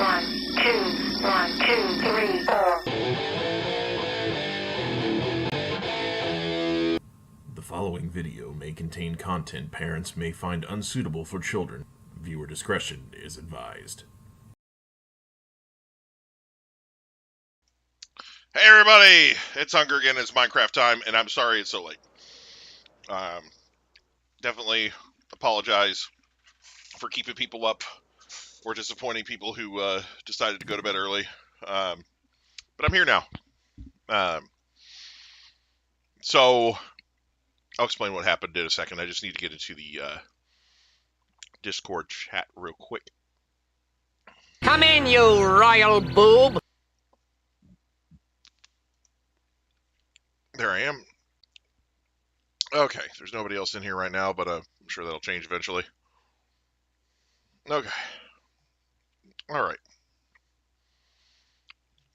1, 2, 1, 2, 3, 4. The following video may contain content parents may find unsuitable for children. Viewer discretion is advised. Hey everybody, it's Hunger again, it's Minecraft time, and I'm sorry it's so late. Definitely apologize for keeping people up or disappointing people who decided to go to bed early. But I'm here now. So, I'll explain what happened in a second. I just need to get into the Discord chat real quick. Come in, you royal boob! There I am. Okay, there's nobody else in here right now, but I'm sure that'll change eventually. Okay. Alright.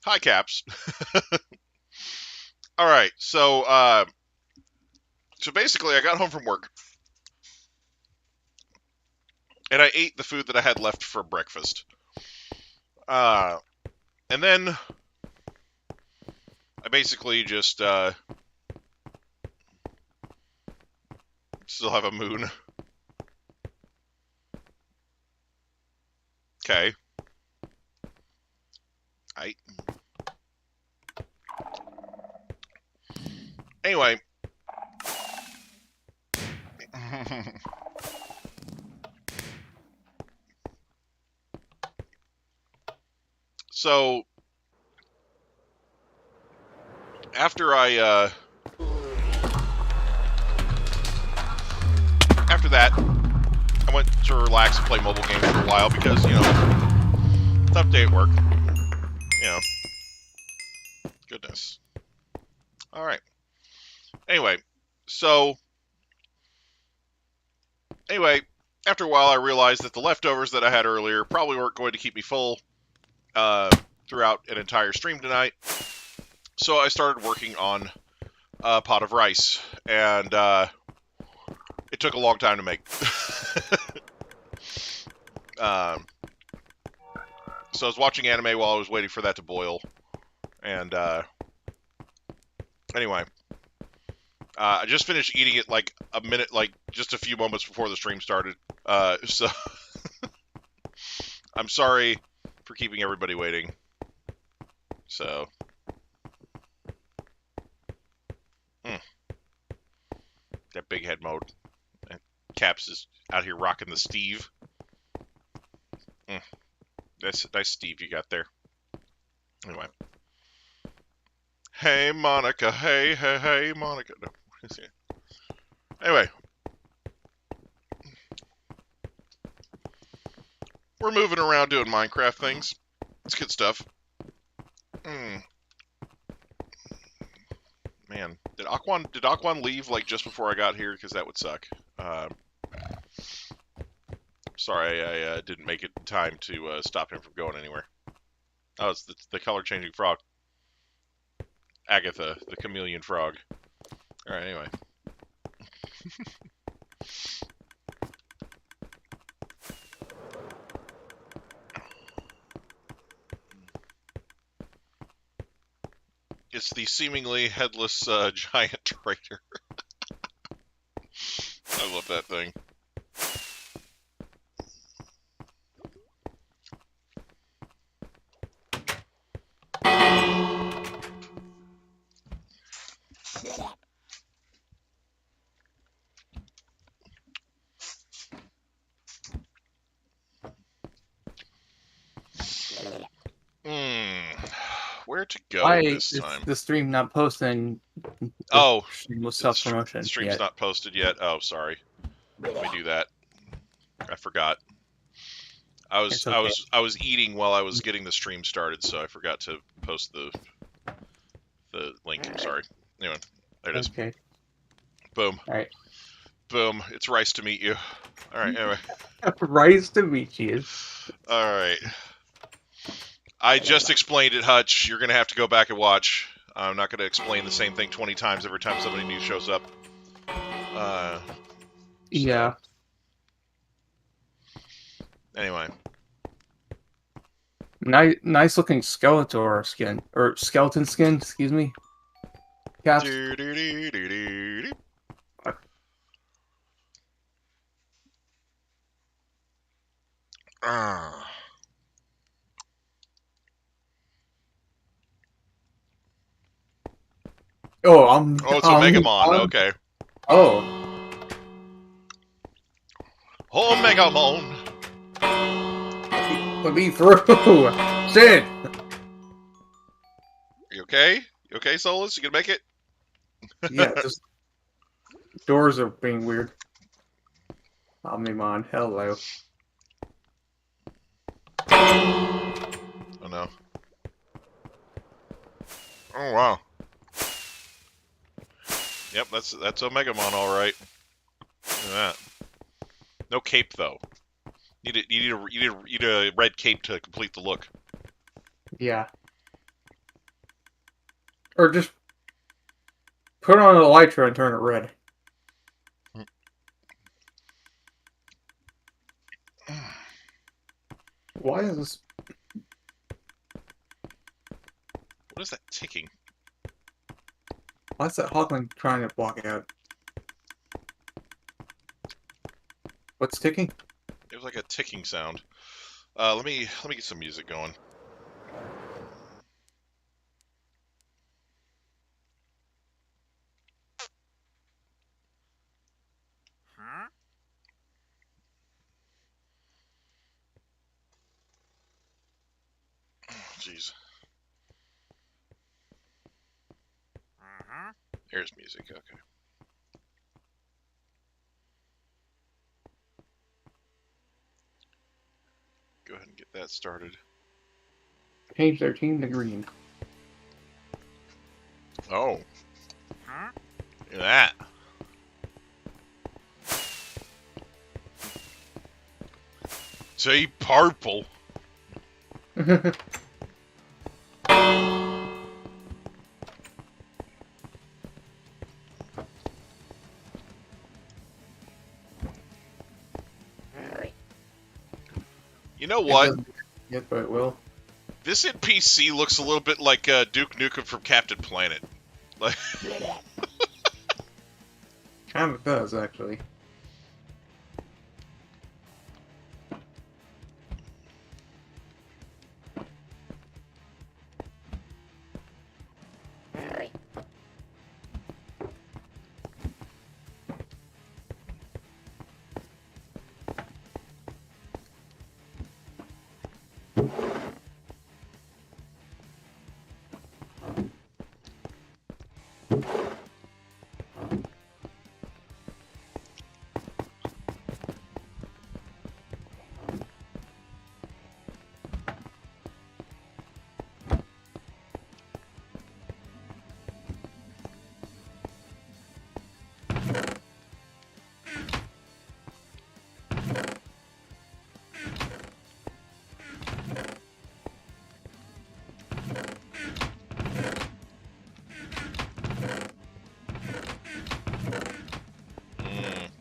Hi, Caps. Alright, so basically I got home from work. And I ate the food that I had left for breakfast. And then I basically just still have a moon. Okay. Anyway. So after that, I went to relax and play mobile games for a while because, you know, tough day at work. You know. Goodness. Alright. Anyway, after a while I realized that the leftovers that I had earlier probably weren't going to keep me full throughout an entire stream tonight. So I started working on a pot of rice, and it took a long time to make. So I was watching anime while I was waiting for that to boil, and anyway, I just finished eating it like a minute, like just a few moments before the stream started. So I'm sorry for keeping everybody waiting. So. That big head mode. And Caps is out here rocking the Steve. That's a nice Steve you got there. Anyway. Hey, Monica. Hey, hey, hey, Monica. No. Anyway. We're moving around doing Minecraft things. It's good stuff. Man, did Aquan leave like just before I got here? Because that would suck. Sorry, I didn't make it in time to stop him from going anywhere. Oh, it's the color-changing frog. Agatha, the chameleon frog. Alright, anyway. It's the seemingly headless giant traitor. I love that thing. Where to go this time? The stream not posting? Oh, stream was self-promotion. The stream's not posted yet. Oh, sorry. Let me do that. I forgot. I was eating while I was getting the stream started, so I forgot to post the link. I'm sorry. Anyway, there it is. Okay. Boom. All right. Boom. It's rice to meet you. All right. Anyway. Rice to meet you. All right. I just explained it, Hutch. You're gonna have to go back and watch. I'm not gonna explain the same thing 20 times every time somebody new shows up. Yeah. Anyway. Nice looking Skeletor skin. Or skeleton skin, excuse me. Caps. Do-do-do-do-do-do. Ah. Oh, Oh, it's Omegamon. Okay. Oh. Omegamon. Let me through. Shit. You okay? You okay, Solus? You gonna make it? Yeah, just doors are being weird. Omnimon, hello. Oh no. Oh wow. Yep, that's Omegamon, all right. Look at that. No cape though. You need a red cape to complete the look. Yeah. Or just put on a elytra and turn it red. Why is this? What is that ticking? Why is that Hogman trying to block out? What's ticking? It was like a ticking sound. Let me get some music going. Jeez. There's music. Okay. Go ahead and get that started. Change their team to green. Oh. Look at that. Say purple. You know what? Yes, but it will. This NPC looks a little bit like Duke Nukem from Captain Planet. Like, Kind of does, actually.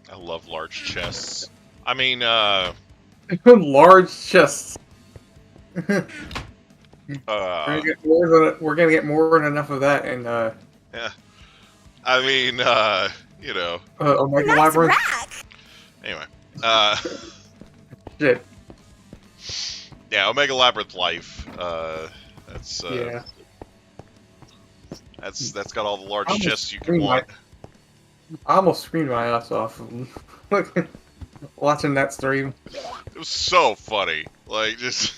I love large chests. I mean, Large chests. We're gonna get more than enough of that in yeah. I mean, you know. Omega Labyrinth. Anyway, Shit. yeah, Omega Labyrinth Life. That's Yeah. that's got all the large Almost chests you can screamed want. I almost screamed my ass off watching that stream. It was so funny. Like just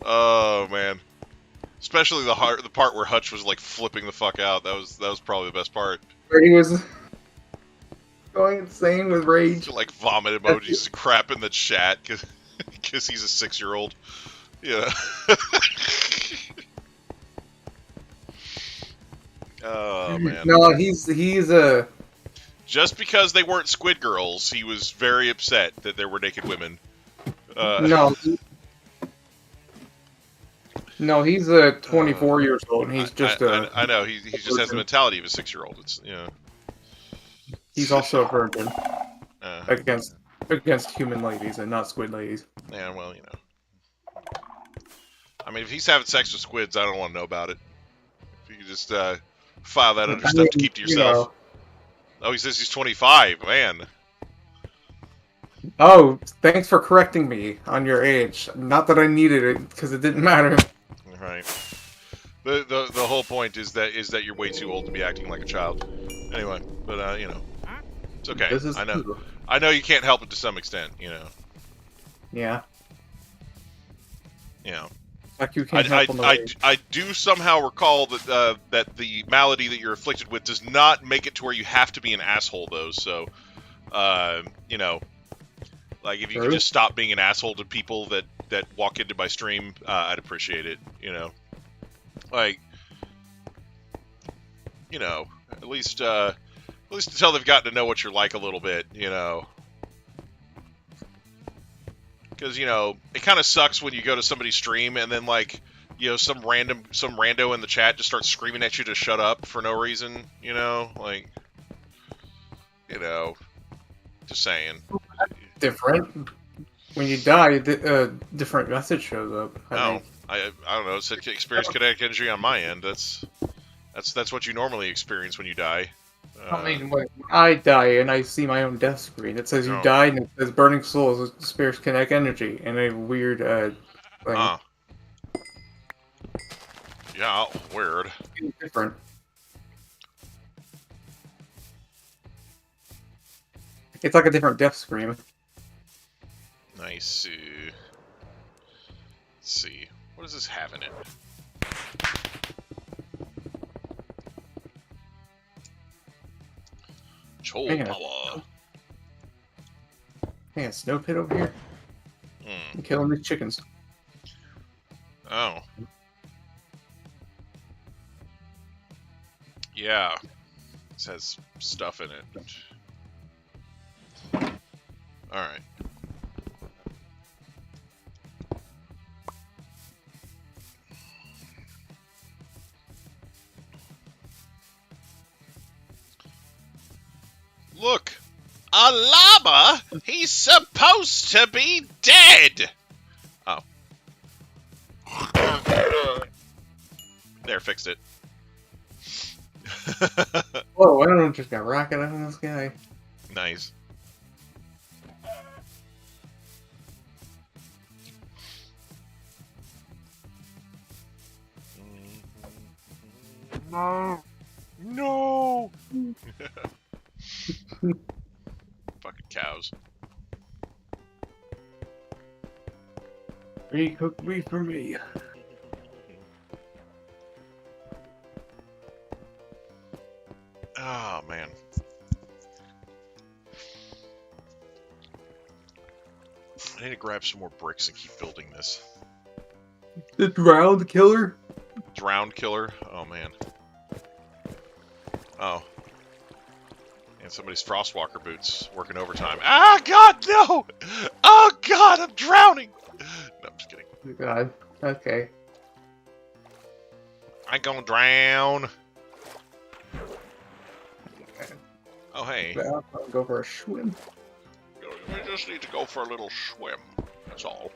oh man. Especially the part where Hutch was like flipping the fuck out. That was probably the best part. Where he was going insane with rage. Like vomit emojis and crap in the chat because he's a 6-year-old. Yeah. Oh man. No, he's a. Just because they weren't squid girls, he was very upset that there were naked women. No. No, he's a 24 years old, and he's just I know he just has the mentality of a 6-year-old. It's He's also a virgin uh, against human ladies and not squid ladies. yeah, well, you know. I mean, if he's having sex with squids, I don't want to know about it. If you could just file that under I stuff to mean, keep to yourself. Oh, he says he's 25. Man. Oh, thanks for correcting me on your age. Not that I needed it, because it didn't matter. Right. The whole point is that you're way too old to be acting like a child. Anyway, but you know, it's okay. This is I know. true. I know you can't help it to some extent. You know. Yeah. You know. Like you can't help on the age. I do somehow recall that that the malady that you're afflicted with does not make it to where you have to be an asshole, though. So, you know, like if you could just stop being an asshole to people that walk into my stream, I'd appreciate it. You know, like, you know, at least until they've gotten to know what you're like a little bit. You know. Because, you know, it kind of sucks when you go to somebody's stream and then, like, you know, some rando in the chat just starts screaming at you to shut up for no reason, you know? Like, you know, just saying. Different. When you die, a different message shows up. I don't know. It said experience kinetic energy on my end. That's what you normally experience when you die. I mean, when I die and I see my own death screen, it says you died and it says burning souls, spirits kinetic energy, and a weird thing. Yeah, weird. It's different. It's like a different death scream. Nice. Let's see. What does this have in it? Troll power. Hey, a snow pit over here. I'm killing these chickens. Oh. Yeah. This has stuff in it. Alright. Look! A llama? He's supposed to be dead! Oh. There, fixed it. Whoa, I don't know, just got rocket out of this guy. Nice. No! No! Fucking cows. Recook meat for me. Oh, man. I need to grab some more bricks and keep building this. The drowned killer? Drowned killer? Oh, man. Oh. And somebody's Frostwalker boots working overtime. Ah, God, no! Oh, God, I'm drowning! No, I'm just kidding. Oh, God. Okay. I ain't gonna drown. Oh, hey. I'll go for a swim. We just need to go for a little swim. That's all.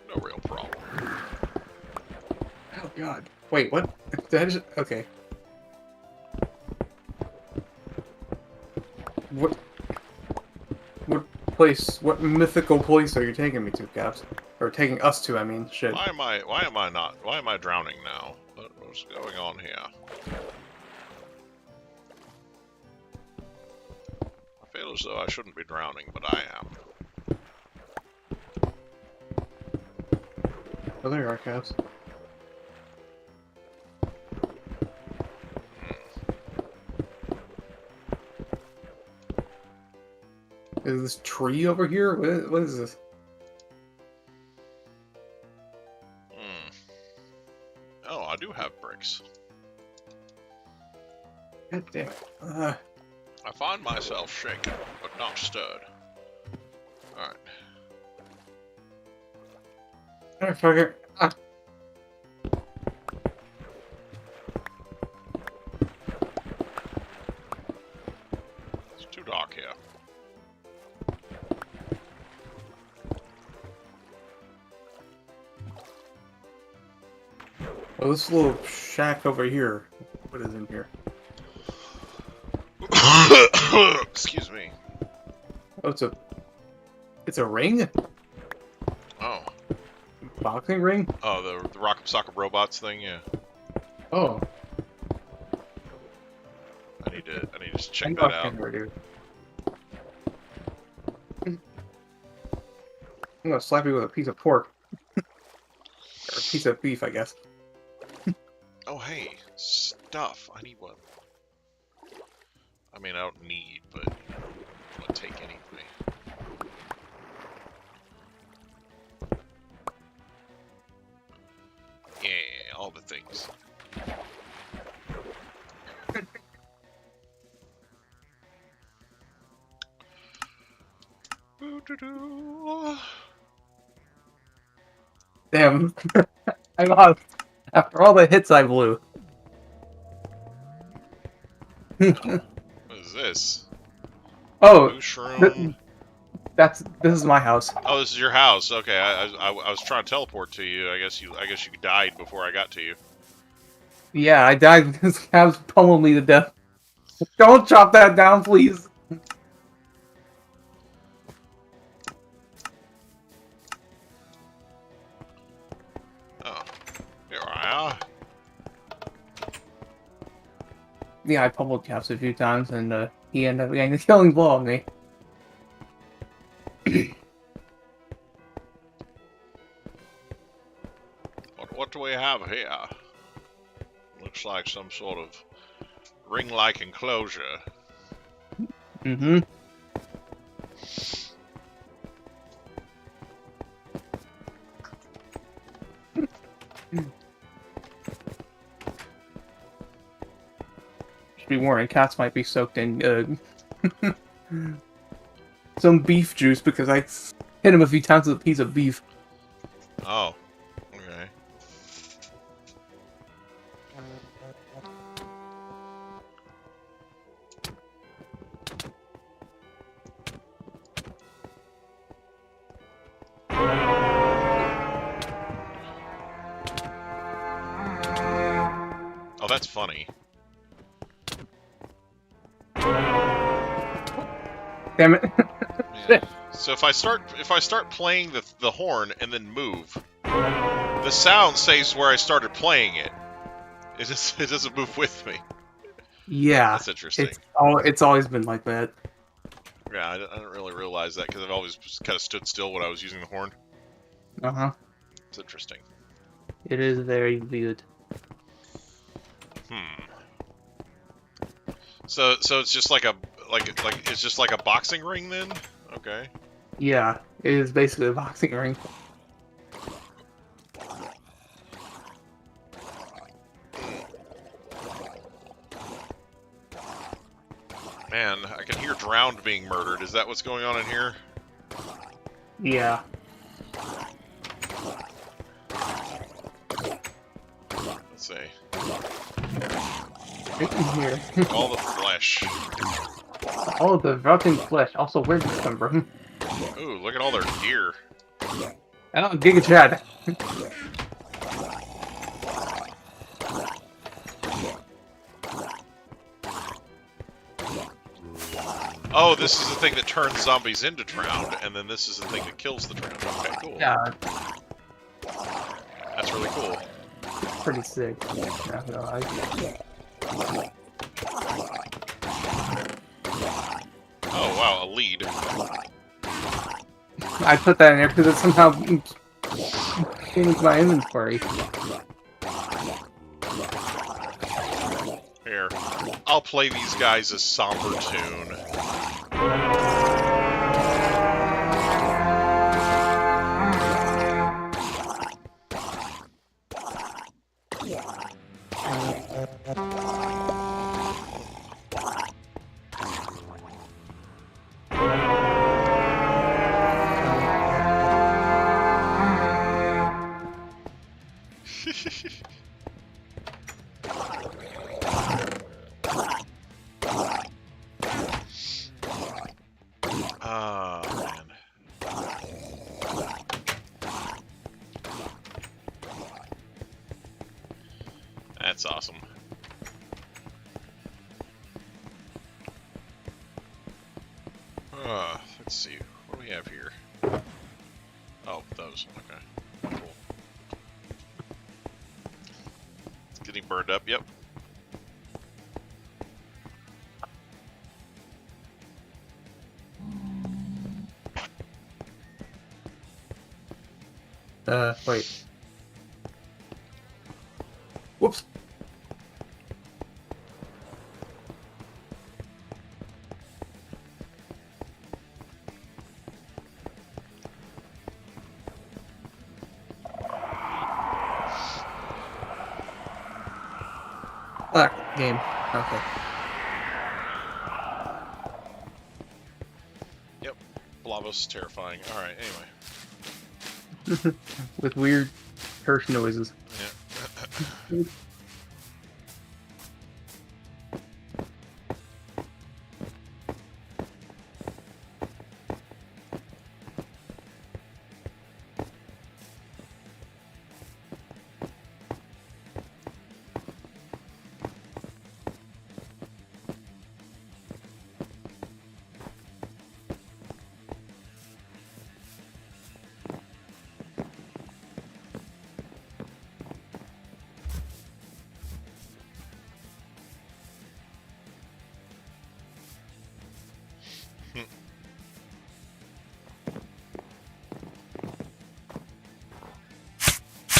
No real problem. Oh, God. Wait, what? Did I just... Okay. What place, what mythical place are you taking me to, Caps? Or taking us to, I mean, shit. Why am I drowning now? What's going on here? I feel as though I shouldn't be drowning, but I am. Oh, there you are, Caps. Is this tree over here? What is this? Oh, I do have bricks. God damn it. I find myself shaken, but not stirred. Alright. Motherfucker. Ah. It's too dark here. Oh, this little shack over here. What is in here? Excuse me. Oh, it's a ring? Oh. Boxing ring? Oh, the Rock'em Sock'em Robots thing, yeah. Oh. I need to just check I'm that out. I'm gonna slap you with a piece of pork. Or a piece of beef, I guess. Oh, hey, stuff. I need one. I mean, I don't need, but I'm gonna take anyway. Yeah, all the things. Damn. I lost. After all the hits I blew. What is this? Oh, Blue shroom. this is my house. Oh, this is your house. Okay, I was trying to teleport to you. I guess you died before I got to you. Yeah, I died because Cabs pummeled me to death. Don't chop that down, please. Oh, here I are. Yeah, I pummeled Cabs a few times, and he ended up getting the killing blow on me. What do we have here? Looks like some sort of ring-like enclosure. Mm-hmm. Should be warned, cats might be soaked in some beef juice because I hit him a few times with a piece of beef. Oh, okay. Oh, that's funny. Damn it. Yeah. So if I start playing the horn and then move, the sound stays where I started playing it. It doesn't move with me. Yeah. That's interesting. It's always been like that. Yeah, I didn't really realize that because I've always just kind of stood still when I was using the horn. Uh-huh. It's interesting. It is very weird. So it's just like it's just like a boxing ring then? Okay. Yeah, it is basically a boxing ring. Man, I can hear Drowned being murdered. Is that what's going on in here? Yeah. Let's see. Right in here. All the flesh. Oh, the rotten flesh. Also, where did this come from? Ooh, look at all their gear. Oh, Giga Chad. Oh, this is the thing that turns zombies into Drowned, and then this is the thing that kills the Drowned. Okay, cool. Yeah, That's really cool. pretty sick. Yeah, no, Oh, wow, a lead. I put that in there because it somehow came into my inventory. Here, I'll play these guys a somber tune. Ah, man. That's awesome. Let's see. What do we have here? Oh, those. Okay. Cool. It's getting burned up. Yep. Wait. Whoops. Game. Okay. Yep. Blavos is terrifying. Alright, anyway. With weird curse noises. Yeah.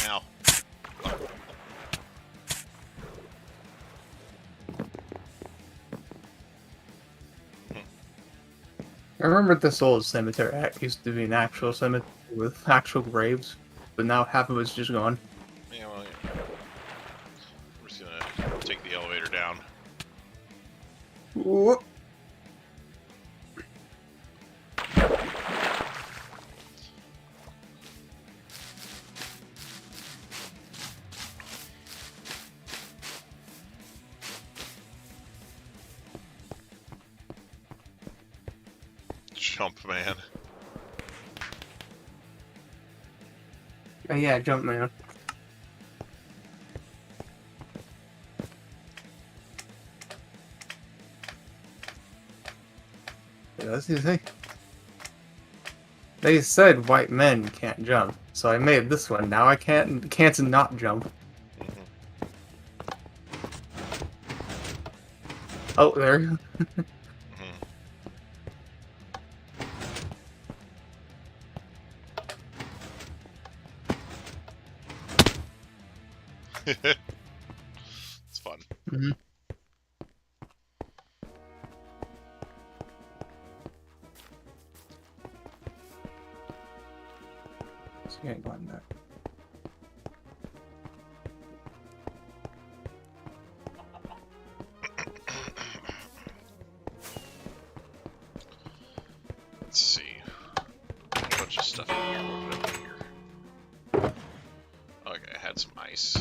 Ow. I remember this old cemetery used to be an actual cemetery with actual graves, but now half of it's just gone. Yeah, well, yeah. We're just gonna take the elevator down. Whoop. Jump, man. Yeah, jump man. Yeah, that's the thing. They said white men can't jump, so I made this one. Now I can't not jump. Oh, there. It's fun. Mm-hmm. So you ain't going there. Let's see. A bunch of stuff in here. What did I put here? Okay, I had some ice.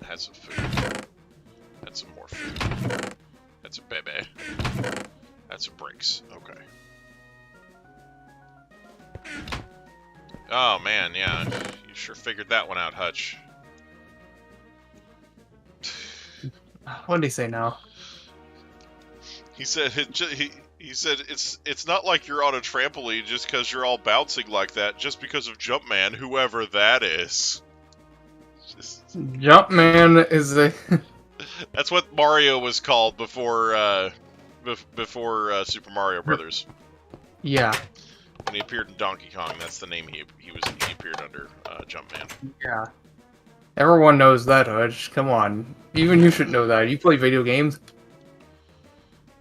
Had some food. Had some more food. Had some bebe. Had some bricks. Okay. Oh man, yeah. You sure figured that one out, Hutch. What did he say now? He said he said it's not like you're on a trampoline just because you're all bouncing like that, just because of Jumpman, whoever that is. Jumpman is a. That's what Mario was called before Super Mario Brothers. Yeah. When he appeared in Donkey Kong, that's the name he appeared under, Jumpman. Yeah. Everyone knows that, Hutch. Come on. Even you should know that. You play video games.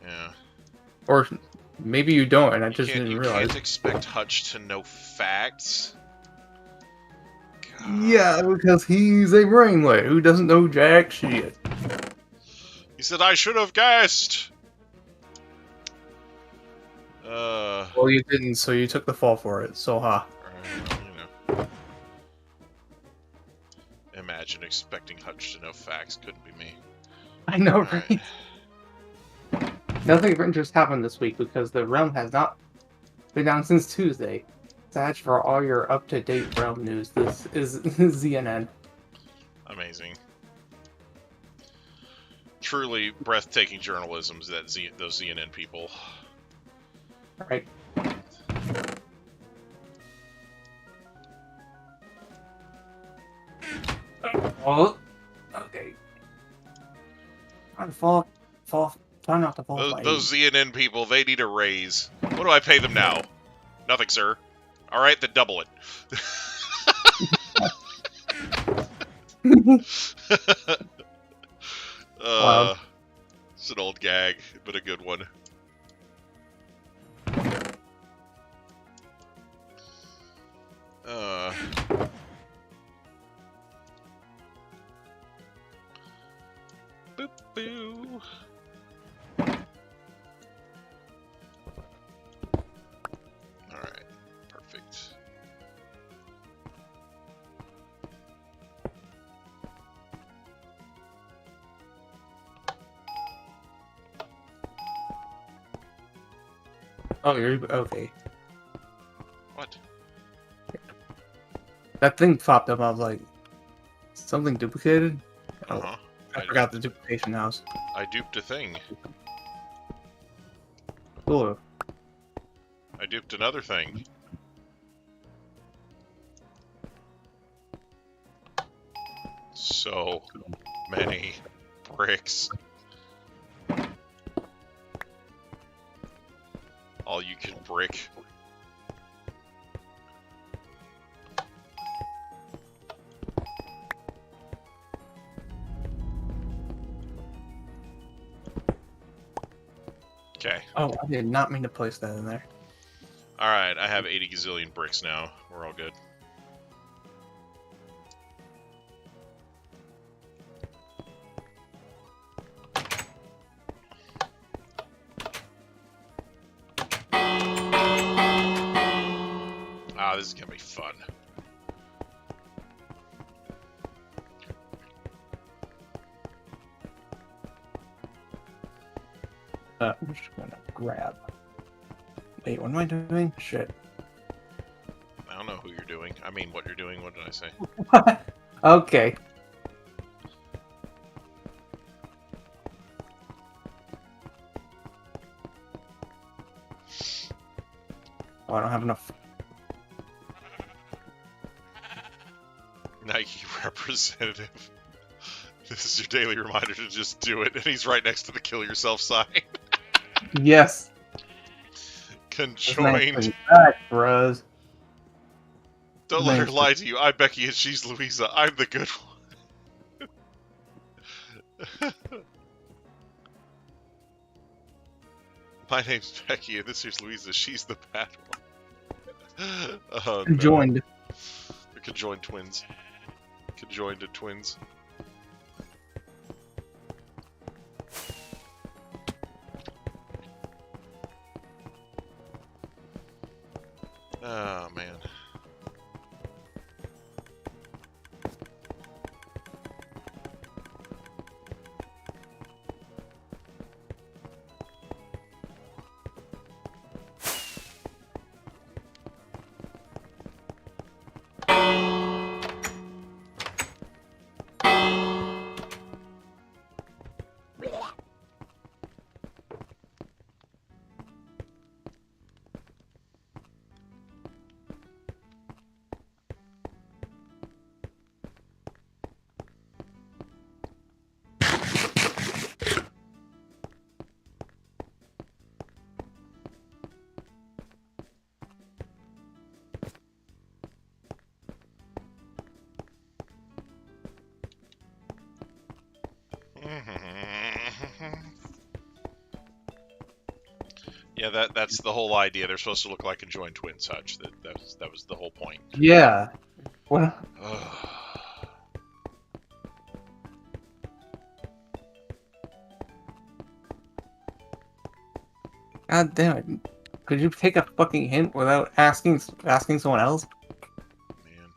Yeah. Or maybe you don't, and I just didn't You realize. can't expect Hutch to know facts. God. Yeah, because he's a brainlet who doesn't know jack shit. He said I should have guessed. Well, you didn't, so you took the fall for it. So, Well, you know. Imagine expecting Hutch to know facts. Couldn't be me. I know, Alright. right? Nothing of interest happened this week because the realm has not been down since Tuesday. Satch, for all your up-to-date realm news, this is ZNN. Amazing. Truly breathtaking journalism, those CNN people. Right. Oh, okay. Trying to fall. Try not to fall. Those CNN people, they need a raise. What do I pay them now? Nothing, sir. All right, then double it. Wow. It's an old gag, but a good one. Boop boo. All right, perfect. Oh, you're okay. What? That thing popped up. I was like, something duplicated. Oh, Uh-huh. I forgot the duplication house. I duped a thing. Cool. I duped another thing. So many bricks. All you can brick. Okay. Oh, I did not mean to place that in there. Alright, I have 80 gazillion bricks now. We're all good. Ah, this is gonna be fun. I'm just gonna grab. Wait, what am I doing? Shit. I don't know who you're doing. I mean, what you're doing. What did I say? Okay. Oh, I don't have enough. Nike representative. This is your daily reminder to just do it. And he's right next to the kill yourself sign. Yes. Conjoined. Back, bros. Don't let her lie to you. I'm Becky and she's Louisa. I'm the good one. My name's Becky and this here's Louisa. She's the bad one. Oh, Conjoined. No. They're conjoined twins. Conjoined twins. Oh, man. Yeah, that's the whole idea. They're supposed to look like conjoined twins, such that was the whole point. Yeah. What? God damn it! Could you take a fucking hint without asking someone else? Man.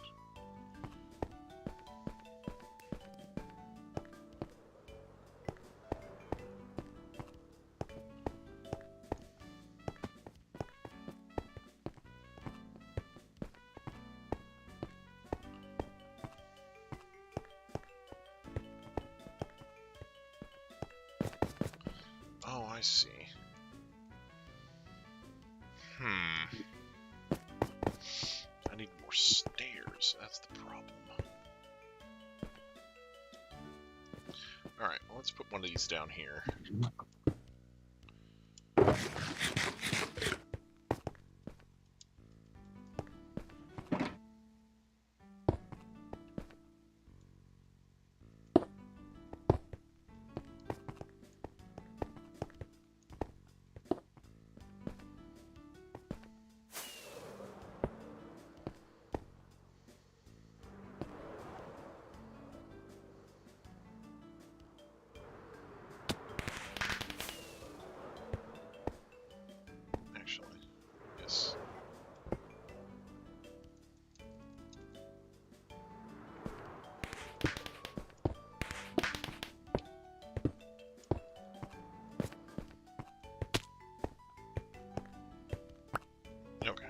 I see. I need more stairs. That's the problem. Alright, well, let's put one of these down here. Actually, yes. Okay.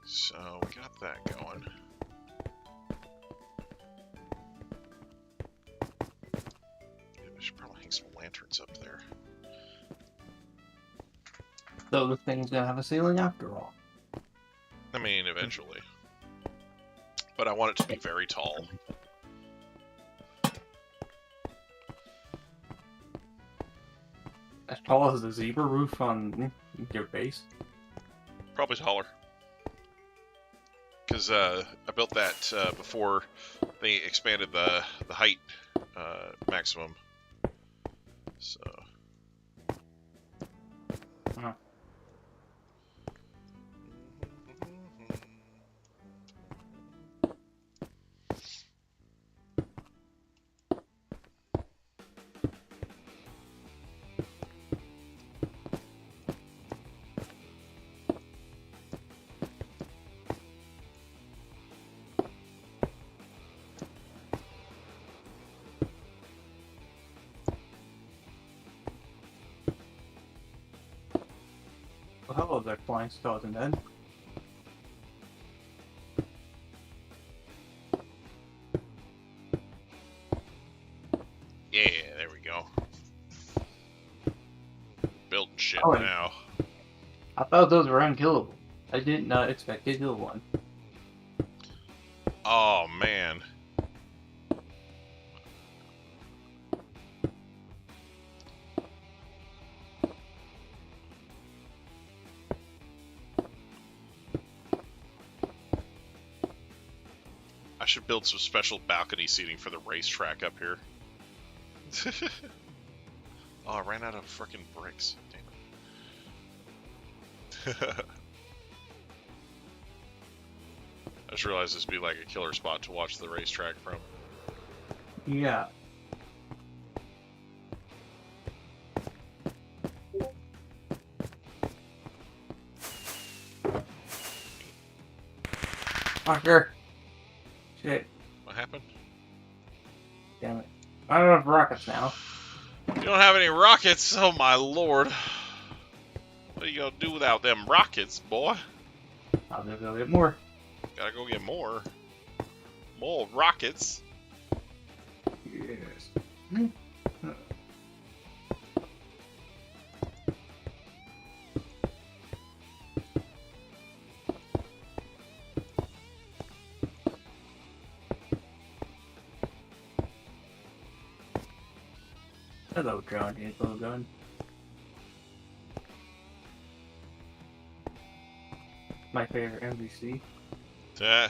So, we got that going. Yeah, I should probably hang some lanterns up there. So the thing's gonna have a ceiling after all. I mean, eventually. But I want it to be very tall. As tall as the zebra roof on your base? Probably taller. Because I built that before they expanded the height maximum. So. Huh. Well, hello there, flying skeleton then. Yeah, there we go. Building shit Oh, now. I thought those were unkillable. I did not expect to kill one. Oh, man. I should build some special balcony seating for the racetrack up here. Oh, I ran out of frickin' bricks. Damn it. I just realized this would be like a killer spot to watch the racetrack from. Yeah. Fucker. Shit. What happened? Damn it. I don't have rockets now. You don't have any rockets? Oh my lord. What are you gonna do without them rockets, boy? I'll just go get more. Gotta go get more. More rockets. Yes. Hello, John. Hello, gun. My favorite NPC. I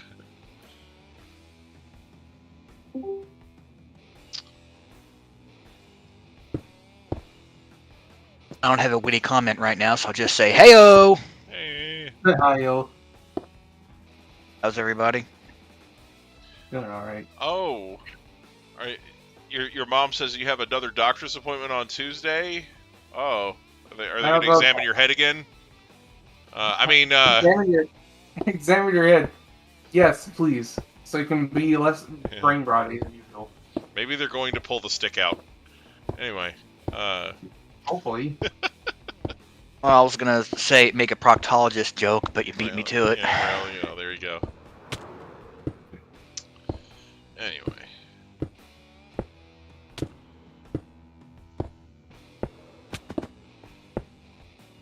don't have a witty comment right now, so I'll just say, "Heyo!" Hey. Hi, yo. How's everybody? Doing alright. Oh. Alright. Your mom says you have another doctor's appointment on Tuesday? Oh. Are they going to examine your head again? Examine your head. Yes, please. So you can be less brain rotty than usual. Maybe they're going to pull the stick out. Anyway, Hopefully. Well, I was gonna say make a proctologist joke, but you beat me to it. Yeah, well, there you go. Anyway.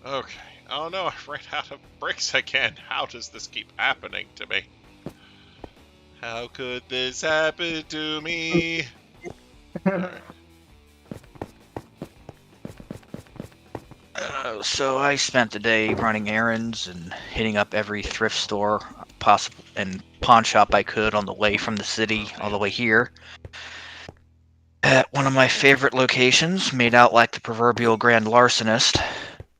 Okay. Oh no, I ran out of bricks again. How does this keep happening to me? How could this happen to me? Alright. So I spent the day running errands and hitting up every thrift store possible and pawn shop I could on the way from the city all the way here. At one of my favorite locations, made out like the proverbial grand larcenist.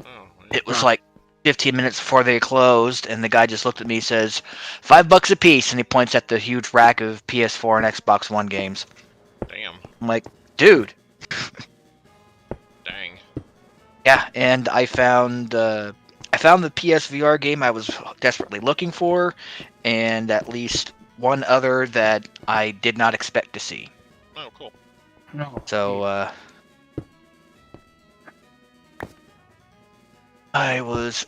Oh, It was like 15 minutes before they closed, and the guy just looked at me and says, $5 a piece, and he points at the huge rack of PS4 and Xbox One games. damn. I'm like, dude. Dang. Yeah, and I found the PSVR game I was desperately looking for, and at least one other that I did not expect to see. Oh, cool. No. So, I was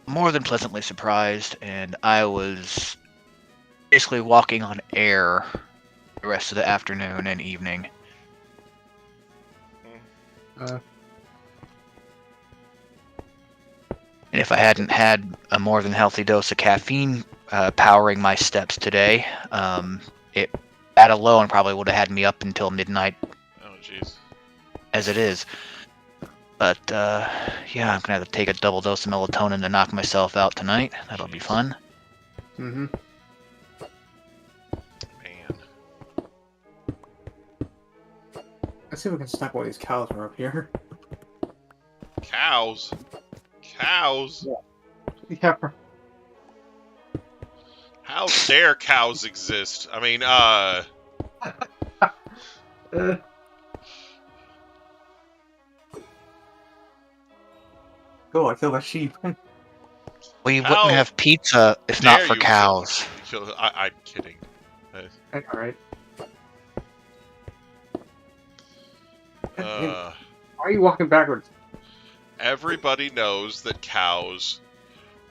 more than pleasantly surprised, and I was basically walking on air the rest of the afternoon and evening. Uh, And if I hadn't had a more than healthy dose of caffeine powering my steps today, that alone probably would have had me up until midnight, Oh, jeez. as it is. But, yeah, I'm gonna have to take a double dose of melatonin to knock myself out tonight. That'll be fun. mm-hmm. Man. Let's see if we can stop all these cows from up here. Cows? Cows? Yeah. How dare cows exist? I mean, Cool, I killed a sheep. We How wouldn't have pizza if not dare for you cows. I'm kidding. Alright. Uh, Why are you walking backwards? everybody knows that cows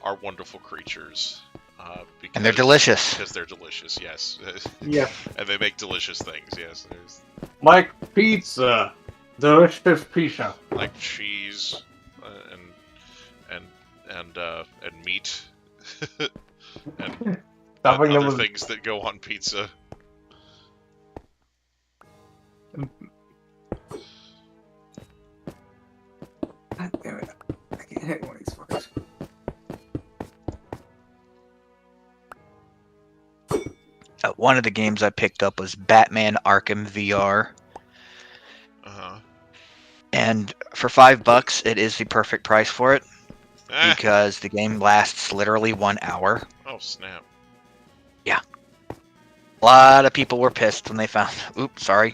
are wonderful creatures. Because, And they're delicious. Because they're delicious, yes. Yeah. And they make delicious things, yes. There's Like pizza. Delicious pizza. like cheese and meat and Stopping them other with things that go on pizza. God damn it. I can't hit one of these fuckers. One of the games I picked up was Batman Arkham VR. Uh-huh. And for $5, it is the perfect price for it. Ah, Because the game lasts literally 1 hour. oh, snap. A lot of people were pissed when they found. Oops, sorry.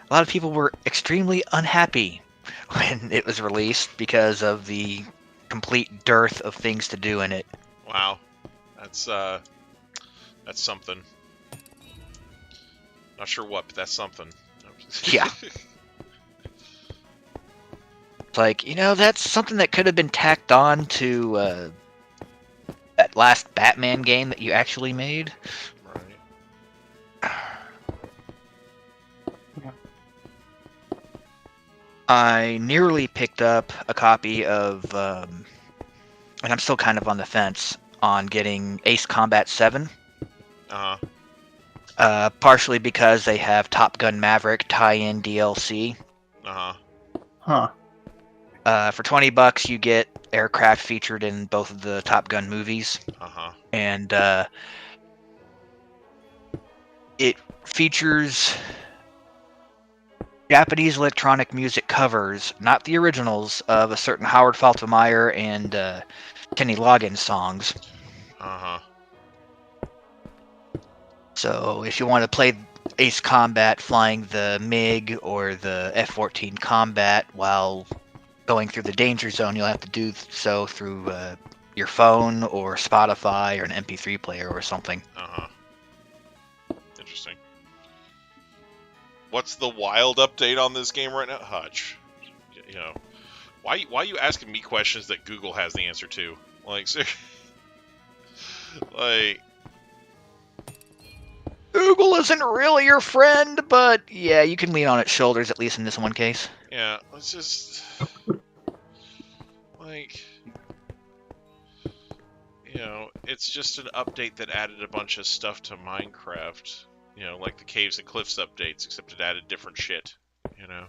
A lot of people were extremely unhappy when it was released because of the complete dearth of things to do in it. Wow. That's something. Not sure what, but that's something. Yeah. It's like, that's something that could have been tacked on to that last Batman game that you actually made. Right. I nearly picked up a copy of, and I'm still kind of on the fence on getting Ace Combat 7. Uh-huh. Partially because they have Top Gun Maverick tie-in DLC. Uh-huh. Huh. For $20, you get aircraft featured in both of the Top Gun movies, Uh-huh. and it features Japanese electronic music covers, not the originals, of a certain Howard Faltermeyer and Kenny Loggins songs. Uh-huh. So if you want to play Ace Combat flying the MiG or the F-14 Combat while going through the danger zone, you'll have to do so through your phone or Spotify or an MP3 player or something. Uh-huh. Interesting. What's the wild update on this game right now? Hutch. Why are you asking me questions that Google has the answer to? Like, like, Google isn't really your friend, but yeah, you can lean on its shoulders, at least in this one case. yeah, let's just, like, know, it's just an update that added a bunch of stuff to Minecraft. You know, like the Caves and Cliffs updates, except it added different shit. You know,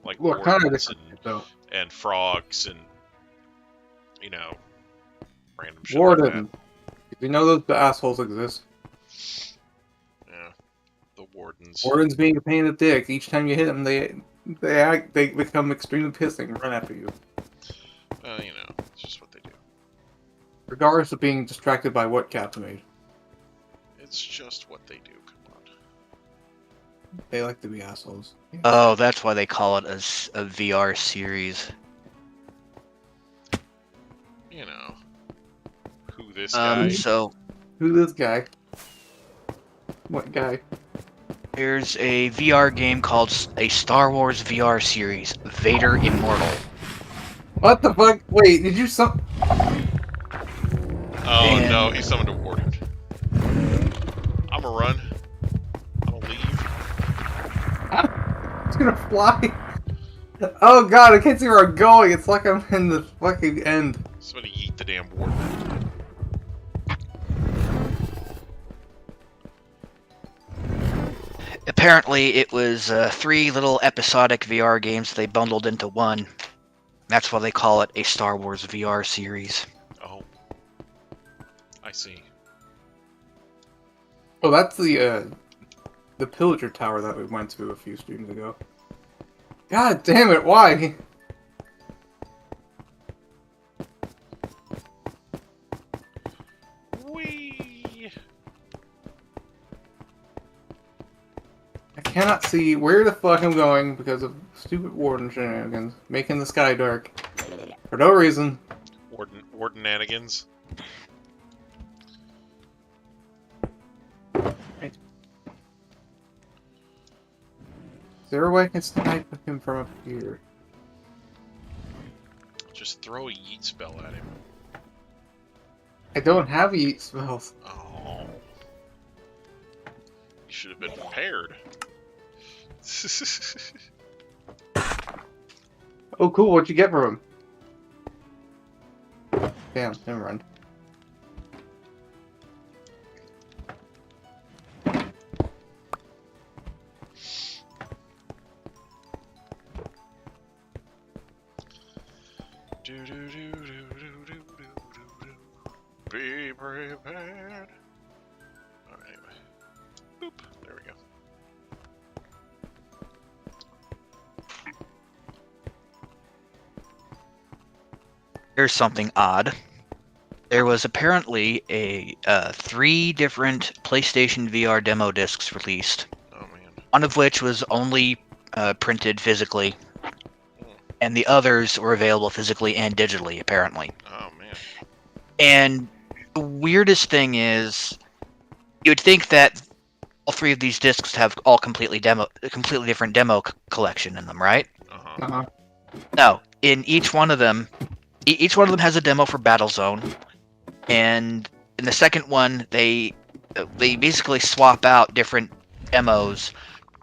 like What kind of wardens different, though? and frogs and, you know, random shit Warden. like that. You know those assholes exist. Yeah, the wardens. Wardens being a pain in the dick. Each time you hit them, they become extremely pissed and run after you. Well, you know, it's just what they do. Regardless of being distracted by what Captain made. It's just what they do. Come on. They like to be assholes. Oh, that's why they call it a VR series. You know, who this guy? So Who's this guy? What guy? there's a VR game called a Star Wars VR series, Vader Immortal. What the fuck? Wait, did you Oh And- no, he summoned a warden. I'ma run. I'ma leave. It's gonna fly. Oh god, I can't see where I'm going. It's like I'm in the fucking end. Somebody yeet the damn warden. Apparently, it was 3 little episodic VR games they bundled into one. That's why they call it a Star Wars VR series. Oh. I see. Oh, that's the pillager tower that we went to a few streams ago. God damn it, why? Whee! I cannot see where the fuck I'm going because of stupid warden shenanigans, making the sky dark. For no reason. Wardenanigans. Is there a way I can snipe him from up here? Just throw a yeet spell at him. I don't have yeet spells. Oh. You should have been prepared. Oh cool, what'd you get from him? Damn, never mind. Be prepared. Alright, anyway. Boop. There we go. Here's something odd. There was apparently a 3 different PlayStation VR demo discs released. Oh man. One of which was only printed physically, and the others were available physically and digitally, apparently. Oh man. And the weirdest thing is, you would think that all 3 of these discs have all completely different demo collection in them, right? Uh-huh. Uh-huh. No, in each one of them, each one of them has a demo for Battlezone, and in the second one, they basically swap out different demos,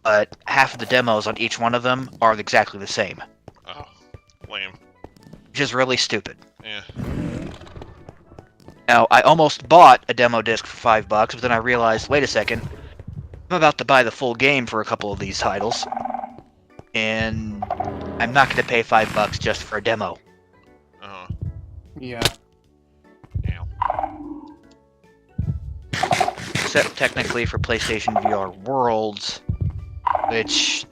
but half of the demos on each one of them are exactly the same, Oh. Lame. which is really stupid. Yeah. Now, I almost bought a demo disc for $5, but then I realized, wait a second, I'm about to buy the full game for a couple of these titles, and I'm not going to pay $5 just for a demo. Uh-huh. Yeah. Yeah. Except technically for PlayStation VR Worlds, which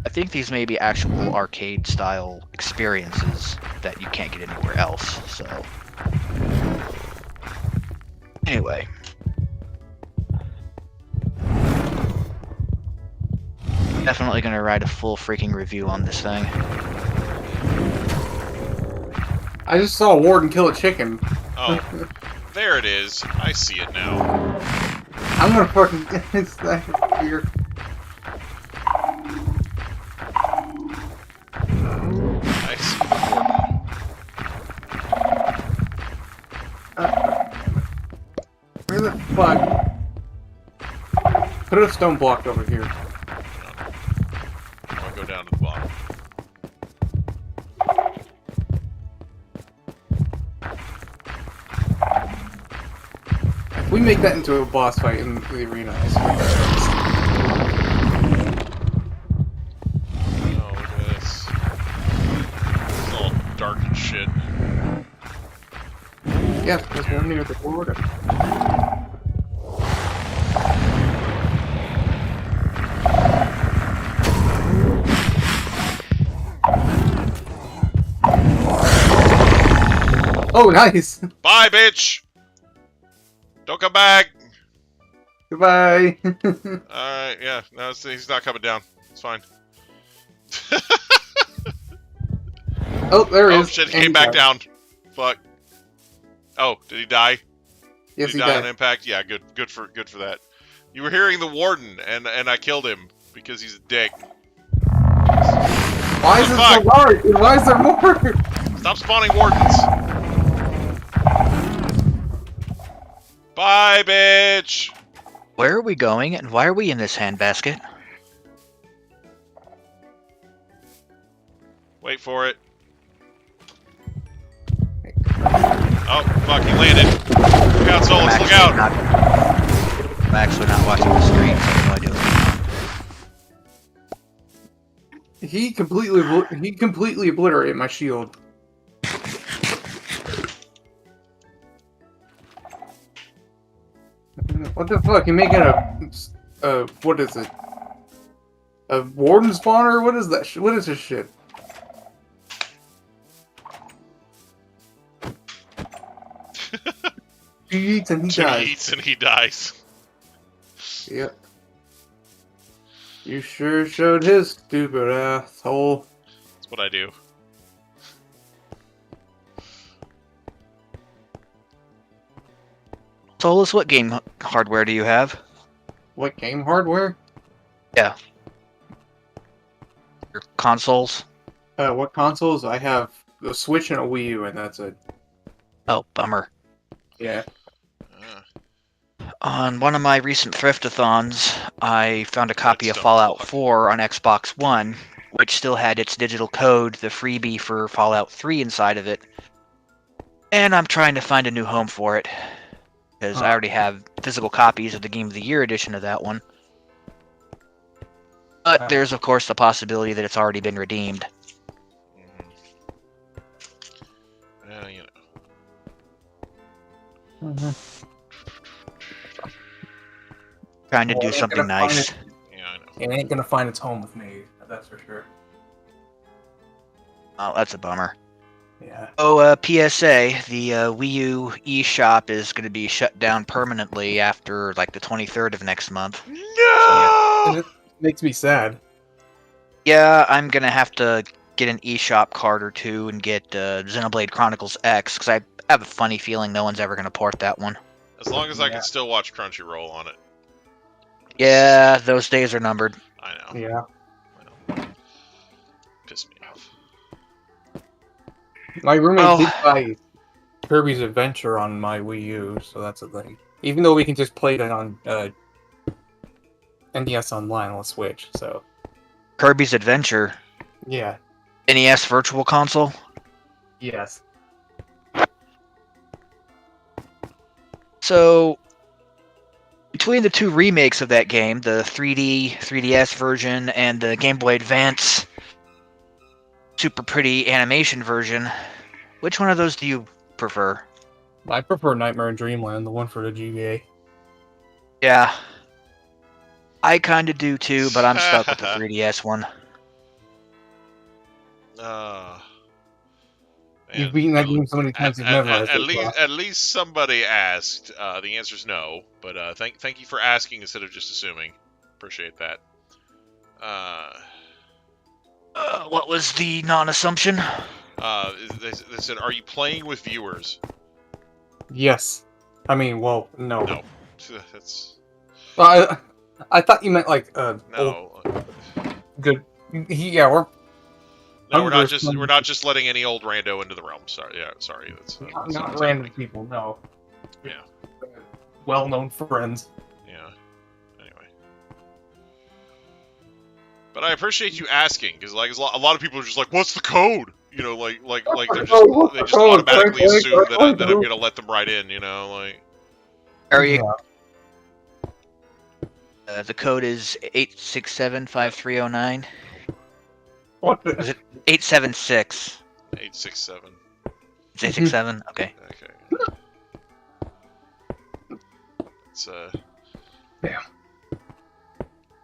I think these may be actual arcade-style experiences that you can't get anywhere else, so... Anyway. Definitely gonna write a full freaking review on this thing. I just saw a warden kill a chicken. Oh. There it is. I see it now. I'm gonna fucking snipe it here. I see the warden. Where the fuck? Put a stone block over here. I'm gonna go down to the bottom. make that into a boss fight in the arena, I swear. Oh, look at this. It's all dark and shit. Yeah, because we're near the border. Oh, nice! Bye, bitch! Don't come back! Goodbye! Alright, yeah. No, he's not coming down. It's fine. Oh, there he Oh, is. shit, he And came back died. down. Fuck. Oh, did he die? Yes, Did he he die on died. impact? Yeah, good for that. You were hearing the warden, and I killed him because he's a dick. Why is it so large? Why is there more? Stop spawning wardens. Bye, bitch. Where are we going, and why are we in this handbasket? Wait for it. Oh, fuck, he landed. Look out, Solus, look out. I'm actually not watching the stream, so what do I do? He completely obliterated my shield. What the fuck? You making a what is it? A warden spawner? What is that? What is this shit? He eats and he He dies. eats and he dies. Yep. You sure showed his stupid asshole. That's what I do. Solus, what game hardware do you have? What game hardware? Yeah. Your consoles? What consoles? I have a Switch and a Wii U, and that's it. Oh, bummer. Yeah. On one of my recent thriftathons, I found a copy of Redstone Fallout block. 4 on Xbox One, which still had its digital code, the freebie for Fallout 3 inside of it. And I'm trying to find a new home for it, because I already have physical copies of the Game of the Year edition of that one. But there's, of course, the possibility that it's already been redeemed. You know. Trying to Well, do I'm something gonna find nice. it. Yeah, I know. It ain't gonna find its home with me, that's for sure. Oh, that's a bummer. Yeah. Oh, PSA, the Wii U eShop is going to be shut down permanently after, like, the 23rd of next month. No! And it makes me sad. Yeah, I'm going to have to get an eShop card or two and get Xenoblade Chronicles X, because I have a funny feeling no one's ever going to port that one. As long as I Yeah. can still watch Crunchyroll on it. Yeah, those days are numbered. I know. Yeah. I know. Piss me off. My roommate Oh. did buy Kirby's Adventure on my Wii U, so that's a thing. Even though we can just play that on NES Online on the Switch, so Kirby's Adventure, yeah. NES Virtual Console. Yes. So, between the two remakes of that game, the 3D, 3DS version, and the Game Boy Advance super pretty animation version, which one of those do you prefer? I prefer Nightmare in Dreamland, the one for the GBA. Yeah. I kinda do too, but I'm stuck with the 3DS one. You've beaten that game so many times you've memorized it. At least somebody asked. The answer's no, but thank you for asking instead of just assuming. Appreciate that. What was the non-assumption? They said, "Are you playing with viewers?" Yes. I mean, well, no. No, that's Well, I thought you meant like no. good. Yeah, we're No, we're not just letting any old rando into the realm. Sorry, that's not random people. No. Yeah. Well-known friends. Yeah. Anyway, but I appreciate you asking because like a lot of people are just like, "What's the code?" You know, like they just automatically assume that I'm gonna let them right in. You know, like Area. Yeah. The code is 867-5309. What? Was it 876? 867. It's 867? Okay. Okay. It's Yeah.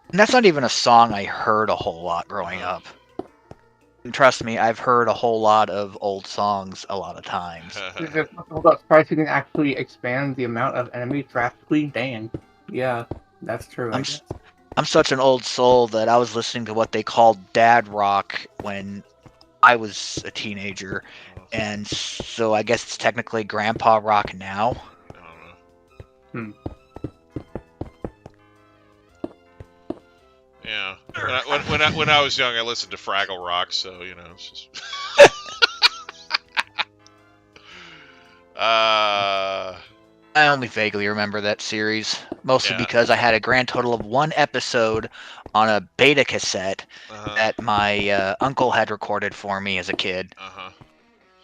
And that's not even a song I heard a whole lot growing up. And trust me, I've heard a whole lot of old songs a lot of times. Is it possible that pricing can actually expand the amount of enemies drastically? Dang. Yeah, that's true. I guess. I'm such an old soul that I was listening to what they called dad rock when I was a teenager, and so I guess it's technically grandpa rock now. I don't know. Yeah. When I was young, I listened to Fraggle Rock, so you know. It's just... I only vaguely remember that series, mostly Yeah. because I had a grand total of one episode on a beta cassette that my uncle had recorded for me as a kid,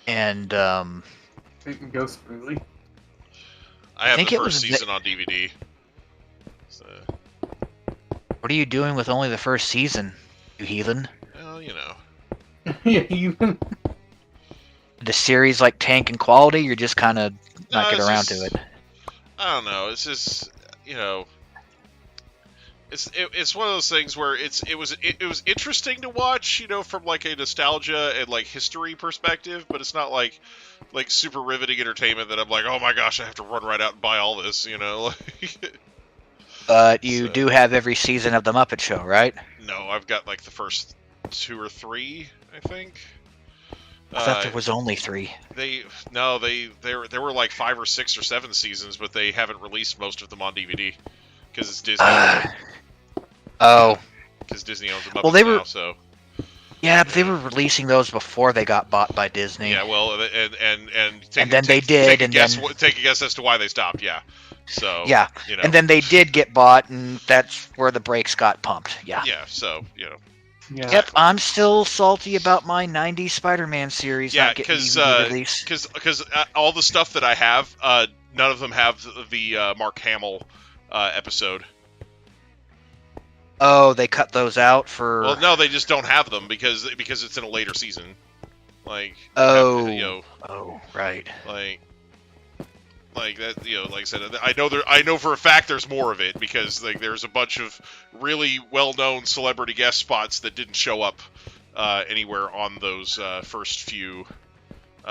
and It can go smoothly. I have think the it was first season on DVD. So, what are you doing with only the first season, you heathen? well, you know. Yeah, even. The series like tank in quality, you're just kind of not get it's around just- to it. I don't know. It's just, you know, it's one of those things where it was interesting to watch, you know, from like a nostalgia and like history perspective, but it's not like super riveting entertainment that I'm like, oh my gosh, I have to run right out and buy all this, you know. But you So- do have every season of the Muppet Show, right? No, I've got like the first 2 or 3, I think. I thought there was only 3. There were like 5 or 6 or 7 seasons, but they haven't released most of them on DVD because it's Disney. Oh, Because Disney owns the Muppets Well, they were- now, so yeah, but they were releasing those before they got bought by Disney. yeah. Well, and take, And then they take- did, take a and guess, then- take a guess as to why they stopped. Yeah. So Yeah, you know, and then they did get bought, and that's where the brakes got pumped. Yeah. yeah. So you know, Yeah. Yep, I'm still salty about my '90s Spider-Man series yeah, not getting because DVD release. all the stuff that I have, none of them have the Mark Hamill episode. Oh, they cut those out for. Well, no, they just don't have them because it's in a later season. Like Oh. you know, Oh, right. like that, you know, like I said, I know for a fact there's more of it because like there's a bunch of really well-known celebrity guest spots that didn't show up anywhere on those first few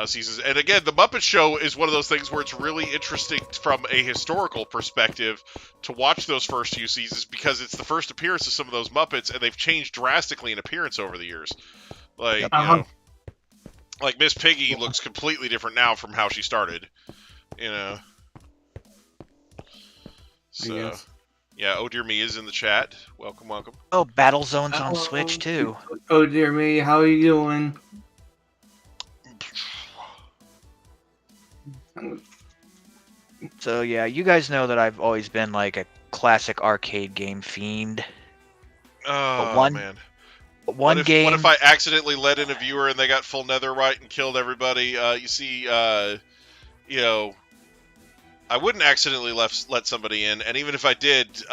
seasons. And again, the Muppet Show is one of those things where it's really interesting from a historical perspective to watch those first few seasons because it's the first appearance of some of those Muppets, and they've changed drastically in appearance over the years. Like you know, like Miss Piggy looks completely different now from how she started. You know. So, Yes. yeah, Oh Dear Me is in the chat. Welcome, welcome. Oh, Battle Zone's on Switch too. Oh dear me, how are you doing? So yeah, you guys know that I've always been like a classic arcade game fiend. Oh, one man. One What if, game. What if I accidentally let in a viewer and they got full netherite and killed everybody? You see, you know, I wouldn't accidentally let somebody in, and even if I did, you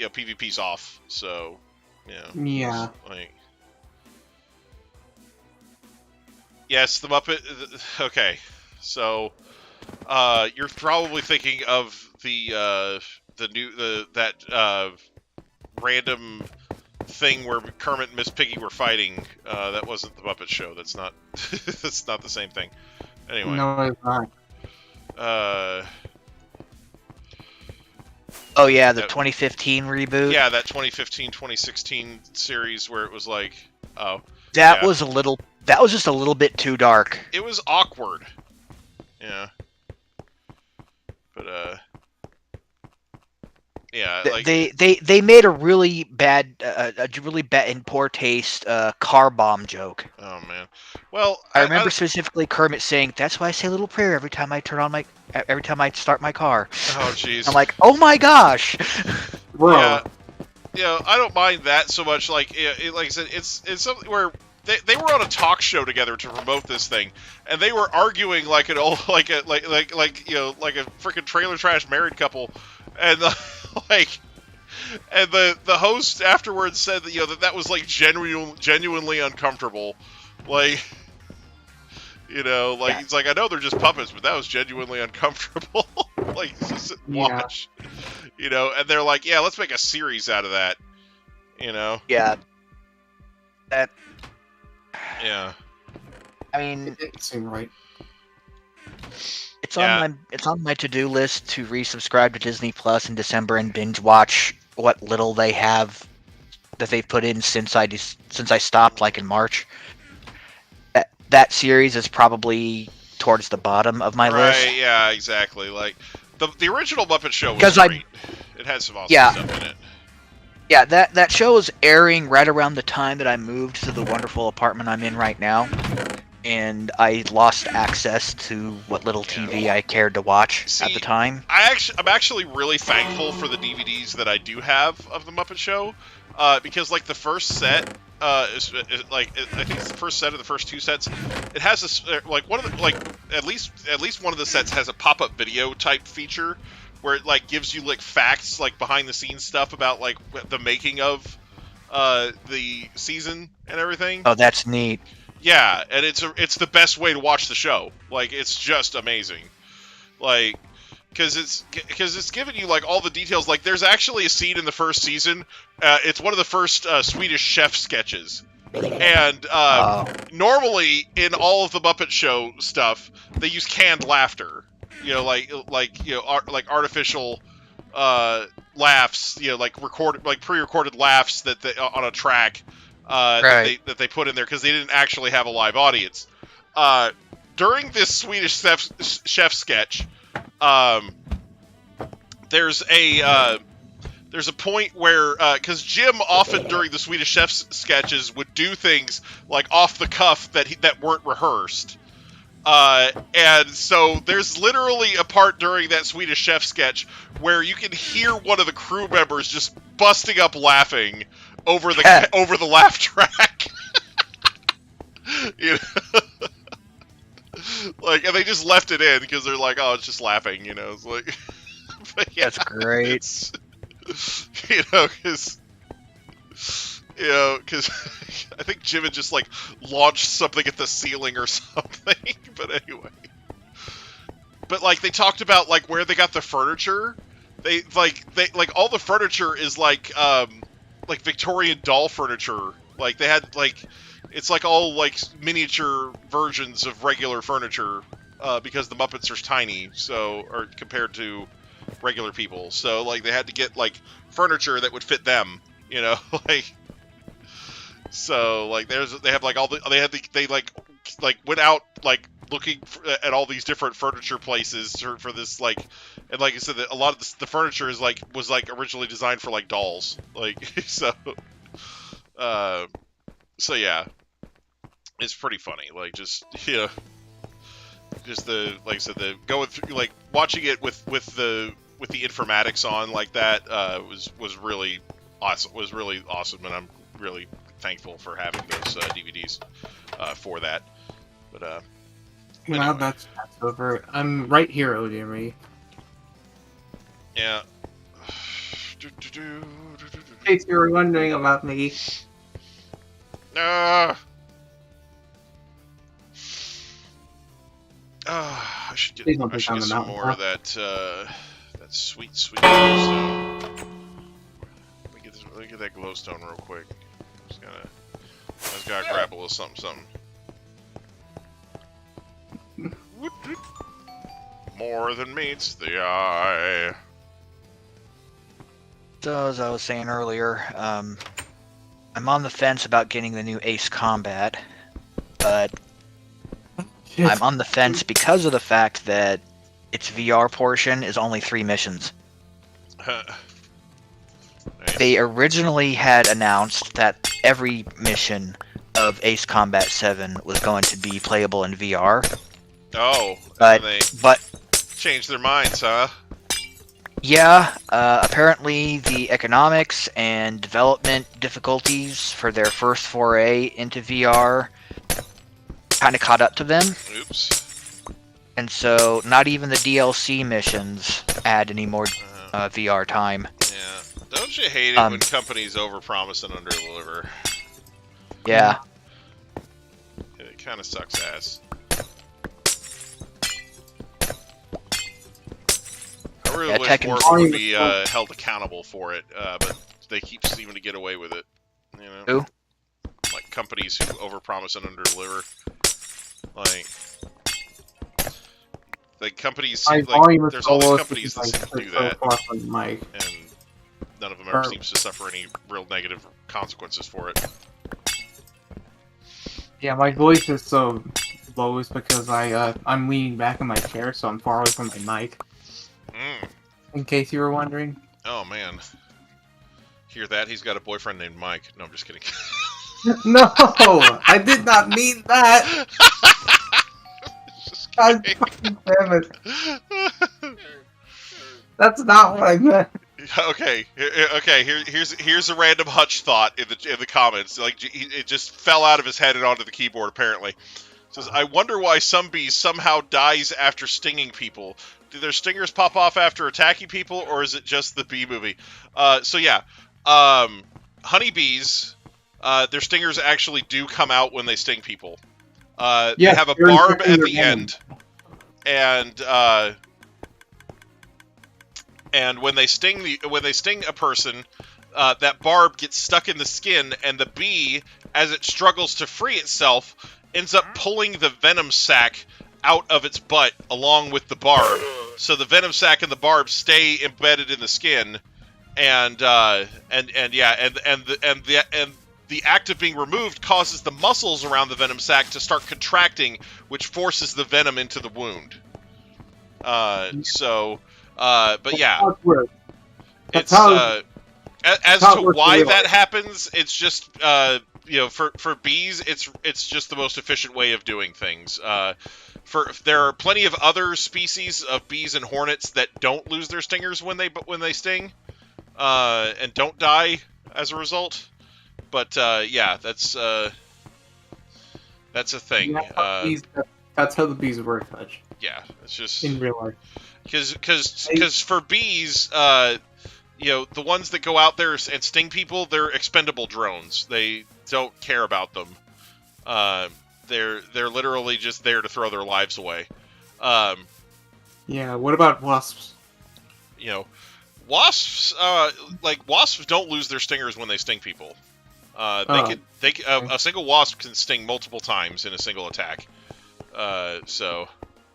know, PvP's off. So, you know, Yeah. like, yes, the Muppet. Okay, so, you're probably thinking of the random thing where Kermit and Miss Piggy were fighting. That wasn't the Muppet Show. That's not. That's not the same thing. Anyway. No, it's not. Oh yeah, the Yeah. 2015 reboot. Yeah, that 2015-2016 series where it was like, oh, That yeah. was a little. That was just a little bit too dark. it was awkward. Yeah. But yeah, like They made a really bad, in poor taste, car bomb joke. oh man. Well, I remember specifically Kermit saying, "That's why I say a little prayer every time I every time I start my car." oh jeez. I'm like, "Oh my gosh!" Bro. Yeah. You know, I don't mind that so much. Like, like I said, it's something where they were on a talk show together to promote this thing, and they were arguing like an old like a freaking trailer trash married couple, and and the host afterwards said that that was like genuinely uncomfortable, like. Yeah. He's like, I know they're just puppets, but that was genuinely uncomfortable. Like, just sit and watch. And they're like, yeah, let's make a series out of that. Yeah. That. Yeah. I mean, It didn't seem right. it's on my to-do list to resubscribe to Disney Plus in December and binge watch what little they have that they've put in since I stopped, like in March. That series is probably towards the bottom of my list. Right, yeah, exactly. Like, the original Muppet Show was great. It had some awesome stuff in it. Yeah, that show was airing right around the time that I moved to the wonderful apartment I'm in right now, and I lost access to what little TV I cared to watch at the time. I'm actually really thankful for the DVDs that I do have of the Muppet Show, because like the first set. I think it's the first set of the first two sets. It has this at least one of the sets has a pop-up video type feature where it like gives you like facts, like behind the scenes stuff about like the making of the season and everything. Oh, that's neat. Yeah, and it's the best way to watch the show. Like, it's just amazing. Like, because it's giving you like all the details. Like, there's actually a scene in the first season. It's one of the first Swedish Chef sketches, and normally in all of the Muppet Show stuff, they use canned laughter. Like artificial laughs. Like pre-recorded laughs that on a track Right. that they put in there because they didn't actually have a live audience. During this Swedish chef sketch. There's a point where because Jim often during the Swedish Chef sketches would do things like off the cuff that weren't rehearsed, and so there's literally a part during that Swedish Chef sketch where you can hear one of the crew members just busting up laughing over the laugh track. Like, and they just left it in because they're like, oh, it's just laughing, It's like, but yeah, That's great. It's, because I think Jim had just like launched something at the ceiling or something. But anyway, but like they talked about like where they got the furniture. They all the furniture is like Victorian doll furniture. Like they had like. It's like all like miniature versions of regular furniture because the Muppets are tiny, or compared to regular people. So like they had to get like furniture that would fit them, like. So like they have like all the they went out like looking at all these different furniture places for this like, and like I said, a lot of the furniture was originally designed for like dolls, like so. So yeah, it's pretty funny. Like just the like I said, the going through like watching it with the informatics on like that was really awesome. Was really awesome, and I'm really thankful for having those DVDs for that. But Now anyway. that's over. I'm right here, ODME. Yeah. In case you were wondering about me. I should Please don't I take should down get the some mountain, more huh? of that sweet glowstone. Let me get that glowstone real quick. I just gotta grab a little something. More than meets the eye. So as I was saying earlier, I'm on the fence about getting the new Ace Combat, but I'm on the fence because of the fact that its VR portion is only 3 missions. Nice. They originally had announced that every mission of Ace Combat 7 was going to be playable in VR. Oh, But and they but changed their minds, huh? Yeah, apparently the economics and development difficulties for their first foray into VR kind of caught up to them, Oops. and so not even the DLC missions add any more VR time. Yeah. Don't you hate it when companies overpromise and underdeliver? Yeah. It kind of sucks ass. I really wish more people would be held accountable for it, but they keep seeming to get away with it. You know? Who? Like companies who overpromise and underdeliver. Like companies, like there's all these companies that seem to do that, and none of them ever seems to suffer any real negative consequences for it. Yeah, my voice is so low is because I'm leaning back in my chair, so I'm far away from my mic. In case you were wondering. Oh man, hear that? He's got a boyfriend named Mike. No, I'm just kidding. No, I did not mean that. God fucking damn it. That's not what I meant. Okay. Here's a random Hutch thought in the comments. Like it just fell out of his head and onto the keyboard. Apparently, it says, "I wonder why some bees somehow dies after stinging people. Do their stingers pop off after attacking people, or is it just the bee movie?" So yeah, honeybees, their stingers actually do come out when they sting people. They have a barb at the end, and when they sting a person, that barb gets stuck in the skin, and the bee, as it struggles to free itself, ends up pulling the venom sac out of its butt along with the barb. So the venom sac and the barb stay embedded in the skin, and the act of being removed causes the muscles around the venom sac to start contracting, which forces the venom into the wound. But yeah, it's as to why that happens, it's just for bees, it's just the most efficient way of doing things. There are plenty of other species of bees and hornets that don't lose their stingers when they sting, and don't die as a result. But yeah, that's a thing. That's how the bees work, Hutch. Yeah, it's just in real life. Because for bees, the ones that go out there and sting people, they're expendable drones. They don't care about them. They're literally just there to throw their lives away. Yeah. What about wasps? Wasps don't lose their stingers when they sting people. A single wasp can sting multiple times in a single attack. So.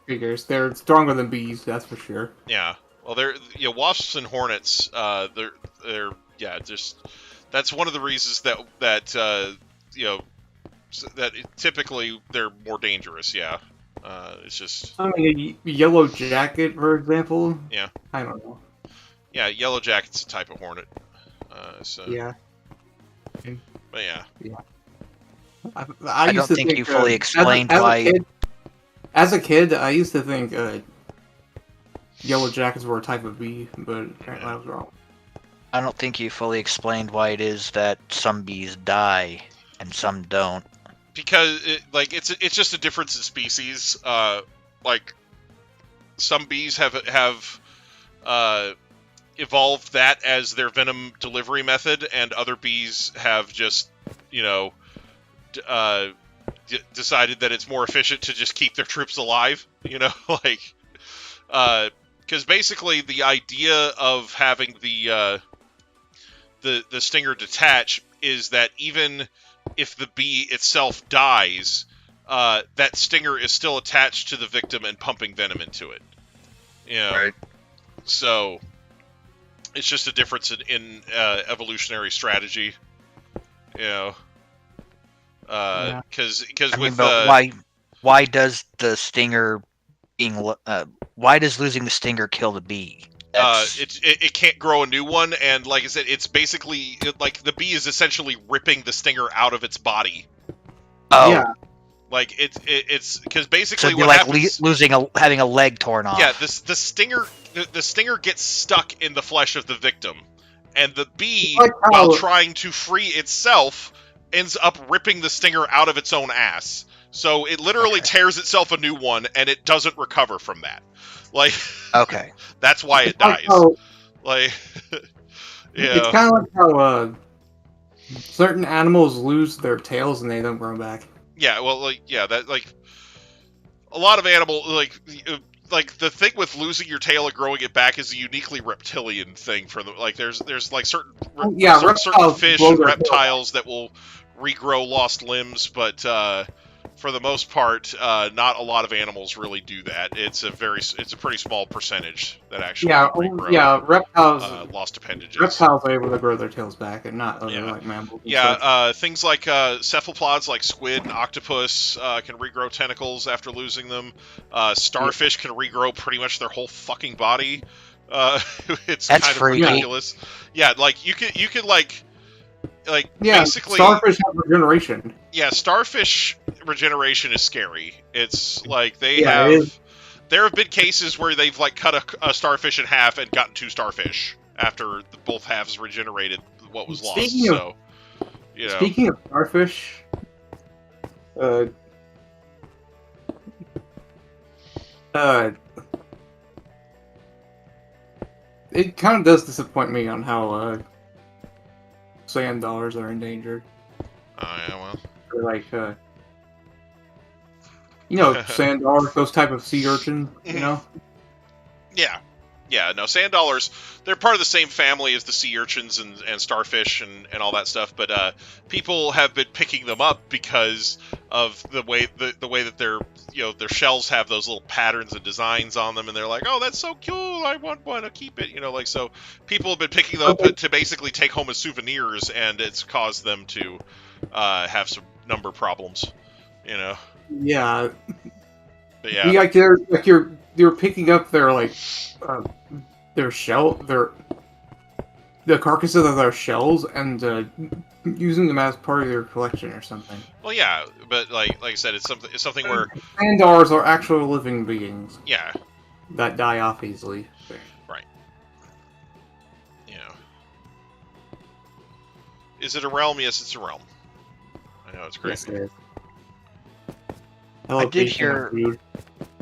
Figures. They're stronger than bees, that's for sure. Yeah. Well, wasps and hornets. That's one of the reasons that typically they're more dangerous. Yeah. It's just. I mean, a yellow jacket, for example. Yeah. I don't know. Yeah, yellow jacket's a type of hornet. Yeah. But yeah. Yeah. I don't think you fully explained why. As a kid, I used to think yellow jackets were a type of bee, but apparently I was wrong. I don't think you fully explained why it is that some bees die and some don't. Because it's just a difference in species. Like some bees have evolved that as their venom delivery method, and other bees have just decided that it's more efficient to just keep their troops alive, because basically the idea of having the stinger detach is that even if the bee itself dies, that stinger is still attached to the victim and pumping venom into it. Right. So it's just a difference in evolutionary strategy. Why does the stinger why does losing the stinger kill the bee? It can't grow a new one, and like I said, it's basically like the bee is essentially ripping the stinger out of its body. Oh, yeah. Like it's because basically what happens, having a leg torn off. Yeah, the stinger the stinger gets stuck in the flesh of the victim, and the bee, Like how- while trying to free itself, ends up ripping the stinger out of its own ass. So it literally tears itself a new one, and it doesn't recover from that. Like, Okay. that's why it It's like dies. how- Like, It's yeah, kind of like how certain animals lose their tails and they don't grow back. yeah. Well, that a lot of animal like the thing with losing your tail and growing it back is a uniquely reptilian thing for the there's like certain certain reptiles fish grow and their tail reptiles that will regrow lost limbs, but for the most part, not a lot of animals really do that. It's a pretty small percentage that actually regrow reptiles. lost appendages. Reptiles are able to grow their tails back, and not other Yeah. like mammals. and Yeah, such. things like cephalopods, like squid and octopus, can regrow tentacles after losing them. Starfish can regrow pretty much their whole fucking body. It's That's kind of freaky. ridiculous. Yeah, like you could like Yeah, basically, starfish have regeneration. yeah, starfish regeneration is scary. It's like they Yeah, it have. is. There have been cases where they've like cut a starfish in half and gotten 2 starfish after both halves regenerated what was lost. Speaking of- So, you know. Speaking of starfish, it kind of does disappoint me on how sand dollars are endangered. Oh yeah, well. Or like, sand dollars, those type of sea urchin, you know? Yeah, no, sand dollars, they're part of the same family as the sea urchins and starfish and all that stuff, but people have been picking them up because of the way that their shells have those little patterns and designs on them, and they're like, oh, that's so cool, I want one to keep it, so people have been picking them up to basically take home as souvenirs, and it's caused them to have some number problems, Yeah. But yeah. You're picking up their the carcasses of their shells and using them as part of your collection or something. Well, yeah, but like I said, it's something where Sand dollars are actual living beings. Yeah. That die off easily. Right. Is it a realm? Yes, it's a realm. I know it's crazy. Yes, it is.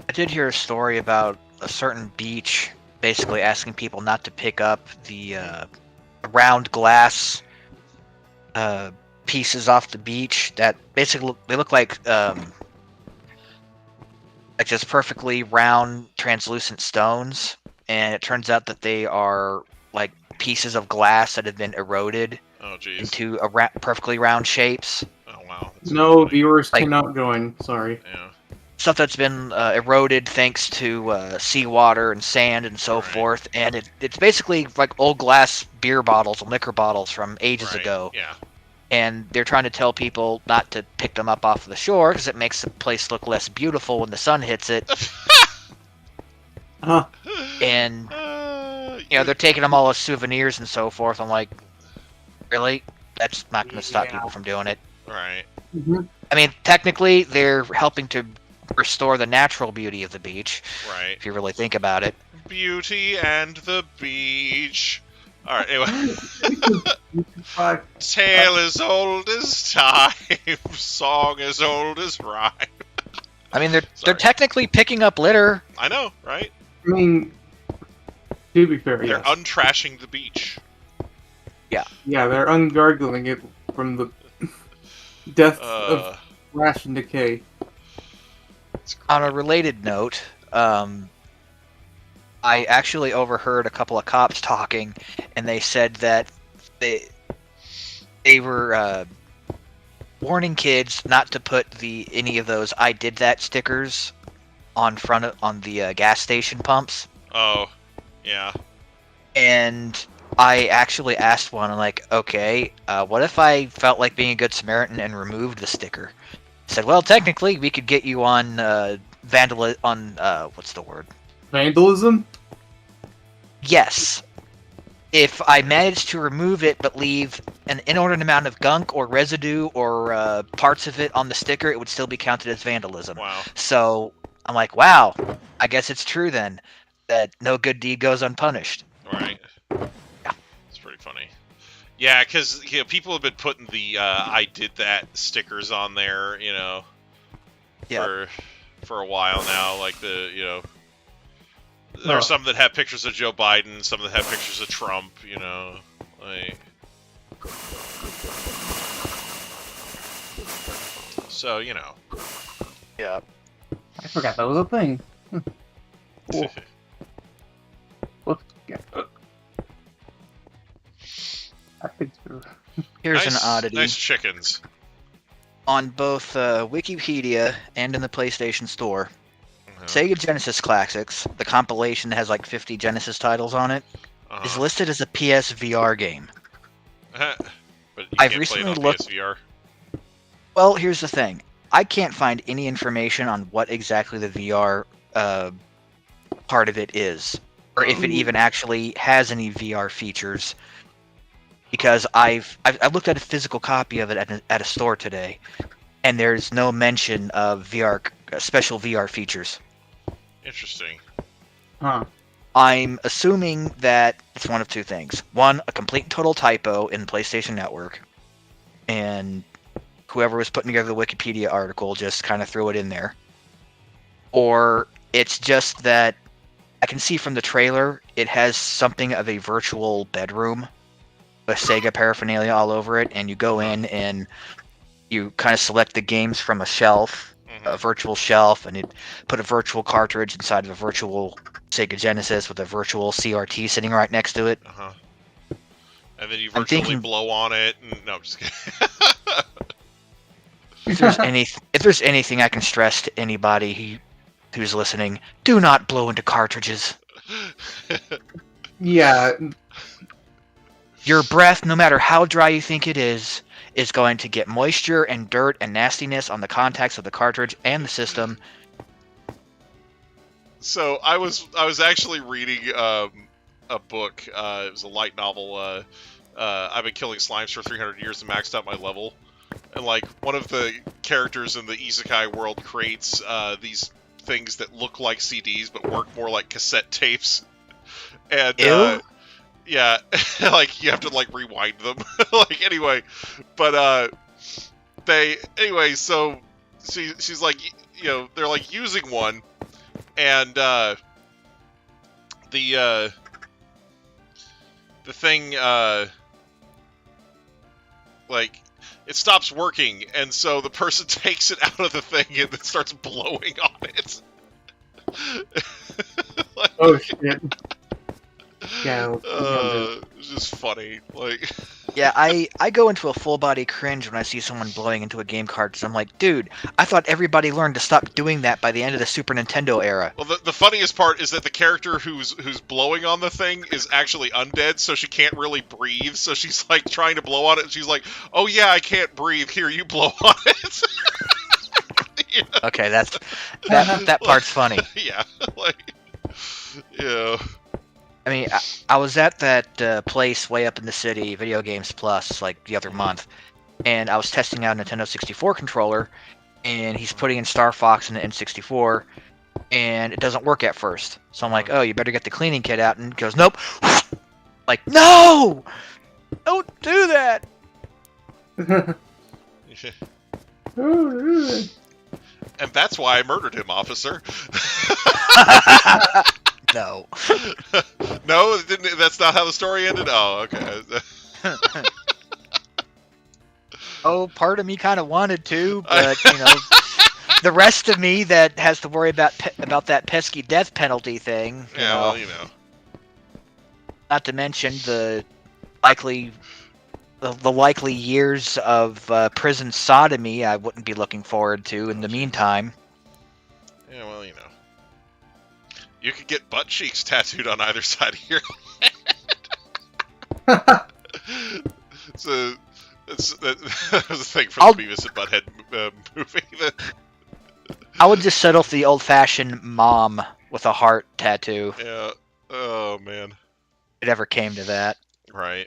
I did hear a story about a certain beach basically asking people not to pick up the round glass pieces off the beach that basically they look like just perfectly round translucent stones, and it turns out that they are like pieces of glass that have been eroded into perfectly round shapes. Oh wow. No, viewers cannot join. Sorry. Yeah. Stuff that's been eroded thanks to seawater and sand and so forth, and it's basically like old glass beer bottles and liquor bottles from ages ago. Yeah. And they're trying to tell people not to pick them up off the shore because it makes the place look less beautiful when the sun hits it. And they're taking them all as souvenirs and so forth. I'm like, really? That's not going to stop people from doing it. Right. Mm-hmm. I mean, technically, they're helping to restore the natural beauty of the beach. Right. If you really think about it. Beauty and the beach. All right. Anyway. Tale as old as time, song as old as rhyme. I mean, they're technically picking up litter. I know, right? I mean, to be fair, they're untrashing the beach. Yeah. Yeah, they're ungargling it from the death of rash and decay. On a related note, I actually overheard a couple of cops talking, and they said that they were warning kids not to put any of those "I did that" stickers on the gas station pumps. Oh, yeah. And I actually asked one, I'm like, okay, what if I felt like being a good Samaritan and removed the sticker? I said, well, technically, we could get you on what's the word? Vandalism? Yes. If I managed to remove it but leave an inordinate amount of gunk or residue or parts of it on the sticker, it would still be counted as vandalism. Wow. So I'm like, wow, I guess it's true then. that no good deed goes unpunished. Right. It's pretty funny. Yeah, because people have been putting the "I did that" stickers on there, for a while now. Like there are some that have pictures of Joe Biden, some that have pictures of Trump. Like. So Yeah. I forgot that was a thing. Cool. Let's get. I think so. Here's nice, an oddity. Nice chickens. On both Wikipedia and in the PlayStation Store, Sega Genesis Classics, the compilation that has like 50 Genesis titles on it, is listed as a PSVR game. But you I've can't recently play it on looked. PSVR. Well, here's the thing. I can't find any information on what exactly the VR part of it is, or if it even actually has any VR features. Because I've looked at a physical copy of it at a store today, and there's no mention of special VR features. Interesting. Huh. I'm assuming that it's one of two things. One, a complete and total typo in the PlayStation Network, and whoever was putting together the Wikipedia article just kind of threw it in there. Or it's just that I can see from the trailer it has something of a virtual bedroom with Sega paraphernalia all over it, and you go in and you kind of select the games from a shelf, a virtual shelf, and it put a virtual cartridge inside of a virtual Sega Genesis with a virtual CRT sitting right next to it. And then you virtually blow on it. No, I'm just kidding. If there's anything I can stress to anybody who's listening, do not blow into cartridges. Yeah. Your breath, no matter how dry you think it is going to get moisture and dirt and nastiness on the contacts of the cartridge and the system. So I was actually reading a book. It was a light novel. I've been killing slimes for 300 years and maxed out my level. And like one of the characters in the isekai world creates these things that look like CDs but work more like cassette tapes. And yeah, like you have to like rewind them. Like anyway, but so she's like, they're like using one, and the thing like it stops working, and so the person takes it out of the thing and then starts blowing on it. Like, oh shit. Yeah. It's just funny. Like, yeah, I go into a full body cringe when I see someone blowing into a game cartridge. I'm like, dude, I thought everybody learned to stop doing that by the end of the Super Nintendo era. Well, the funniest part is that the character who's blowing on the thing is actually undead, so she can't really breathe. So she's like trying to blow on it, and she's like, "Oh yeah, I can't breathe. Here, you blow on it." Yeah. Okay, that part's funny. Yeah, like, yeah. I mean, I was at that place way up in the city, Video Games Plus, like the other month, and I was testing out a Nintendo 64 controller, and he's putting in Star Fox in the N64, and it doesn't work at first. So I'm like, oh, you better get the cleaning kit out, and he goes, nope. Like, no! Don't do that! And that's why I murdered him, officer. No. No, that's not how the story ended? Oh, okay. Oh, part of me kind of wanted to, but, the rest of me that has to worry about that pesky death penalty thing. Well, Not to mention the likely years of prison sodomy I wouldn't be looking forward to in the meantime. Yeah, well, you could get butt cheeks tattooed on either side of your head. So that was a thing from the Beavis and Butthead movie. I would just settle for the old-fashioned mom with a heart tattoo. Yeah. Oh man. If it ever came to that. Right.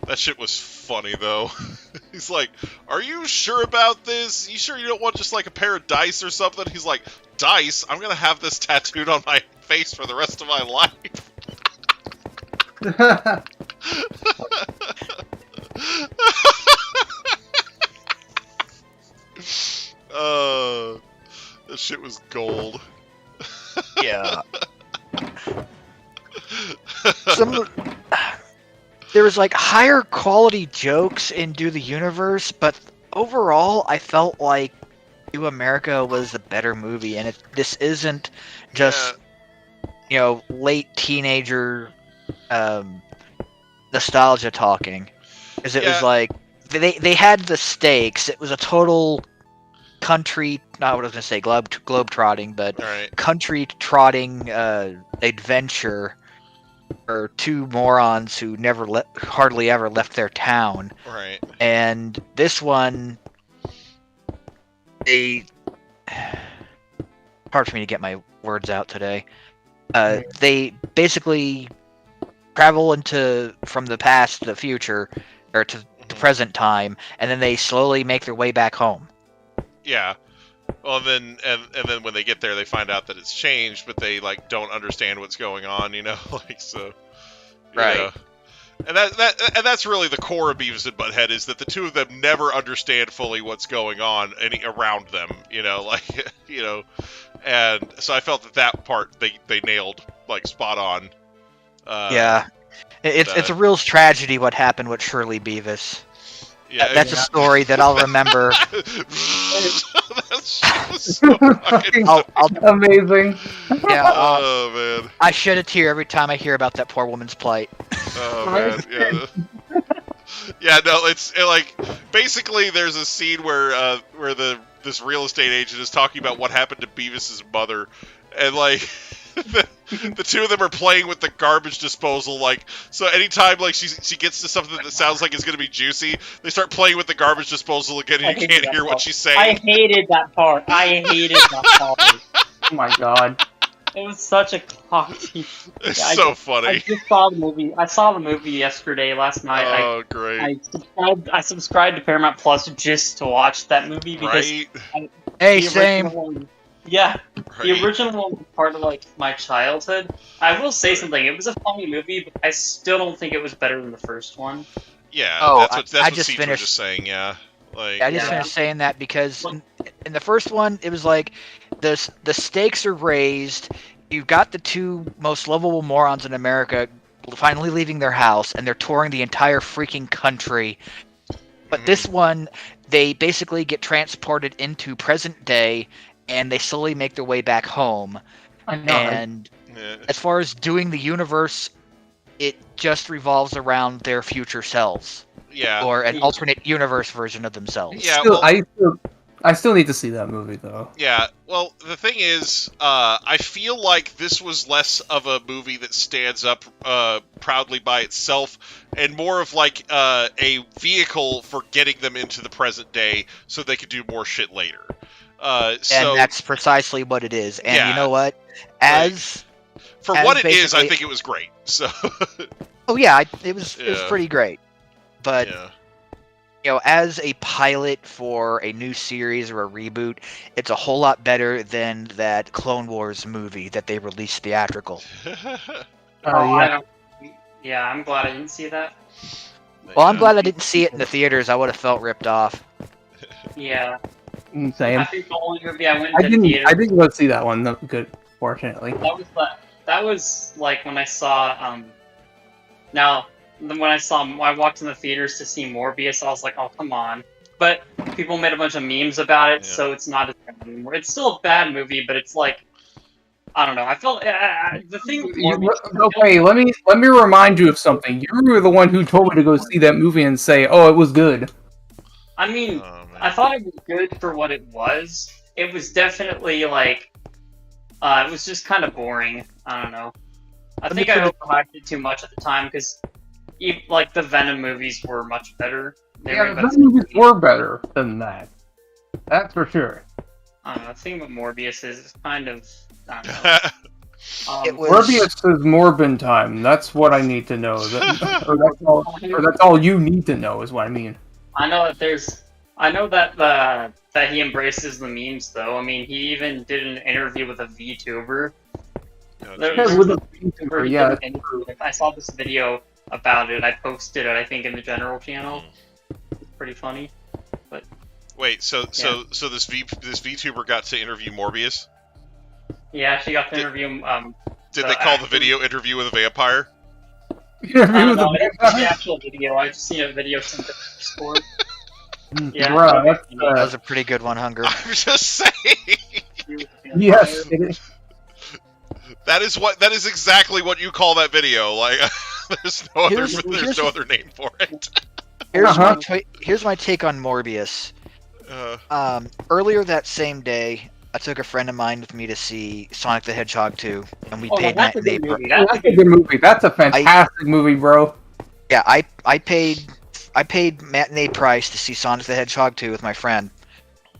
That shit was funny, though. He's like, are you sure about this? You sure you don't want just, like, a pair of dice or something? He's like, dice? I'm gonna have this tattooed on my face for the rest of my life. That shit was gold. Yeah. There was like higher quality jokes in Do the Universe, but overall, I felt like Do America was a better movie, and this isn't just late teenager nostalgia talking, because it was like they had the stakes. It was a total country, not what I was gonna say, globe trotting, but country trotting adventure for two morons who hardly ever left their town. Right. And this one, hard for me to get my words out today. They basically travel from the past to the future, or to the present time, and then they slowly make their way back home. Yeah. Well, and then when they get there, they find out that it's changed, but they like don't understand what's going on, like so. Right. Know. And that's really the core of Beavis and Butthead, is that the two of them never understand fully what's going on around them, and so I felt that part they nailed like spot on. Yeah. It's a real tragedy what happened with Shirley Beavis. Yeah, that's a story that I'll remember. Amazing. Yeah. Oh man. I shed a tear every time I hear about that poor woman's plight. Oh man. Yeah. Yeah. No. It's like basically there's a scene where this real estate agent is talking about what happened to Beavis's mother, and like. The two of them are playing with the garbage disposal, like, so anytime, like, she gets to something that sounds like it's gonna be juicy, they start playing with the garbage disposal again, and you can't hear what she's saying. I hated that part. Oh my god. It was such a cocky... It's so funny. I just saw the movie. I saw the movie yesterday, last night. Oh, great. I subscribed to Paramount Plus just to watch that movie, because... Right? Hey, same. Yeah, right. The original one was part of, like, my childhood. I will say something, it was a funny movie, but I still don't think it was better than the first one. Yeah, that's what Steve was just saying, yeah. Like, I just finished saying that because in the first one, it was like, the stakes are raised, you've got the two most lovable morons in America finally leaving their house, and they're touring the entire freaking country. But this one, they basically get transported into present day, and they slowly make their way back home. I know. And as far as doing the universe, it just revolves around their future selves. Yeah. Or an alternate universe version of themselves. Yeah. I still need to see that movie, though. Yeah. Well, the thing is, I feel like this was less of a movie that stands up proudly by itself, and more of like a vehicle for getting them into the present day so they could do more shit later. And that's precisely what it is. And you know what? For what it is, I think it was great. So. Oh yeah, it was pretty great. But as a pilot for a new series or a reboot, it's a whole lot better than that Clone Wars movie that they released theatrical. I'm glad I didn't see that. Well, I'm glad I didn't see it in the theaters. I would have felt ripped off. Yeah. Same. I think the only movie I went to the theater. I didn't go see that one. Good, fortunately. That was like when I saw I walked in the theaters to see Morbius. I was like, oh come on! But people made a bunch of memes about it, so it's not as bad anymore. It's still a bad movie, but it's like, I don't know. I felt the thing. Okay, let me remind you of something. You were the one who told me to go see that movie and say, "Oh, it was good." I mean, I thought it was good for what it was. It was definitely like, it was just kind of boring. I don't know. I think I overhyped it too much at the time, because like the Venom movies were much better. The Venom movies were better than that. That's for sure. I don't know. The thing about Morbius is kind of, I don't know. It was Morbius is Morbin time. That's what I need to know. Or that's all you need to know is what I mean. I know that that he embraces the memes though. I mean, he even did an interview with a VTuber. With a VTuber, yeah. I saw this video about it. I posted it, I think, in the general channel. It's pretty funny. But wait, so this VTuber got to interview Morbius? Yeah, she got to interview. Did they call the video "Interview with a Vampire"? Interview with a the actual video. I just seen a video sent to Discord. Yeah, Bruh, that was a pretty good one, Hunger. I'm just saying. Yes, it is. That is exactly what you call that video. Like, there's no other name for it. Here's my take on Morbius. Earlier that same day, I took a friend of mine with me to see Sonic the Hedgehog 2, and we paid matinee price. That's a good movie. That's a fantastic movie, bro. Yeah, I paid matinee price to see Sonic the Hedgehog 2 with my friend,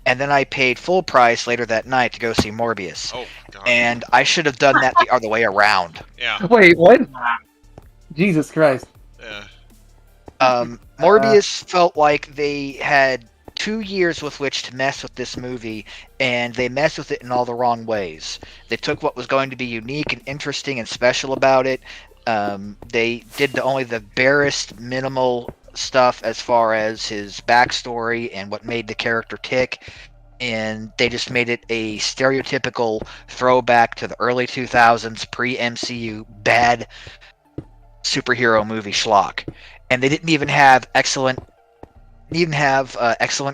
and then I paid full price later that night to go see Morbius. Oh, God. And I should have done that the other way around. Yeah. Wait, what? Jesus Christ. Yeah. Morbius felt like they had 2 years with which to mess with this movie, and they messed with it in all the wrong ways. They took what was going to be unique and interesting and special about it. They did only the barest minimal stuff as far as his backstory and what made the character tick, and they just made it a stereotypical throwback to the early 2000s pre-MCU bad superhero movie schlock. And they didn't even have excellent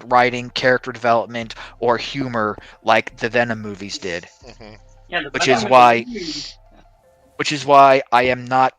writing, character development, or humor like the Venom movies did. Mm-hmm. Yeah, which is why I am not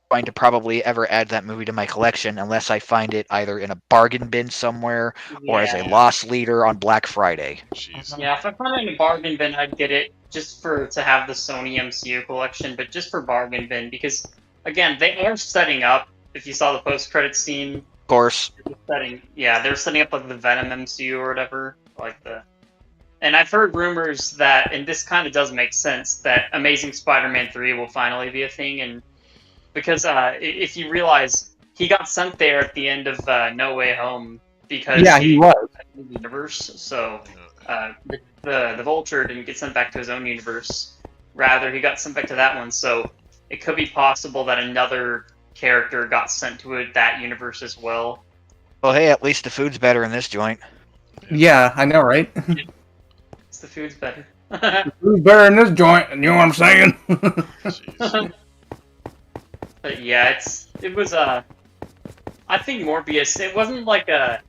going to probably ever add that movie to my collection unless I find it either in a bargain bin somewhere or as a lost leader on Black Friday. Jeez. Yeah, if I found it in a bargain bin, I'd get it just to have the Sony MCU collection, but just for bargain bin because, again, they are setting up. If you saw the post-credits scene, Of course. they're setting up like the Venom MCU or whatever, and I've heard rumors that, and this kind of does make sense, that Amazing Spider-Man 3 will finally be a thing, and because if you realize he got sent there at the end of No Way Home because he was in the universe, so the Vulture didn't get sent back to his own universe. Rather, he got sent back to that one, so it could be possible that another character got sent to that universe as well. Well, hey, at least the food's better in this joint. Yeah, I know, right? The food's better. The food's better in this joint, you know what I'm saying? Jeez. But yeah, it was I think Morbius, it wasn't like a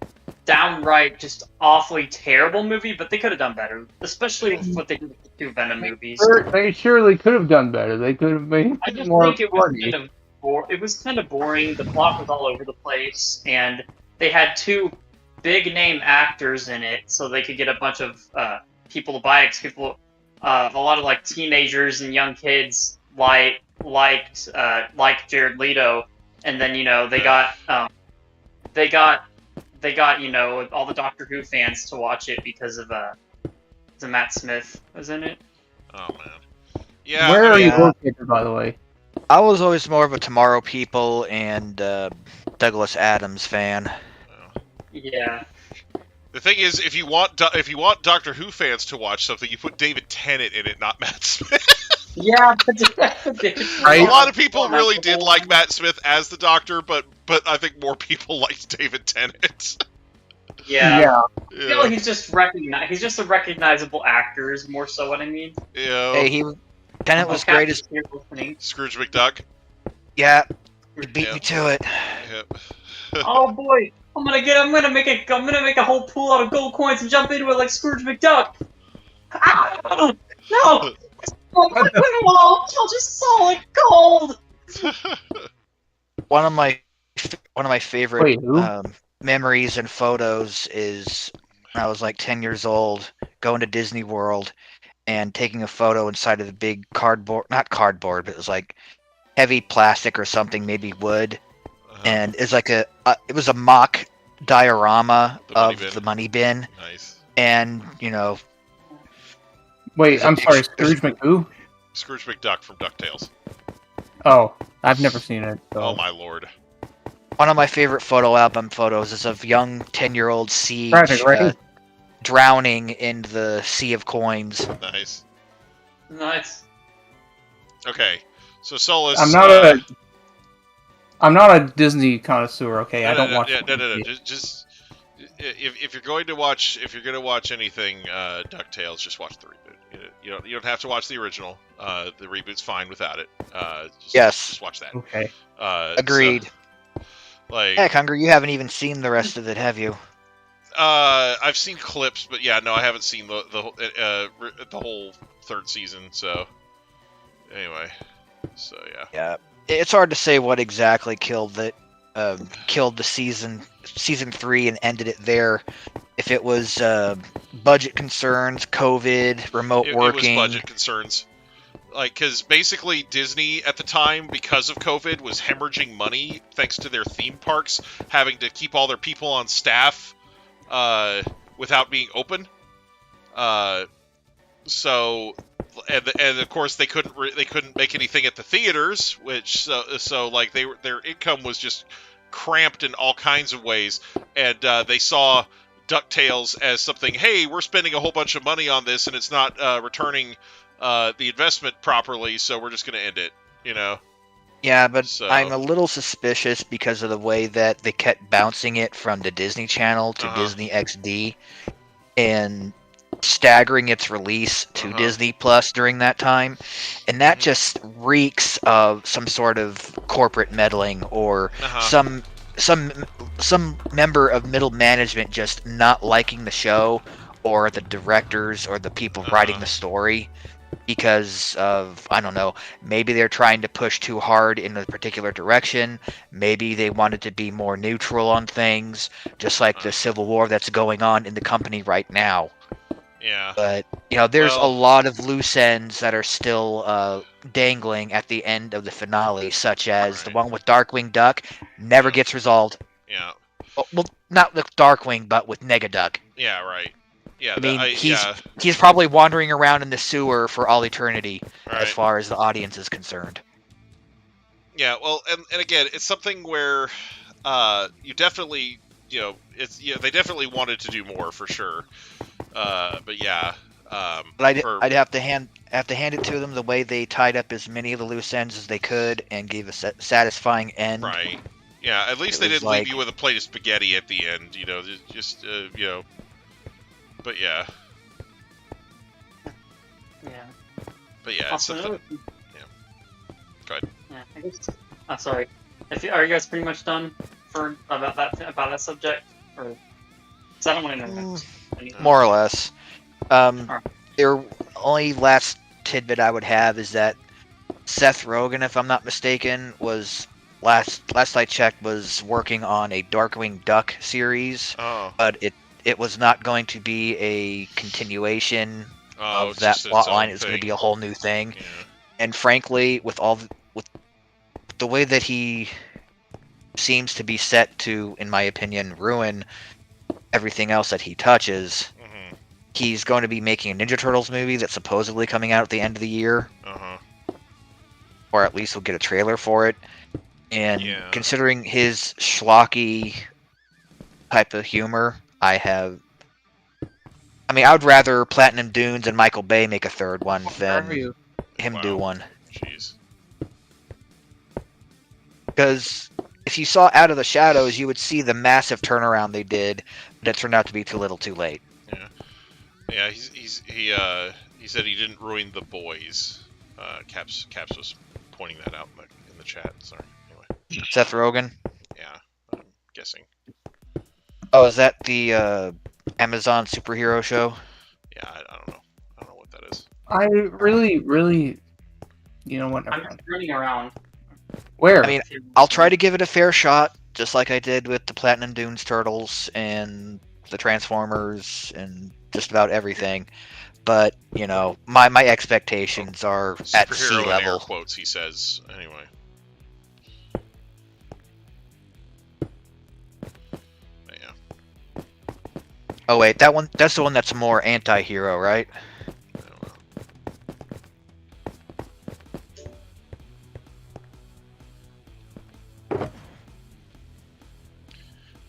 downright just awfully terrible movie, but they could have done better, especially with what they did with the two Venom movies. They surely could have done better. They could have made I just more think it was funny. it was kind of boring. The plot was all over the place, and they had two big name actors in it, so they could get a bunch of people to buy it. People, a lot of like teenagers and young kids liked Jared Leto, and then they got all the Doctor Who fans to watch it because of Matt Smith was in it. Oh man. Yeah. Where are you located, by the way? I was always more of a Tomorrow People and Douglas Adams fan. Yeah. The thing is, if you want Doctor Who fans to watch something, you put David Tennant in it, not Matt Smith. Yeah, Right? A lot of people really did like Matt Smith as the Doctor, but I think more people liked David Tennant. Yeah. I feel like he's just a recognizable actor, is more so what I mean. Yeah. Hey, Tennant was great as Scrooge McDuck. Yeah, you beat me to it. Yep. Oh boy, I'm gonna make a whole pool out of gold coins and jump into it like Scrooge McDuck. Ah, no, I'll just solid gold. One of my favorite memories and photos is when I was like 10 years old, going to Disney World and taking a photo inside of the big not cardboard, but it was like heavy plastic or something, maybe wood. And it's like it was a mock diorama of the money bin. Nice. And, Wait, I'm sorry, Scrooge McDoo? Scrooge McDuck from DuckTales. Oh, I've never seen it. So. Oh my lord. One of my favorite photo album photos is of young 10-year-old Siege Right. drowning in the sea of coins. Nice. Nice. Okay, so Solus. I'm not a Disney connoisseur. Okay, I don't watch. No. Just if you're going to watch anything DuckTales, just watch the reboot. You don't have to watch the original. The reboot's fine without it. Just watch that. Okay. Agreed. So, like, Heck, Hunger, you haven't even seen the rest of it, have you? I've seen clips, but yeah, no, I haven't seen the whole third season. So anyway, so yeah. Yeah, it's hard to say what exactly killed the season 3 and ended it there. If it was budget concerns, COVID, remote working. It was budget concerns. Like, because basically Disney at the time, because of COVID, was hemorrhaging money thanks to their theme parks having to keep all their people on staff without being open. So, and of course they couldn't make anything at the theaters, which so like their income was just cramped in all kinds of ways, and they saw DuckTales as something. Hey, we're spending a whole bunch of money on this, and it's not returning the investment properly, so we're just going to end it, you know? Yeah, but So- I'm a little suspicious because of the way that they kept bouncing it from the Disney Channel to Disney XD and staggering its release to Disney Plus during that time. And that just reeks of some sort of corporate meddling or some member of middle management just not liking the show or the directors or the people writing the story. Because of, I don't know, maybe they're trying to push too hard in a particular direction. Maybe they wanted to be more neutral on things, just like the civil war that's going on in the company right now. Yeah. But, there's a lot of loose ends that are still dangling at the end of the finale, such as the one with Darkwing Duck never gets resolved. Yeah. Well, not with Darkwing, but with Negaduck. Yeah, right. Yeah, I mean, he's probably wandering around in the sewer for all eternity, as far as the audience is concerned. Yeah, well, and again, it's something where you definitely, they definitely wanted to do more for sure. But yeah. But I'd have to hand it to them the way they tied up as many of the loose ends as they could and gave a satisfying end. Right. Yeah, at least they didn't leave you with a plate of spaghetti at the end. Just. But yeah. Yeah. But yeah, it's something. Yeah. Go ahead. Yeah, I guess. Sorry. Are you guys pretty much done about that subject, or? Because I don't want to know. More or less. The only last tidbit I would have is that Seth Rogen, if I'm not mistaken, was last I checked was working on a Darkwing Duck series, but it was not going to be a continuation of that plot line. It's going to be a whole new thing. Yeah. And frankly, with the way that he seems to be set to, in my opinion, ruin everything else that he touches, he's going to be making a Ninja Turtles movie that's supposedly coming out at the end of the year. Or at least we'll get a trailer for it. And considering his schlocky type of humor, I would rather Platinum Dunes and Michael Bay make a third one than him do one. Jeez. Because if you saw Out of the Shadows, you would see the massive turnaround they did, but it turned out to be too little too late. Yeah. Yeah, he said he didn't ruin The Boys. Caps was pointing that out in the chat. Sorry. Anyway. Seth Rogen? Yeah, I'm guessing. Oh, is that the Amazon superhero show? Yeah, I don't know. I don't know what that is. I really, what? I'm running around. Where? I mean, I'll try to give it a fair shot, just like I did with the Platinum Dunes Turtles and the Transformers and just about everything. But, my expectations are at sea Superhero in level. air quotes, he says. Anyway. Oh wait, that's the one that's more anti-hero, right?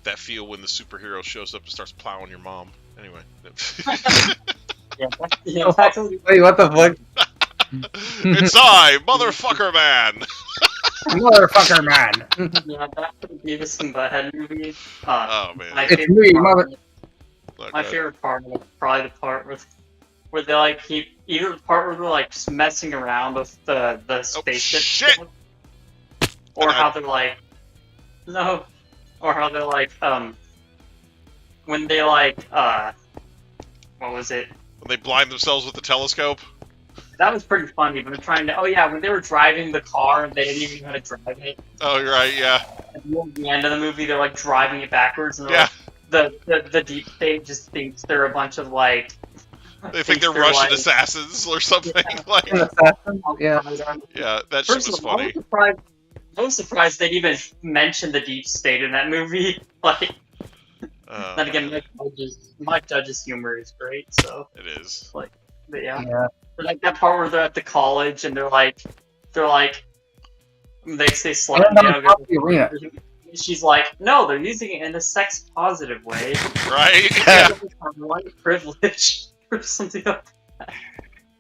that feel when the superhero shows up and starts plowing your mom. Anyway. Yeah, that's Wait, what the fuck? It's I, Motherfucker Man! Motherfucker, man. yeah, that's the Beavis and Butthead movie. Oh, man. My It's favorite me, part, Not my good. favorite part was probably the part where they like keep either the part where they're like just messing around with the spaceship, shit! stuff, or how they're like or how they're like when they like what was it? When they blind themselves with the telescope? That was pretty funny. But trying to when they were driving the car and they didn't even know how to drive it. Oh, you're right, yeah. At the end of the movie, they're like driving it backwards, and Yeah. the deep state just thinks they're a bunch of like. They think they're Russian like, assassins or something. Like, An assassin? Yeah. yeah, that shit First was of all, funny. I was surprised they'd even mention the deep state in that movie. Like, then again, Mike Judge's humor is great, so. It is. But yeah. Yeah. Like that part where they're at the college and they're like, they say slut. And on top of the arena. She's like, no, they're using it in a sex positive way. Right? Yeah. White privilege or something like that.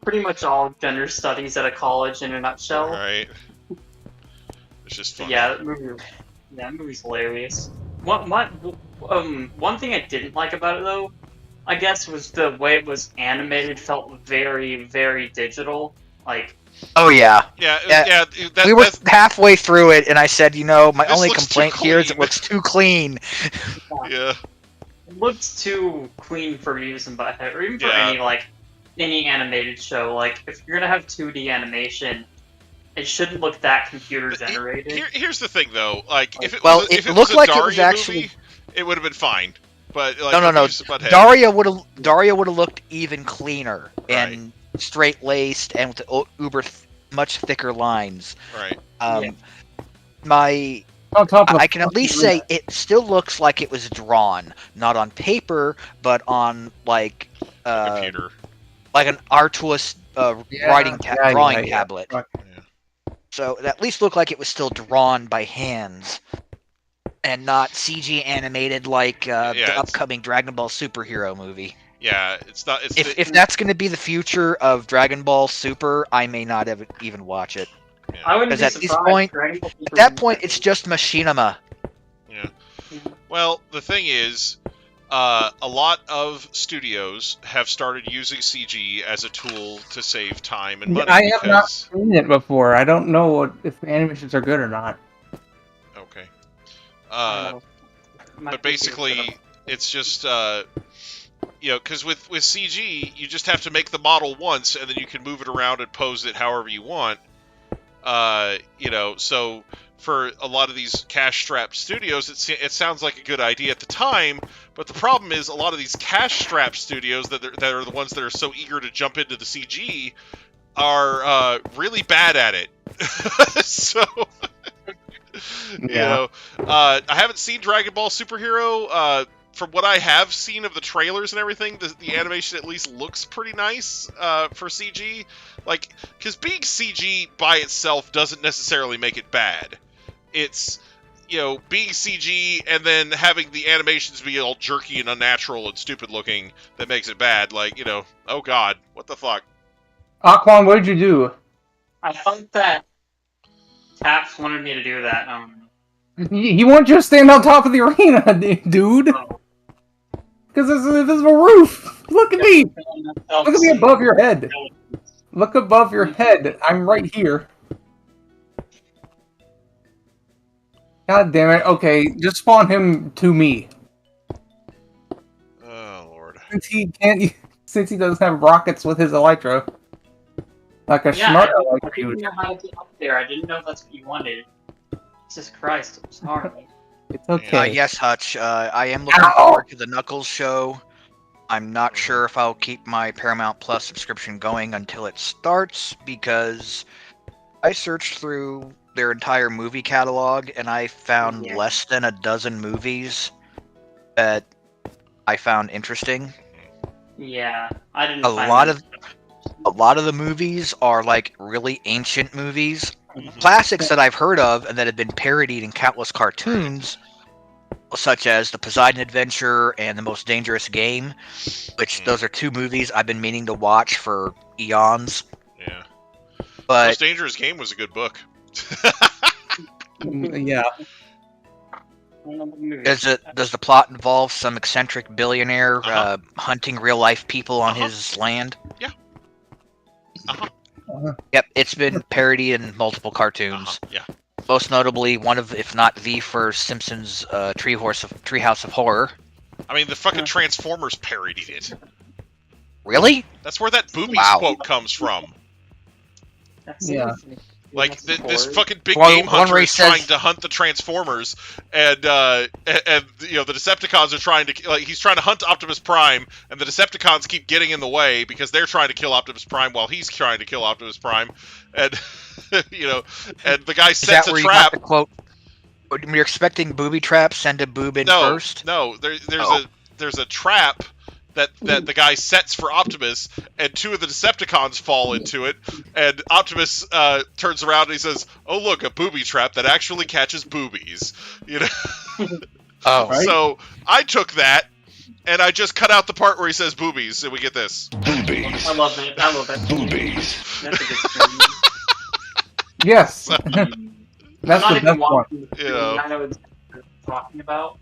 Pretty much all gender studies at a college in a nutshell. Right. It's just funny. Yeah, that movie's hilarious. One thing I didn't like about it though, I guess, was the way it was animated. Felt very, very digital. Like, Oh yeah. Yeah. We were halfway through it, and I said, my This only looks too complaint here is it clean. looks too clean. Yeah. it looks too clean for Beavis and Butthead, or even for Yeah. any animated show. Like, if you're gonna have 2D animation, it shouldn't look that computer generated. Here's the thing, though. Like, if it Well, was, it if it looked was a like it Daria was actually- movie, it would have been fine. But like, No. Beavis and Butthead- Daria would have looked even cleaner and straight laced and with much thicker lines. Right. On top of I can at least say it still looks like it was drawn, not on paper, but on Computer. like an Artuous drawing tablet. Right. So it at least looked like it was still drawn by hands, and not CG animated like the upcoming Dragon Ball superhero movie. Yeah, it's not. It's If that's going to be the future of Dragon Ball Super, I may not even watch it. I wouldn't be Because at this surprised. point, Dragon Ball At Super that is- point, it's just machinima. Yeah. Well, the thing is, a lot of studios have started using CG as a tool to save time and money. I have not because- seen it before. I don't know if the animations are good or not. Okay. I don't know. Might But be basically, it's just because with CG, you just have to make the model once, and then you can move it around and pose it however you want. So for a lot of these cash-strapped studios, it sounds like a good idea at the time. But the problem is, a lot of these cash-strapped studios that are the ones that are so eager to jump into the CG are really bad at it. So. I haven't seen Dragon Ball Superhero. From what I have seen of the trailers and everything, the animation at least looks pretty nice for CG. Like, because being CG by itself doesn't necessarily make it bad. It's, being CG and then having the animations be all jerky and unnatural and stupid looking that makes it bad. Like, oh god, what the fuck? Aquan, what did you do? I thought that Taps wanted me to do that. He wanted you to stand on top of the arena, dude. Because this is a roof. Look at me. Look at me above your head. Look above your head. I'm right here. God damn it. Okay, just spawn him to me. Oh lord. Since he doesn't have rockets with his Elytra. Like a smart I Elytra. didn't know how to get up there. I didn't know that's what you wanted. Jesus Christ, I'm sorry. It's okay. Yes, Hutch. I am looking Ow! forward to the Knuckles show. I'm not sure if I'll keep my Paramount Plus subscription going until it starts, because I searched through their entire movie catalog and I found less than a dozen movies that I found interesting. Yeah, I didn't. A lot of the movies are like really ancient movies, classics that I've heard of and that have been parodied in countless cartoons, such as The Poseidon Adventure and The Most Dangerous Game, which those are 2 movies I've been meaning to watch for eons. Yeah. But Most Dangerous Game was a good book. Yeah. does the plot involve some eccentric billionaire Uh-huh. hunting real life people on Uh-huh. his land? Yeah. Uh-huh. Yep, it's been parodied in multiple cartoons. Yeah. Most notably, one of, if not the first, Simpsons Treehouse of Horror. I mean, the fucking Transformers parodied it. Really? That's where that boobies Wow. quote comes from. Yeah. Like this fucking big One- game one hunter where he is trying says- to hunt the Transformers, and you know the Decepticons are trying to he's trying to hunt Optimus Prime, and the Decepticons keep getting in the way because they're trying to kill Optimus Prime while he's trying to kill Optimus Prime, and you know, and the guy Is sets that a where you got trap. the quote? When you're expecting booby traps, send a boob in No, first. no, Oh. there's a trap that the guy sets for Optimus, and 2 of the Decepticons fall into it, and Optimus turns around and he says, "Oh look, a booby trap that actually catches boobies." You know. Oh, Right. So I took that, and I just cut out the part where he says boobies, and we get this. Boobies. I love that. I love that. Boobies. That's a good stream. Yes. I'm That's not the even best one. watching the stream. Yeah. I know what you're talking about.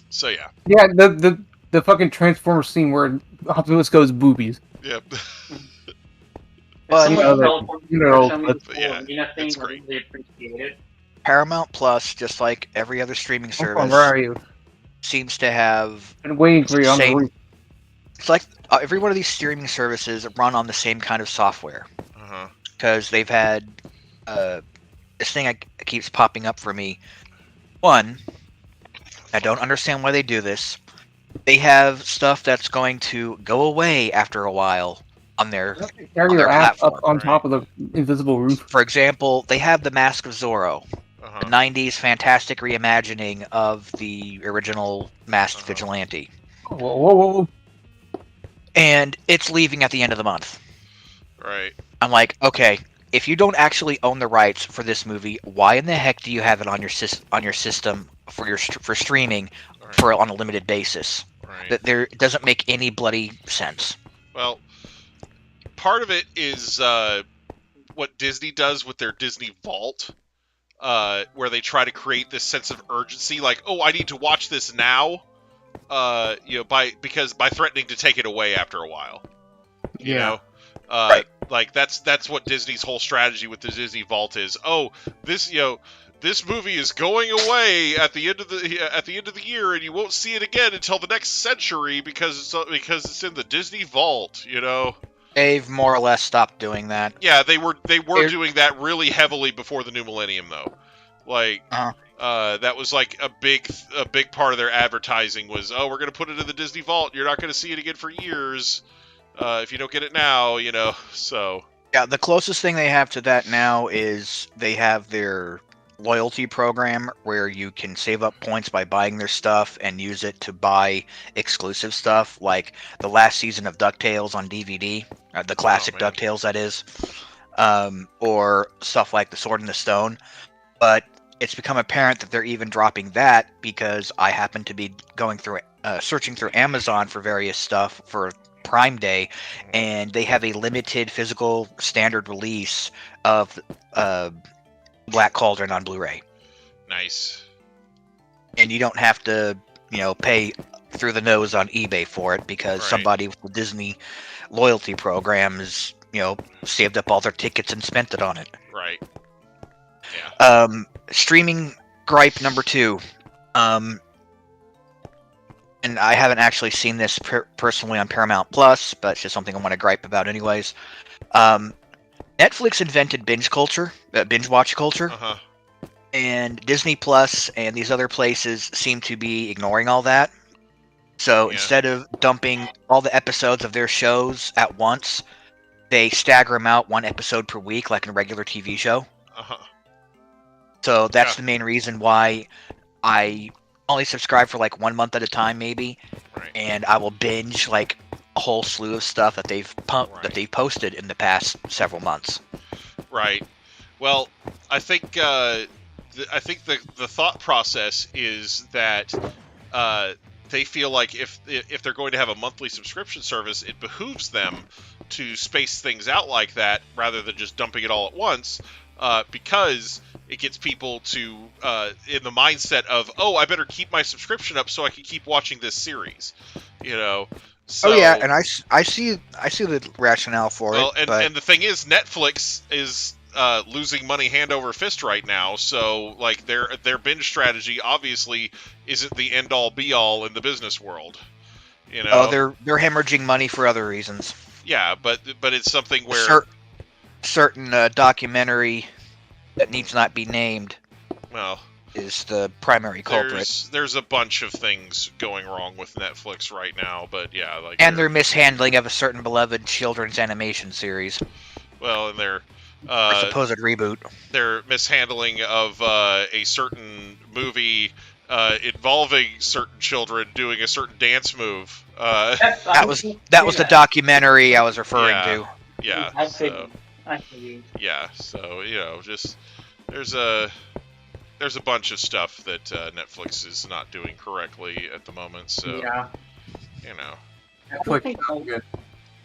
So yeah, Yeah, the fucking Transformers scene where Optimus goes boobies. yep. But, Someone you know, teleport you know, show me but- the yeah, full arena thing. it's I great. really appreciate it. Paramount Plus, just like every other streaming Hold on, service, where are you? seems to have. Been waiting for you on the Same. roof. It's like every one of these streaming services run on the same kind of software Uh-huh. because they've had this thing keeps popping up for me. One, I don't understand why they do this. They have stuff that's going to go away after a while on their. Carry on your their ass up platform, on top of the invisible roof. For example, they have the Mask of Zorro, the Uh-huh. 90s fantastic reimagining of the original Masked Vigilante. Whoa, whoa, whoa. And it's leaving at the end of the month. Right. I'm like, okay, if you don't actually own the rights for this movie, why in the heck do you have it on your system for streaming Right. for on a limited basis? Right. That there it doesn't make any bloody sense. Well, part of it is what Disney does with their Disney Vault, where they try to create this sense of urgency, like, oh, I need to watch this now, you know, by threatening to take it away after a while. You know, Right. like that's what Disney's whole strategy with the Disney Vault is. Oh, this this movie is going away at the end of the year, and you won't see it again until the next century because it's in the Disney Vault. You know. They've more or less stopped doing that. Yeah, they were They're- doing that really heavily before the new millennium, though. Like, that was like a big part of their advertising was, oh, we're gonna put it in the Disney Vault. You're not gonna see it again for years if you don't get it now, you know. So Yeah, the closest thing they have to that now is they have their loyalty program where you can save up points by buying their stuff and use it to buy exclusive stuff, like the last season of DuckTales on DVD, the classic man. DuckTales, that is, or stuff like The Sword in the Stone. But it's become apparent that they're even dropping that because I happen to be going through, searching through Amazon for various stuff for Prime Day, and they have a limited physical standard release of Black Cauldron on Blu-ray, nice. and you don't have to, pay through the nose on eBay for it because Right. somebody with the Disney loyalty programs, saved up all their tickets and spent it on it. Right. Yeah. Streaming gripe number 2. And I haven't actually seen this personally on Paramount Plus, but it's just something I want to gripe about anyways. Netflix invented binge watch culture, Uh-huh. and Disney Plus and these other places seem to be ignoring all that. So Yeah. instead of dumping all the episodes of their shows at once, they stagger them out one episode per week like in a regular TV show. Uh-huh. So that's Yeah. the main reason why I only subscribe for like 1 month at a time, maybe, Right. and I will binge like a whole slew of stuff that they've that they've posted in the past several months. Right. Well, I think I think the thought process is that they feel like if they're going to have a monthly subscription service, it behooves them to space things out like that rather than just dumping it all at once, because it gets people to in the mindset of, oh, I better keep my subscription up so I can keep watching this series, you know. So, oh yeah, and I see the rationale for well, it. and the thing is, Netflix is losing money hand over fist right now. So like their binge strategy obviously isn't the end all be all in the business world. You know. Oh, they're hemorrhaging money for other reasons. Yeah, but it's something where certain documentary that needs not be named. Well, is the primary culprit. There's a bunch of things going wrong with Netflix right now, but yeah, like and their mishandling of a certain beloved children's animation series. Well, and their supposed reboot. Their mishandling of a certain movie involving certain children doing a certain dance move. That was the documentary I was referring to. Yeah. I figured. Yeah. So you know, just there's a bunch of stuff that Netflix is not doing correctly at the moment. So yeah. You know. I think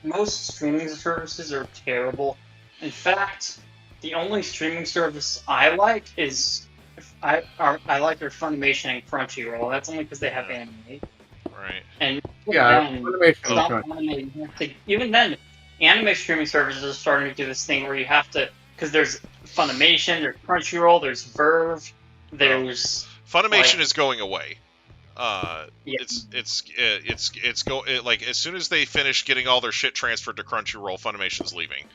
most streaming services are terrible. In fact, the only streaming service I like is I like their Funimation and Crunchyroll. That's only because they have anime. Right. And Funimation. Even then, anime streaming services are starting to do this thing where you have to, because there's Funimation, there's Crunchyroll, there's Verve, there's Funimation is going away. Yeah. Like as soon as they finish getting all their shit transferred to Crunchyroll, Funimation's leaving.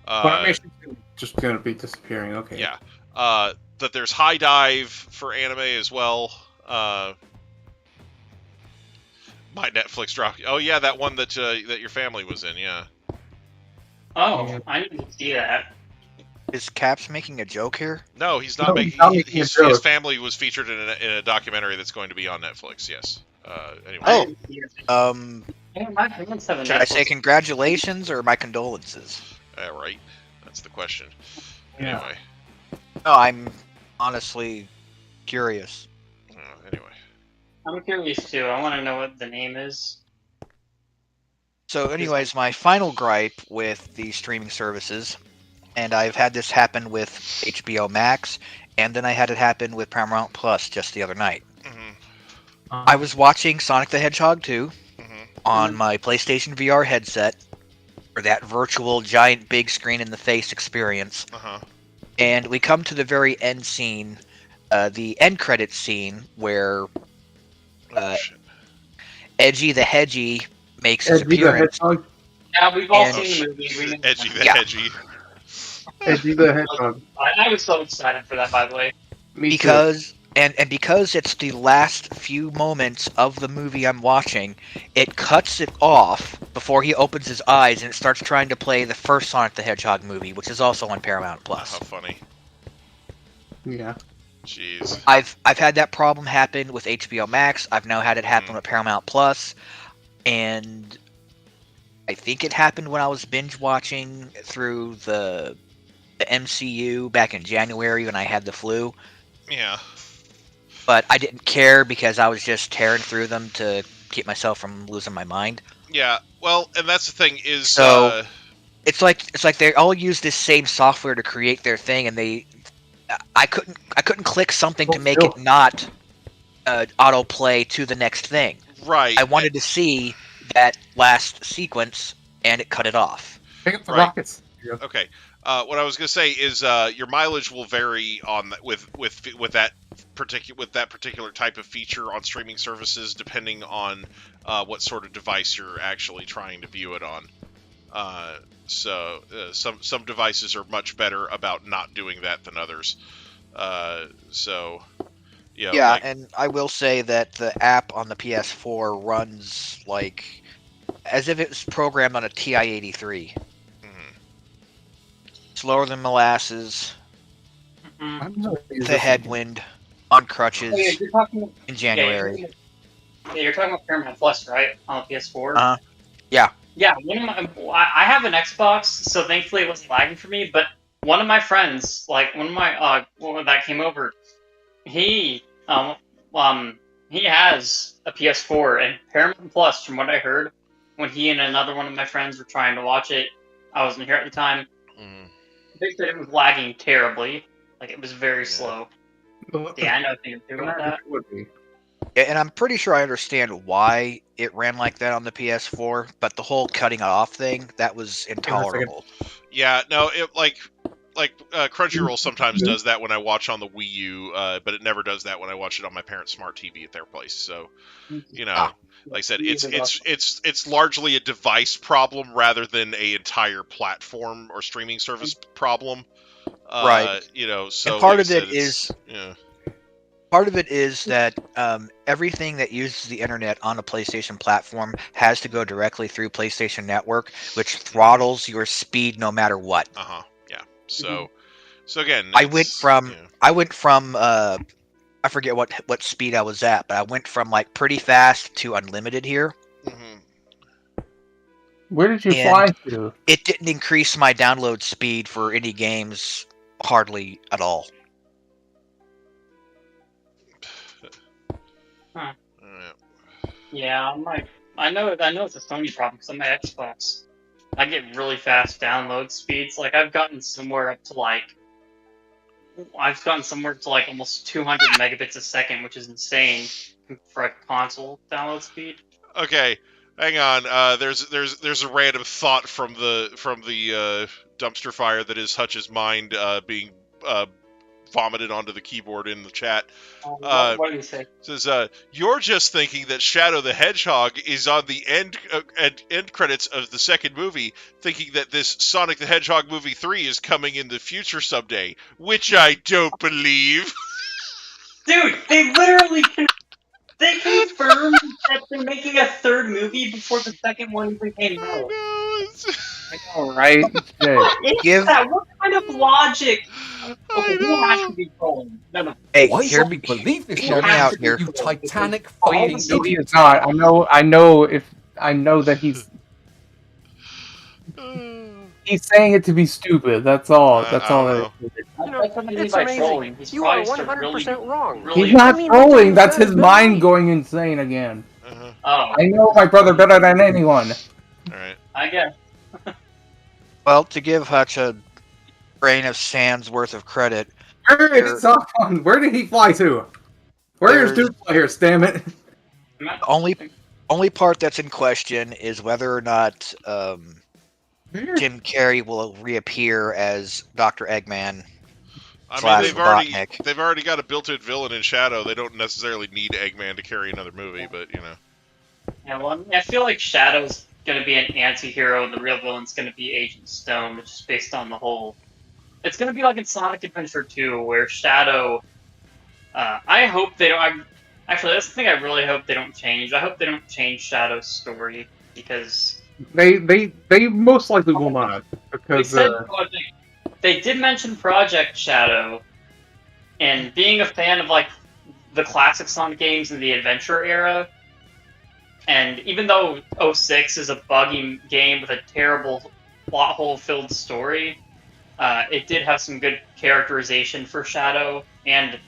Funimation's just gonna be disappearing. Okay. Yeah. That there's High Dive for anime as well. My Netflix drop. Oh yeah, that one that your family was in. Yeah. Oh, I didn't see that. Is Caps making a joke here? No, he's not making. His family was featured in a documentary that's going to be on Netflix. Yes. Anyway. My parents have a Should I say congratulations or my condolences? Right. That's the question. Yeah. Anyway. No, I'm honestly curious. Anyway. I'm curious too. I want to know what the name is. So, anyways, my final gripe with the streaming services, and I've had this happen with HBO Max, and then I had it happen with Paramount Plus just the other night. Mm-hmm. I was watching Sonic the Hedgehog 2 on my PlayStation VR headset for that virtual giant big screen in the face experience. And we come to the very end scene, the end credits scene, where Edgy the Hedgy makes his appearance. Yeah, we've all seen the movie. Edgy the Hedgy. Edgy the Hedgehog. I was so excited for that, by the way. Because it's the last few moments of the movie I'm watching, it cuts it off before he opens his eyes and it starts trying to play the first Sonic the Hedgehog movie, which is also on Paramount Plus. How funny. Yeah. Jeez. I've had that problem happen with HBO Max. I've now had it happen with Paramount Plus, and I think it happened when I was binge watching through the MCU back in January when I had the flu. Yeah. But I didn't care because I was just tearing through them to keep myself from losing my mind. Yeah. Well, and that's the thing is. So it's like they all use this same software to create their thing, and I couldn't click something to make it not autoplay to the next thing. Right. I wanted to see that last sequence, and it cut it off. Pick up the rockets. Okay. What I was going to say is your mileage will vary on with that particular type of feature on streaming services, depending on what sort of device you're actually trying to view it on. So some devices are much better about not doing that than others. So yeah. Yeah, and I will say that the app on the PS4 runs like as if it was programmed on a TI-83. Slower than molasses. The headwind on crutches in January. You're talking about Paramount Plus, right? On the PS4. Yeah. Yeah. I have an Xbox, so thankfully it wasn't lagging for me. But one of my friends, like one of my that came over, he he has a PS4 and Paramount Plus. From what I heard, when he and another one of my friends were trying to watch it, I wasn't here at the time. They said it was lagging terribly. Like, it was very slow. Yeah, I know nothing to do with that. Yeah, and I'm pretty sure I understand why it ran like that on the PS4, but the whole cutting off thing, that was intolerable. Yeah, no, it like Crunchyroll sometimes does that when I watch on the Wii U, but it never does that when I watch it on my parents' smart TV at their place. So, you know, like I said, it's largely a device problem rather than a entire platform or streaming service problem. Right. You know, so and part like of I said, it is yeah. part of it is that everything that uses the internet on a PlayStation platform has to go directly through PlayStation Network, which throttles your speed no matter what. Yeah. So again, I went from I forget what speed I was at, but I went from like pretty fast to unlimited here. Where did you fly to? It didn't increase my download speed for any games hardly at all. Huh. Yeah, I know it's a Sony problem because on my Xbox, I get really fast download speeds. Like, I've gotten somewhere to almost 200 megabits a second, which is insane for a console download speed. Okay, hang on. There's a random thought from the dumpster fire that is Hutch's mind being vomited onto the keyboard in the chat. What do you say? Says you're just thinking that Shadow the Hedgehog is on the end credits of the second movie, thinking that this Sonic the Hedgehog movie 3 is coming in the future someday, which I don't believe. Dude, they literally they confirmed that they're making a third movie before the second one even came out. I know, right? What kind of logic? Okay, who has to be trolling? No. Hey, Why hear don't me, you believe this hear me out here. you Titanic Maybe fucking it's not. I know that he's saying it to be stupid. That's all. That's all. Know. That's what I mean It's by amazing. trolling. He's You are probably 100% wrong. He's not trolling. That's his mind going insane again. Oh, I know my brother better than anyone. All right. I guess. Well, to give Hutch a grain of sand's worth of credit, Where did he fly to? Where's two players? Damn it! the only part that's in question is whether or not Jim Carrey will reappear as Dr. Eggman. I mean, Robotnik. they've already got a built-in villain in Shadow. They don't necessarily need Eggman to carry another movie, but you know. Yeah, well, I feel like Shadow's gonna be an anti-hero, and the real villain's gonna be Agent Stone, which is based on the whole. It's gonna be like in Sonic Adventure 2, where Shadow. I hope they don't. Actually, that's the thing I really hope they don't change. I hope they don't change Shadow's story because They most likely will not because they did mention Project Shadow, and being a fan of like the classic Sonic games in the adventure era. And even though 06 is a buggy game with a terrible plot hole-filled story, it did have some good characterization for Shadow, and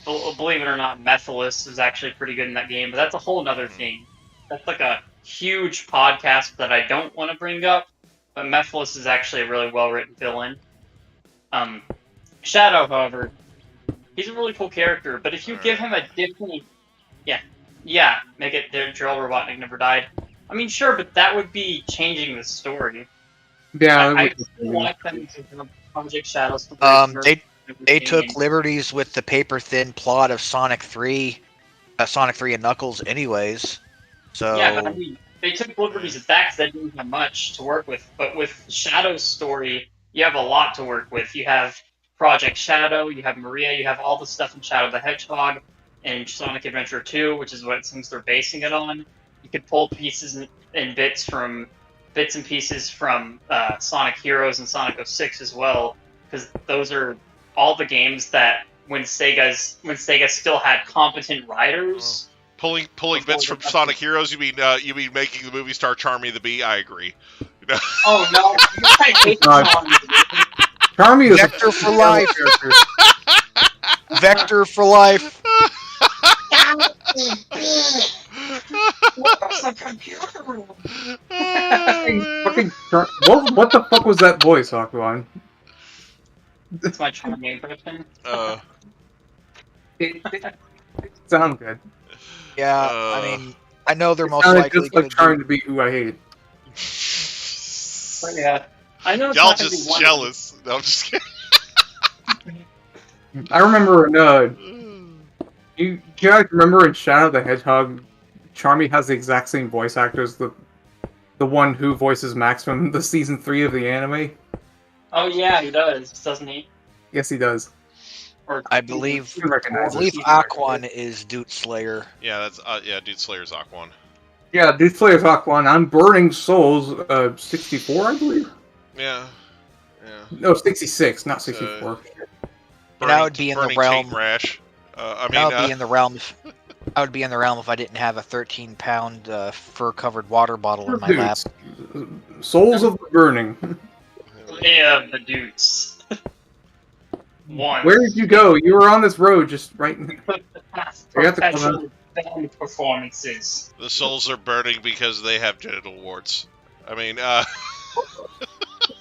believe it or not, Mephiles is actually pretty good in that game, but that's a whole other thing. That's like a huge podcast that I don't want to bring up, but Mephiles is actually a really well-written villain. Shadow, however, he's a really cool character, but if you give him a different... Yeah, make it Gerald Robotnik never died. I mean, sure, but that would be changing the story. Yeah, I still want them to have Project Shadows. They took liberties with the paper-thin plot of Sonic 3 and Knuckles anyways. So yeah, but I mean, they took liberties with that because they didn't have much to work with. But with Shadow's story, you have a lot to work with. You have Project Shadow, you have Maria, you have all the stuff in Shadow the Hedgehog, and Sonic Adventure 2, which is what it seems they're basing it on. You could pull pieces and bits and pieces from Sonic Heroes and Sonic 06 as well, because those are all the games that when Sega still had competent writers. Pulling bits from Sonic Heroes. You mean making the movie star Charmy the Bee? I agree. Oh no! Charmy is Vector for life. Vector for life. What's the computer room? Fucking what the fuck was that voice, Aquan? That's my charming impression. It sounds good. Yeah, I mean, I know they're It most sounded likely just going like to trying do. to be who I hate. But yeah, I know it's Y'all not gonna be just one. jealous. No, I'm just kidding. I remember you guys remember in Shadow the Hedgehog, Charmy has the exact same voice actor as the one who voices Max from the season 3 of the anime? Oh yeah, he does, doesn't he? Yes, he does. Or I believe You can recognize it. Aquan is Doot Slayer. Yeah, that's Dude Slayer's Aquan. Yeah, Dude Slayer's Aquan. I'm Burning Souls 64, I believe. Yeah. No, 66, not 64. And I would be in the realm. Taint rash. I would be in the realm. I would be in the realm if I didn't have a 13-pound fur-covered water bottle in my lap. Souls of the Burning. Yeah, the dudes. One. Where did you go? You were on this road, just right. You have to come Professional band performances. The souls are burning because they have genital warts. I mean,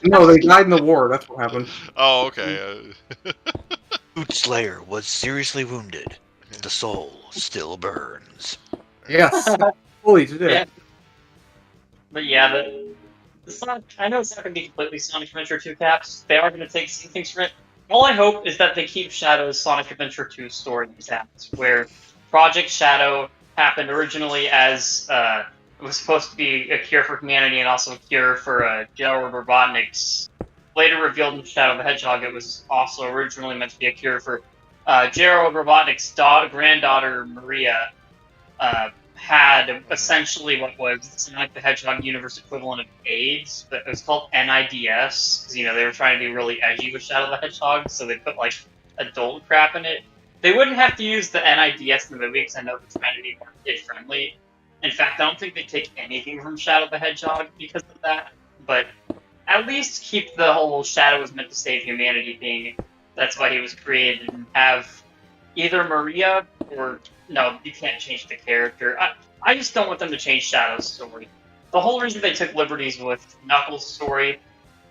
No, they died in the war. That's what happened. oh, okay. Doot Slayer was seriously wounded. The soul still burns. Yes. Holy shit. Yeah. But yeah, the Sonic, I know it's not going to be completely Sonic Adventure 2 caps. They are going to take some things from it. All I hope is that they keep Shadow's Sonic Adventure 2 story intact, where Project Shadow happened originally as it was supposed to be a cure for humanity and also a cure for General Robotnik's. Later revealed in Shadow the Hedgehog, it was also originally meant to be a cure for Gerald Robotnik's granddaughter Maria. Had essentially what was Sonic the Hedgehog universe equivalent of AIDS, but it was called NIDS, because, they were trying to be really edgy with Shadow the Hedgehog, so they put, adult crap in it. They wouldn't have to use the NIDS in the movie, because I know they're trying to be more kid-friendly. In fact, I don't think they take anything from Shadow the Hedgehog because of that, but at least keep the whole Shadow was meant to save humanity thing. That's why he was created, and have either Maria or... No, you can't change the character. I just don't want them to change Shadow's story. The whole reason they took liberties with Knuckles' story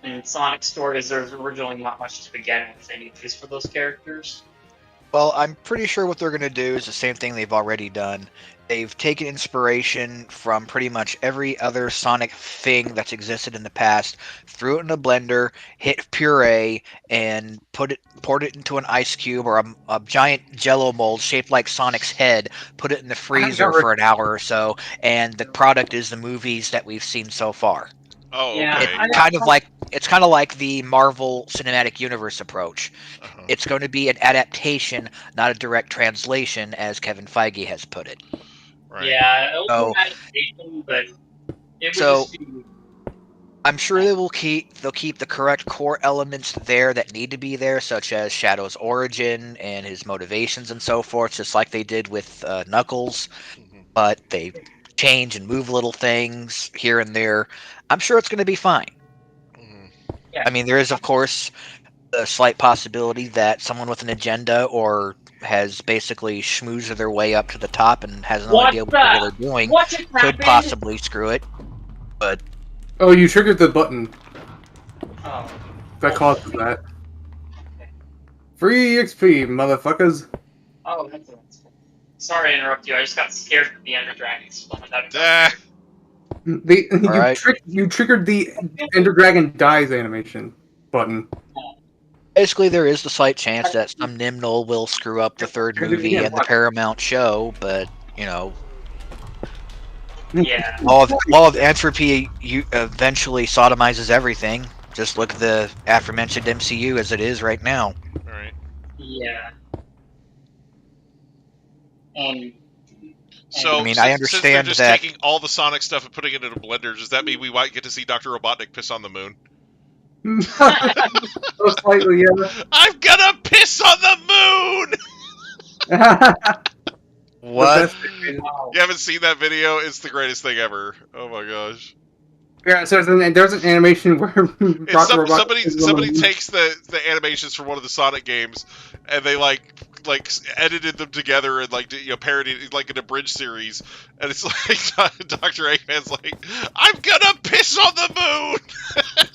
and Sonic's story is there's originally not much to begin with anyways for those characters. Well, I'm pretty sure what they're going to do is the same thing they've already done. They've taken inspiration from pretty much every other Sonic thing that's existed in the past, threw it in a blender, hit puree, and poured it into an ice cube or a giant Jello mold shaped like Sonic's head, put it in the freezer for an hour or so, and the product is the movies that we've seen so far. Oh, okay. Yeah, It's kind of like the Marvel Cinematic Universe approach. Uh-huh. It's going to be an adaptation, not a direct translation, as Kevin Feige has put it. Right. Yeah, it Oh. was an adaptation, but it would So- just be... I'm sure they'll keep the correct core elements there that need to be there, such as Shadow's origin and his motivations and so forth, just like they did with Knuckles. Mhm. But they change and move little things here and there. I'm sure it's going to be fine. Mhm. I mean, there is, of course, a slight possibility that someone with an agenda or has basically schmoozed their way up to the top and has no What idea what the- the hell they're doing What just could happened? possibly screw it. But Oh, you triggered the button. Oh. That causes that. Free XP, motherfuckers. Oh, that's sorry to interrupt you. I just got scared from the Ender Dragon spawned out. Ah, Alright. You triggered the Ender Dragon dies animation button. basically, there is the slight chance that some Nimnol will screw up the third movie and the Paramount show, but, Yeah. law of entropy eventually sodomizes everything. Just look at the aforementioned MCU as it is right now. all right. Yeah. And So, I mean, since, I since understand they're just that- taking all the Sonic stuff and putting it in a blender, does that mean we might get to see Dr. Robotnik piss on the moon? Most likely, yeah. I'm gonna piss on the moon! What? wow. You haven't seen that video? It's the greatest thing ever. Oh my gosh. Yeah, so there's an animation where It's somebody takes the animations from one of the Sonic games and they like edited them together and like parodied like in a bridge series, and it's like Dr. Eggman's like, "I'm gonna piss on the moon."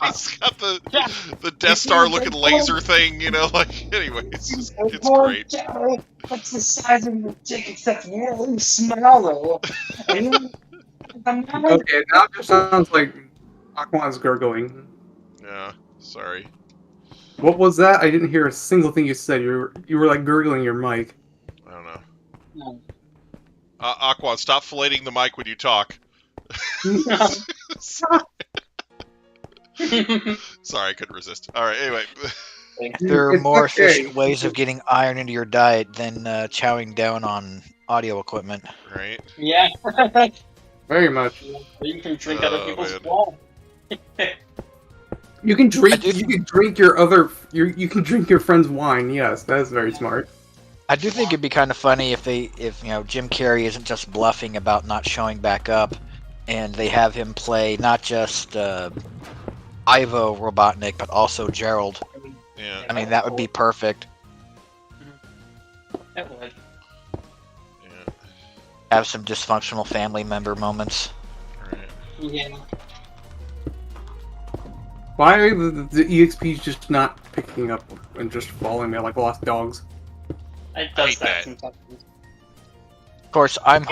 He's got the Death Star looking laser thing, like anyway, it's great. What's the size of your dick except really smaller? Okay, now it just sounds like Aquan's gurgling. Yeah, sorry. What was that? I didn't hear a single thing you said. You were like gurgling your mic. I don't know. No. Aquan, stop filleting the mic when you talk. Sorry, I couldn't resist. All right, anyway. There are It's more okay. efficient ways of getting iron into your diet than chowing down on audio equipment. Right. Yeah. Very much. You can drink other people's man. blood. You can drink. I do- You can drink You can drink your friend's wine. Yes, that is very smart. I do think it'd be kind of funny if Jim Carrey isn't just bluffing about not showing back up, and they have him play not just Ivo Robotnik, but also Gerald. Yeah. I mean, that would be perfect. It would. Yeah. Have some dysfunctional family member moments. Right. Yeah. Why are the EXPs just not picking up and just following me like lost dogs? It I does hate that that. sometimes. Of course, I'm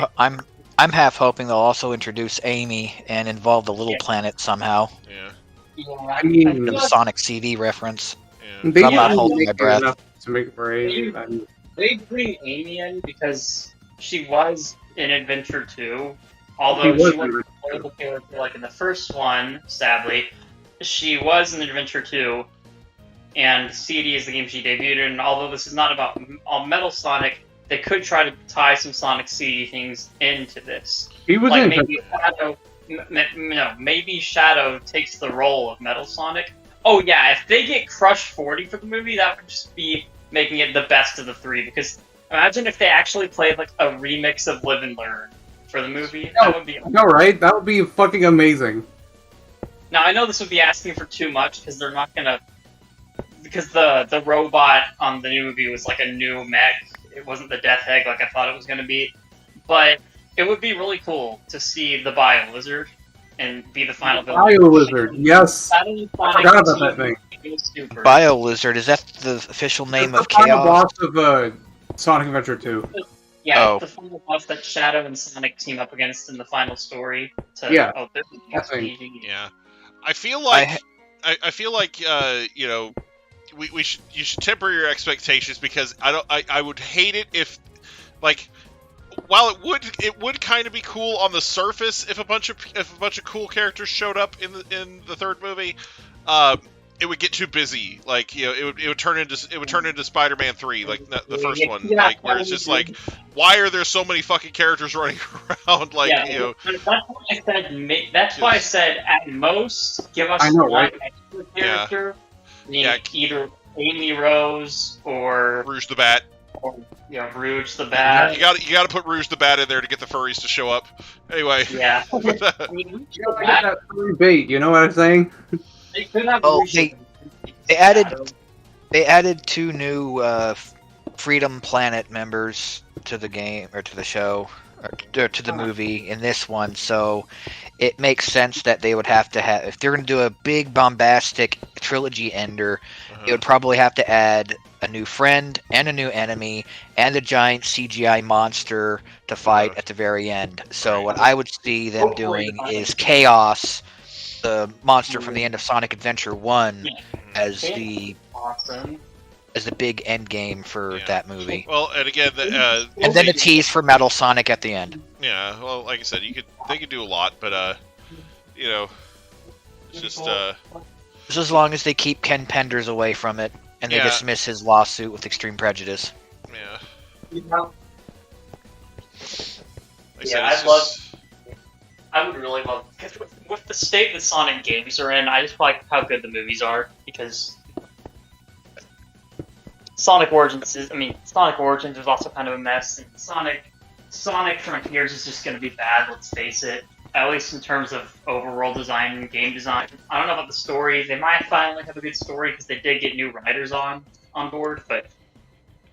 half hoping they'll also introduce Amy and involve the Little Planet somehow. Yeah. Yeah. I mean, The Sonic CD reference. Yeah. they I'm not didn't holding make my it breath. enough to make it brave. I mean, They bring Amy in because she was in Adventure 2, although She was she wasn't in a playable character like in the first one, sadly. She was in Adventure 2, and CD is the game she debuted in, and although this is not about Metal Sonic, they could try to tie some Sonic CD things into this. he was Like in. maybe Shadow, maybe Shadow takes the role of Metal Sonic. Oh yeah, if they get Crush 40 for the movie, that would just be making it the best of the three. Because imagine if they actually played like a remix of Live and Learn for the movie. That would be. No, right? That would be fucking amazing. Now I know this would be asking for too much because they're not gonna. Because the robot on the new movie was like a new mech. It wasn't the Death Egg like I thought it was gonna be. But it would be really cool to see the Bio Lizard and be the final villain. Bio Lizard, yes. I forgot about that thing. Bio Lizard, is that the official name It's of the final Chaos? boss of Sonic Adventure 2. Yeah, Oh. the final boss that Shadow and Sonic team up against in the final story. Yeah, This that thing. Yeah. I feel like I feel like you should temper your expectations because I would hate it if like while it would kind of be cool on the surface if a bunch of cool characters showed up in the third movie, it would get too busy. Like it would turn into Spider-Man 3, like the first one, like where it's just like, why are there so many fucking characters running around? Like That's why I said. That's why I said at most give us I know, one right? extra character, either Amy Rose or Rouge the Bat. Rouge the Bat. You got to put Rouge the Bat in there to get the furries to show up. Anyway. Yeah. You gotta get that free bait, you know what I'm saying? They could have Oh, Rouge they the added 2 new Freedom Planet members to the game or to the show or to the movie in this one, so it makes sense that they would have to have, if they're going to do a big bombastic trilogy ender, it would probably have to add a new friend and a new enemy and a giant CGI monster to fight at the very end. So what I would see them doing is Chaos, the monster from the end of Sonic Adventure 1, as the awesome. as the big end game for that movie. Well, and again, And then a tease for Metal Sonic at the end. Yeah, well, like I said, they could do a lot, but it's just Just as long as they keep Ken Penders away from it and they dismiss his lawsuit with extreme prejudice. yeah. Like I said, I would really love, because with the state that Sonic games are in, I just like how good the movies are, because Sonic Origins is also kind of a mess, and Sonic Frontiers is just going to be bad, let's face it, at least in terms of overworld design and game design. I don't know about the story. They might finally have a good story, because they did get new writers on board, but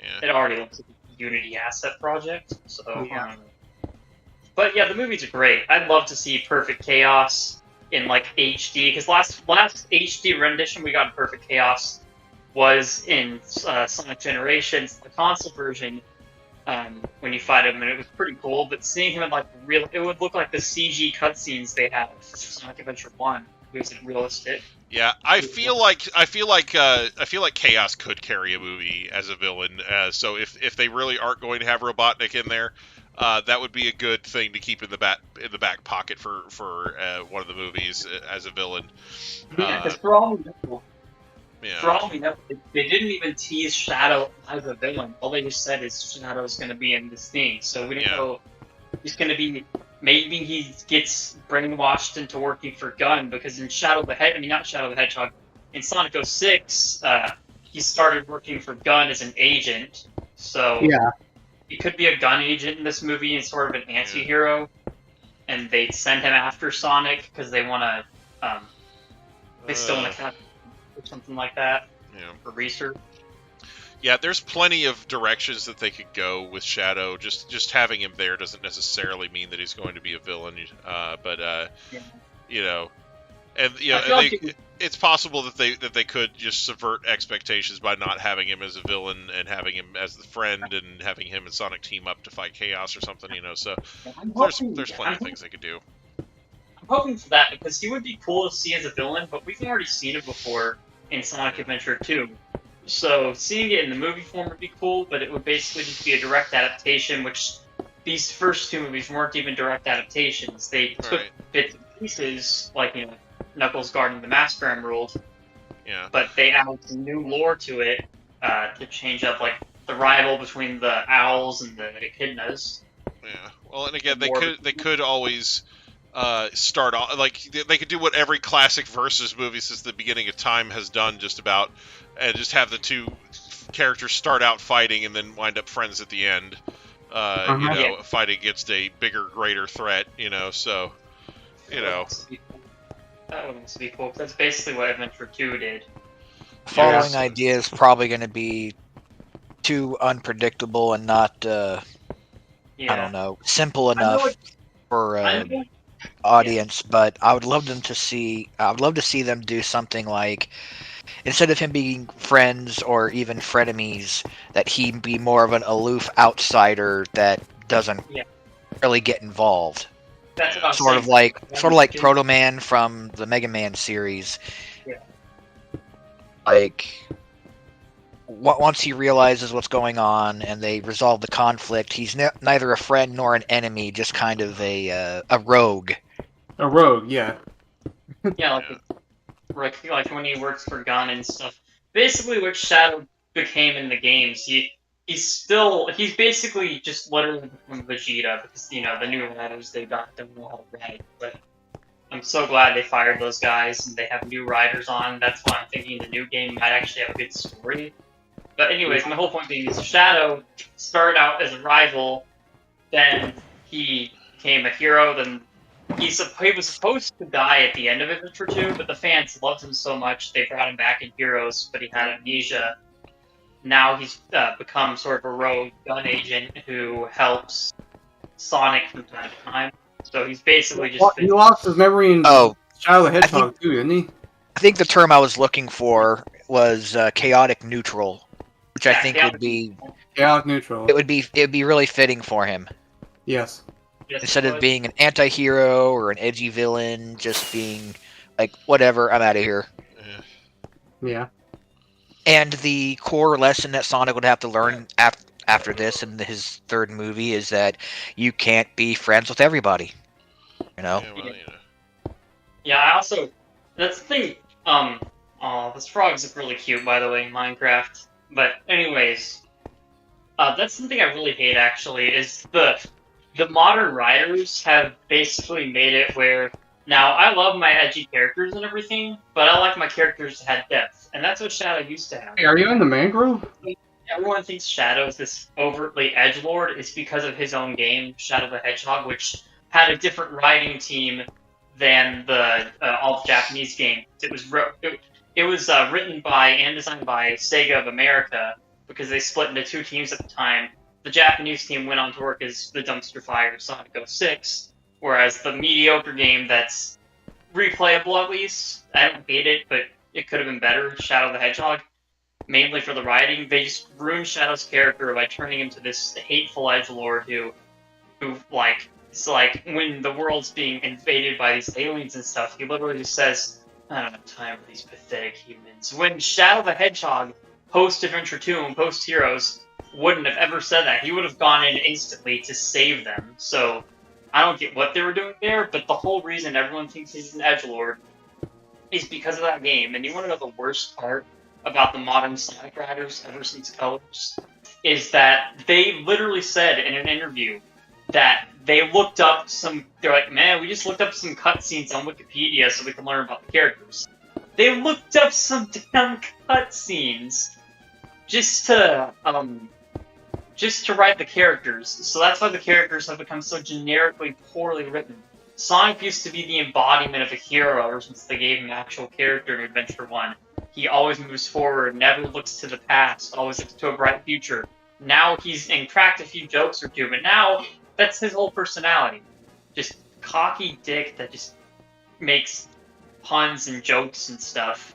Yeah. It already looks like a Unity asset project, so Yeah. but yeah, the movies are great. I'd love to see Perfect Chaos in like HD, because last HD rendition we got in Perfect Chaos was in Sonic Generations, the console version. When you fight him, and it was pretty cool. But seeing him in like real, it would look like the CG cutscenes they had for Sonic Adventure 1. It was realistic. Yeah, I feel like Chaos could carry a movie as a villain. So if they really aren't going to have Robotnik in there, that would be a good thing to keep in the back pocket for one of the movies as a villain. Yeah, because for all we know, they didn't even tease Shadow as a villain. All they just said is Shadow's going to be in this thing. So we don't know he's going to be. Maybe he gets brainwashed into working for Gun, because in not Shadow the Hedgehog, in Sonic 06, he started working for Gun as an agent. So Yeah. he could be a Gun agent in this movie and sort of an anti-hero. And they send him after Sonic because they want to. They still want to catch or something like that. Yeah. For research. Yeah, there's plenty of directions that they could go with Shadow. Just having him there doesn't necessarily mean that he's going to be a villain. You know, and you know, it's possible that they could just subvert expectations by not having him as a villain and having him as the friend and having him and Sonic team up to fight Chaos or something. You know, so there's plenty of things they could do. I'm hoping for that, because he would be cool to see as a villain, but we've already seen it before in Sonic Adventure 2. So seeing it in the movie form would be cool, but it would basically just be a direct adaptation, which these first two movies weren't even direct adaptations. They took bits and pieces, like, you know, Knuckles guarding the Master Emerald, but they added some new lore to it to change up, like, the rival between the owls and the echidnas. Yeah. Well, and again, they could always start off like they could do what every classic Versus movie since the beginning of time has done, just about, and just have the two characters start out fighting and then wind up friends at the end. You know, fighting against a bigger, greater threat. You know, so you know. That would also be cool. That's basically what Adventure 2 did. Following idea is probably going to be too unpredictable and not, I don't know, simple enough for audience. But I would love to see them do something like, instead of him being friends or even frenemies, that he be more of an aloof outsider that doesn't really get involved. That's what I was sort of like Proto Man from the Mega Man series. Yeah. Like, once he realizes what's going on and they resolve the conflict, he's neither a friend nor an enemy, just kind of a rogue. A rogue, yeah. Yeah, like when he works for Gun and stuff. Basically, what Shadow became in the games, he's basically just literally become Vegeta, because, you know, the new riders they got don't know how to ride. But I'm so glad they fired those guys and they have new riders on. That's why I'm thinking the new game might actually have a good story. But anyways, my whole point being is Shadow started out as a rival, then he became a hero, then he was supposed to die at the end of Adventure 2, but the fans loved him so much they brought him back in Heroes, but he had amnesia. Now he's become sort of a rogue Gun agent who helps Sonic from time to time. So he's basically just... He lost his memory in Shadow the Hedgehog too, didn't he? I think the term I was looking for was chaotic neutral, which I think would be... Chaotic neutral. It would be really fitting for him. Yes. Instead of being an anti-hero or an edgy villain, just being like, whatever, I'm out of here. Yeah. And the core lesson that Sonic would have to learn after this in his third movie is that you can't be friends with everybody. You know? Yeah, I also... That's the thing... this frog's really cute, by the way, in Minecraft. But anyways... that's something I really hate, actually, is the modern writers have basically made it where... Now, I love my edgy characters and everything, but I like my characters to have depth, and that's what Shadow used to have. Hey, are you in the mangrove? Everyone thinks Shadow is this overtly edgelord. It's because of his own game, Shadow the Hedgehog, which had a different writing team than the all Japanese games. It was written by and designed by Sega of America, because they split into two teams at the time. The Japanese team went on to work as the dumpster fire Sonic 06, whereas the mediocre game that's replayable at least, I don't hate it, but it could have been better, Shadow the Hedgehog, mainly for the writing, they just ruined Shadow's character by turning him into this hateful edgelord who like, it's like, when the world's being invaded by these aliens and stuff, he literally just says, I don't have time for these pathetic humans. When Shadow the Hedgehog, post-Adventure 2 and post-Heroes, wouldn't have ever said that. He would have gone in instantly to save them. So, I don't get what they were doing there, but the whole reason everyone thinks he's an edgelord is because of that game. And you want to know the worst part about the modern Sonic Riders ever since Colors? Is that they literally said in an interview that they looked up they're like, man, we just looked up some cutscenes on Wikipedia so we can learn about the characters. They looked up some damn cutscenes just to write the characters. So that's why the characters have become so generically poorly written. Sonic used to be the embodiment of a hero ever since they gave him an actual character in Adventure 1. He always moves forward, never looks to the past, always looks to a bright future. Now and cracked a few jokes or two, but now that's his whole personality. Just cocky dick that just makes puns and jokes and stuff.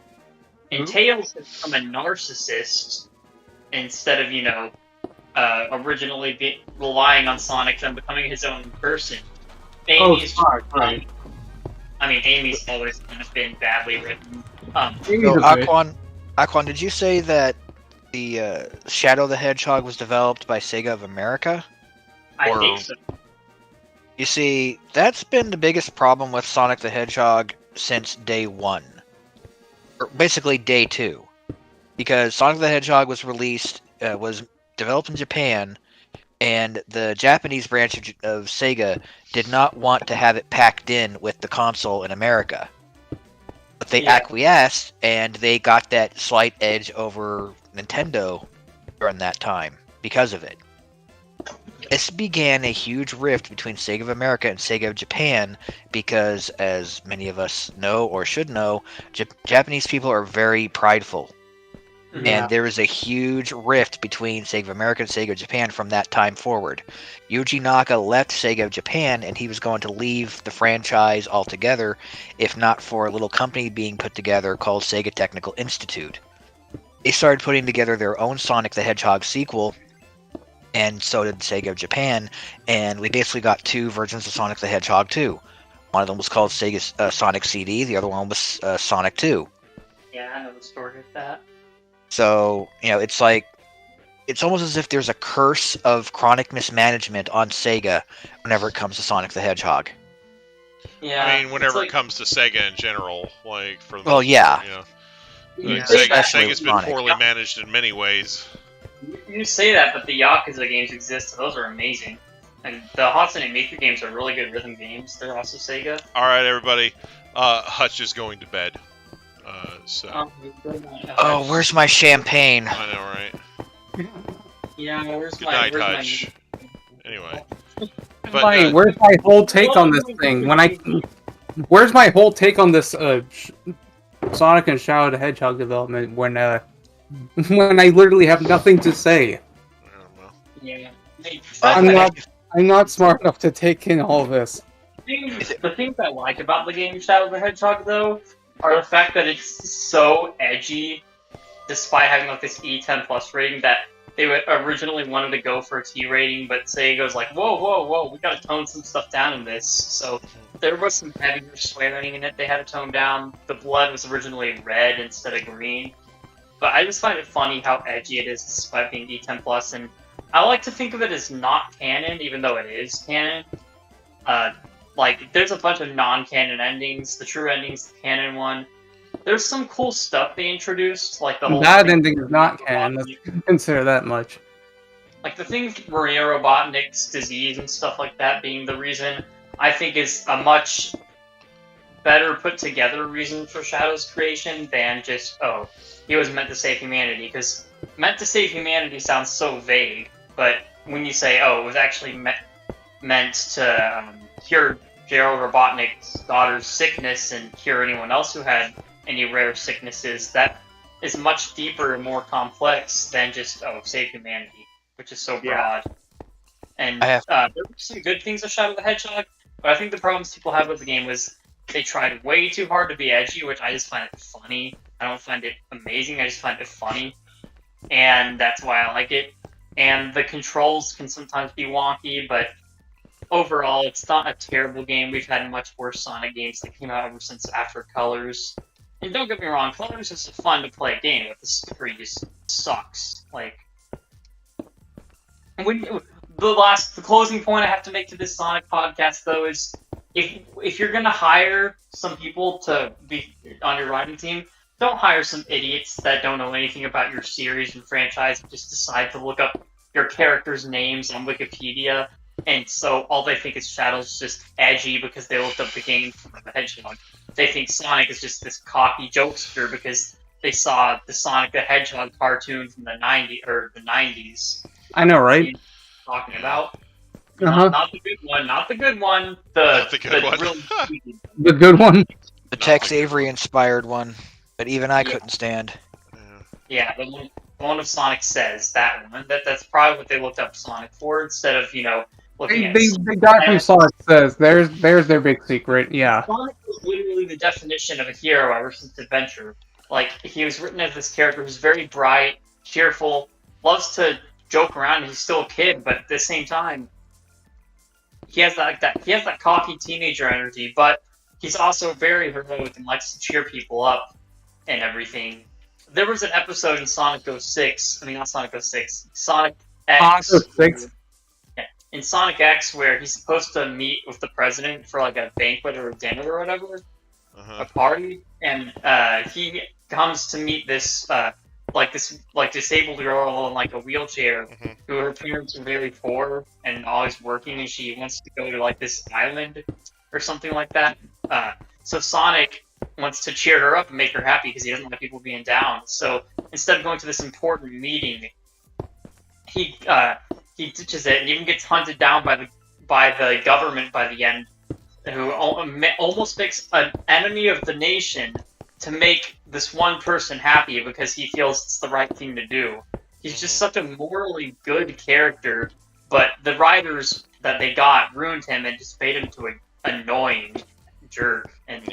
And Tails has become a narcissist instead of, originally relying on Sonic and becoming his own person. Amy's right. I mean, Amy's always kind of been badly written. Aquan, did you say that the Shadow the Hedgehog was developed by Sega of America? I think so. You see, that's been the biggest problem with Sonic the Hedgehog since day one. Or basically day two. Because Sonic the Hedgehog was developed in Japan, and the Japanese branch of Sega did not want to have it packed in with the console in America. But they acquiesced, and they got that slight edge over Nintendo during that time because of it. This began a huge rift between Sega of America and Sega of Japan because, as many of us know or should know, Japanese people are very prideful. And there was a huge rift between Sega of America and Sega of Japan from that time forward. Yuji Naka left Sega of Japan, and he was going to leave the franchise altogether, if not for a little company being put together called Sega Technical Institute. They started putting together their own Sonic the Hedgehog sequel, and so did Sega of Japan, and we basically got two versions of Sonic the Hedgehog 2. One of them was called Sega Sonic CD, the other one was Sonic 2. Yeah, I know the story of that. So, it's like, it's almost as if there's a curse of chronic mismanagement on Sega whenever it comes to Sonic the Hedgehog. Yeah. I mean, whenever it comes to Sega in general, for the Sega's been poorly managed in many ways. You say that, but the Yakuza games exist, and those are amazing. And the Hatsune Miku games are really good rhythm games. They're also Sega. Alright, everybody. Hutch is going to bed. Oh, where's my champagne? I know, right? Yeah, Good night, Hutch. Anyway. Where's my whole take on this thing? Where's my whole take on this Sonic and Shadow the Hedgehog development when I literally have nothing to say? I don't know. Yeah. I'm not smart enough to take in all this. The things I like about the game Shadow the Hedgehog, though, are the fact that it's so edgy, despite having this E10 plus rating, that they originally wanted to go for a T rating, but Sega's like, whoa, we gotta tone some stuff down in this. So there was some heavier swearing in it they had to tone down. The blood was originally red instead of green. But I just find it funny how edgy it is despite being E10 plus, and I like to think of it as not canon, even though it is canon. There's a bunch of non-canon endings. The true ending's the canon one. There's some cool stuff they introduced, like the whole... That ending is not canon, let's consider that much. Like, the thing with Maria Robotnik's disease and stuff like that being the reason, I think is a much better put-together reason for Shadow's creation than just, he was meant to save humanity, because meant to save humanity sounds so vague, but when you say, it was actually meant to cure Gerald Robotnik's daughter's sickness and cure anyone else who had any rare sicknesses, that is much deeper and more complex than just save humanity, which is so broad. And there were some good things with Shadow the Hedgehog, but I think the problems people had with the game was they tried way too hard to be edgy, which I just find it funny. I don't find it amazing, I just find it funny. And that's why I like it. And the controls can sometimes be wonky, but overall, it's not a terrible game. We've had much worse Sonic games that came out ever since after Colors. And don't get me wrong, Colors is a fun to play game, but this 3 just sucks. Like, the closing point I have to make to this Sonic podcast, though, is if you're gonna hire some people to be on your writing team, don't hire some idiots that don't know anything about your series and franchise and just decide to look up your characters' names on Wikipedia, and so all they think is Shadow's just edgy because they looked up the game from the Hedgehog. They think Sonic is just this cocky jokester because they saw the Sonic the Hedgehog cartoon from the 90s. I know, right? Talking about. Uh-huh. Not the good one. Not the good one. The good one. The good one. The Tex Avery inspired one, but even I couldn't stand. Yeah, the one of Sonic Says, that one. That's probably what they looked up Sonic for instead of, looking at... They got from Sonic Says. There's their big secret, yeah. Sonic was literally the definition of a hero ever since Adventure. Like, he was written as this character who's very bright, cheerful, loves to joke around, he's still a kid, but at the same time, he has that cocky teenager energy, but he's also very heroic and likes to cheer people up and everything. There was an episode in Sonic 06, I mean not Sonic 06, Sonic X. Sonic 06? Yeah, in Sonic X, where he's supposed to meet with the president for like a banquet or a dinner or whatever, a party, and he comes to meet this disabled girl in like a wheelchair who her parents are very poor and always working, and she wants to go to like this island or something like that. So Sonic wants to cheer her up and make her happy because he doesn't like people being down. So instead of going to this important meeting, he ditches it and even gets hunted down by the government by the end, who almost makes an enemy of the nation to make this one person happy because he feels it's the right thing to do. He's just such a morally good character, but the writers that they got ruined him and just made him to an annoying jerk. And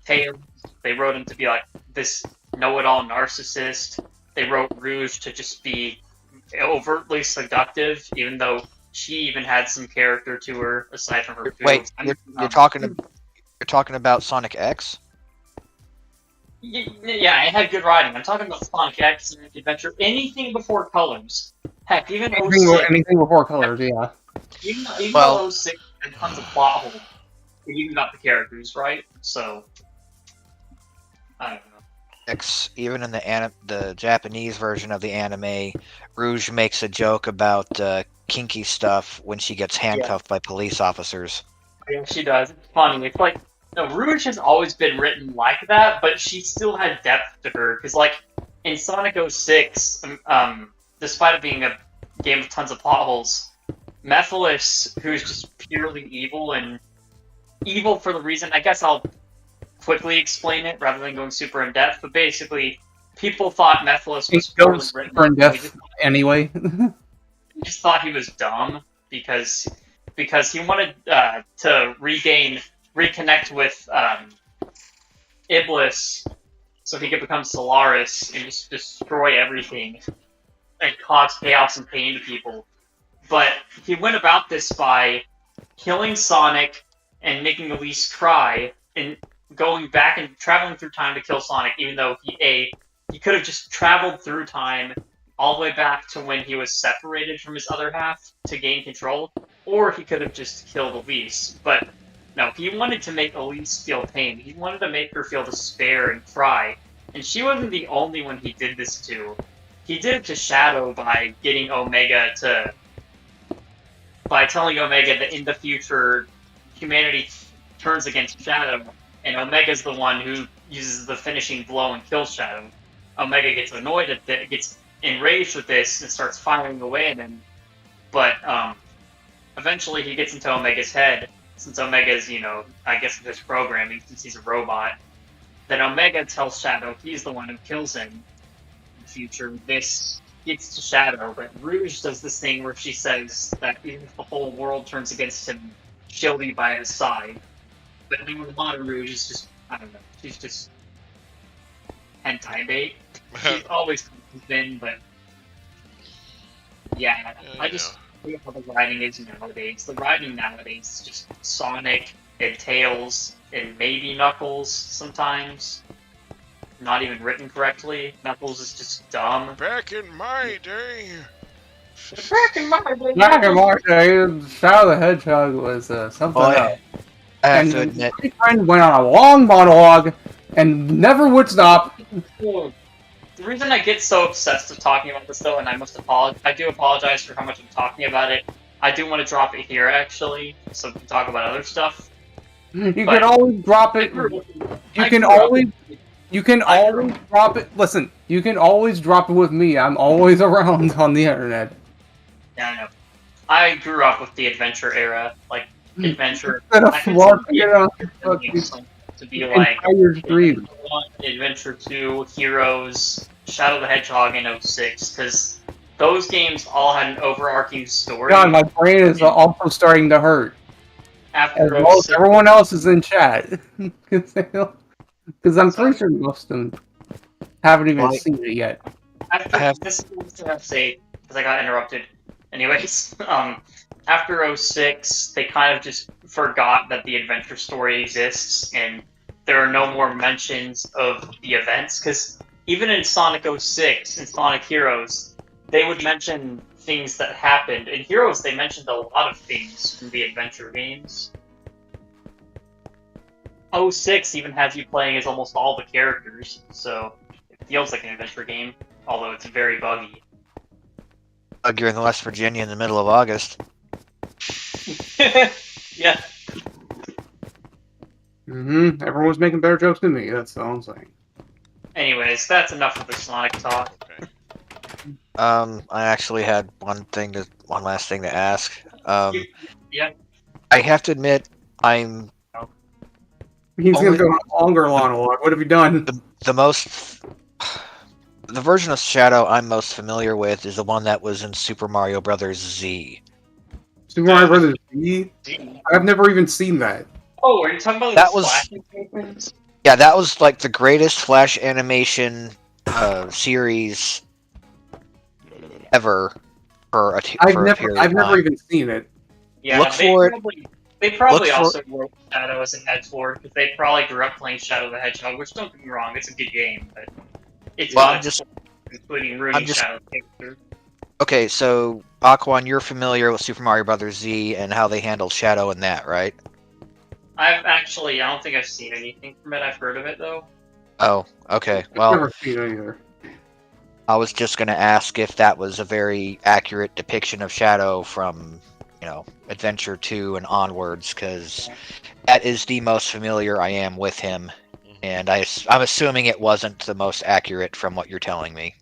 they wrote him to be like this know-it-all narcissist. They wrote Rouge to just be overtly seductive, even though she even had some character to her aside from her. Wait, you're talking about Sonic X? Yeah, it had good writing. I'm talking about Sonic X, Sonic Adventure, anything before Colors. Heck, even anything before Colors, yeah. Even though 06 had tons of plot holes, it even got the characters right. So I don't know. X, even in the Japanese version of the anime, Rouge makes a joke about kinky stuff when she gets handcuffed by police officers. Yeah, she does. It's funny. It's like, Rouge has always been written like that, but she still had depth to her. Because, like, in Sonic 06, despite it being a game with tons of plot holes, Mephiles, who's just purely evil, and evil for the reason, I guess I'll quickly explain it rather than going super in depth, but basically, people thought Mephiles was poorly written. Super in depth anyway. Just thought he was dumb because he wanted to reconnect with Iblis so he could become Solaris and just destroy everything and cause chaos and pain to people. But he went about this by killing Sonic and making Elise cry and going back and traveling through time to kill Sonic, even though he could have just traveled through time all the way back to when he was separated from his other half to gain control, or he could have just killed Elise. But no, he wanted to make Elise feel pain. He wanted to make her feel despair and cry. And she wasn't the only one he did this to. He did it to Shadow by getting Omega by telling Omega that in the future, humanity turns against Shadow, and Omega's the one who uses the finishing blow and kills Shadow. Omega gets annoyed at that, gets enraged with this, and starts firing away at him. But eventually he gets into Omega's head, since Omega's, I guess his programming, since he's a robot. Then Omega tells Shadow he's the one who kills him, future, this gets to Shadow, but Rouge does this thing where she says that even if the whole world turns against him, she'll be by his side. But now the modern Rouge is just, I don't know, she's just hentai bait. She's always been, but yeah, I just see how the writing is nowadays. The writing nowadays is just Sonic and Tails and maybe Knuckles sometimes. Not even written correctly. Knuckles is just dumb. Back in my day. Back in my day. Back in my day, Shadow the Hedgehog was something Boy, else. I have And to admit, my friend went on a long monologue and never would stop. The reason I get so obsessed with talking about this, though, and I do apologize for how much I'm talking about it. I do want to drop it here, actually, so we can talk about other stuff. You can always drop it. You can always drop it. Listen, you can always drop it with me. I'm always around on the internet. Yeah, I know. I grew up with the adventure era, like adventure. Instead of I could flarping see it on to be like entire stream. Adventure 1, Adventure 2, Heroes, Shadow the Hedgehog, and 06, because those games all had an overarching story. God, my brain is also starting to hurt. After As well as 06, everyone else is in chat. Because I'm pretty sure most of them haven't even seen it yet. This is what I have to say, because I got interrupted. Anyways, after 06, they kind of just forgot that the adventure story exists, and there are no more mentions of the events, because even in Sonic 06 and Sonic Heroes, they would mention things that happened. In Heroes, they mentioned a lot of things from the adventure games. 06 even has you playing as almost all the characters, so it feels like an adventure game, although it's very buggy. you're in West Virginia in the middle of August. Yeah. Everyone's making better jokes than me, that's all I'm saying. Anyways, that's enough of the Sonic talk. Okay. I actually had one last thing to ask. Yeah. I have to admit, I'm He's gonna go on a longer monologue. What have you done? the version of Shadow I'm most familiar with is the one that was in Super Mario Brothers Z. Super Mario Brothers Z? I've never even seen that. Oh, are you talking about That the was- Flash animations? Yeah, that was like the greatest Flash animation series ever for a period I've of never time. even seen it. Yeah, Look for it. They probably Look for- also wrote Shadow as an edgelord, because they probably grew up playing Shadow the Hedgehog, which, don't get me wrong, it's a good game, but it's Well, not including Rooney I'm just- Shadow character. Okay, so Aquan, you're familiar with Super Mario Brothers Z and how they handled Shadow in that, right? I don't think I've seen anything from it. I've heard of it, though. Oh, okay. I've Well, never seen it either. I was just going to ask if that was a very accurate depiction of Shadow from, Adventure 2 and onwards, because that is the most familiar I am with him, and I'm assuming it wasn't the most accurate from what you're telling me.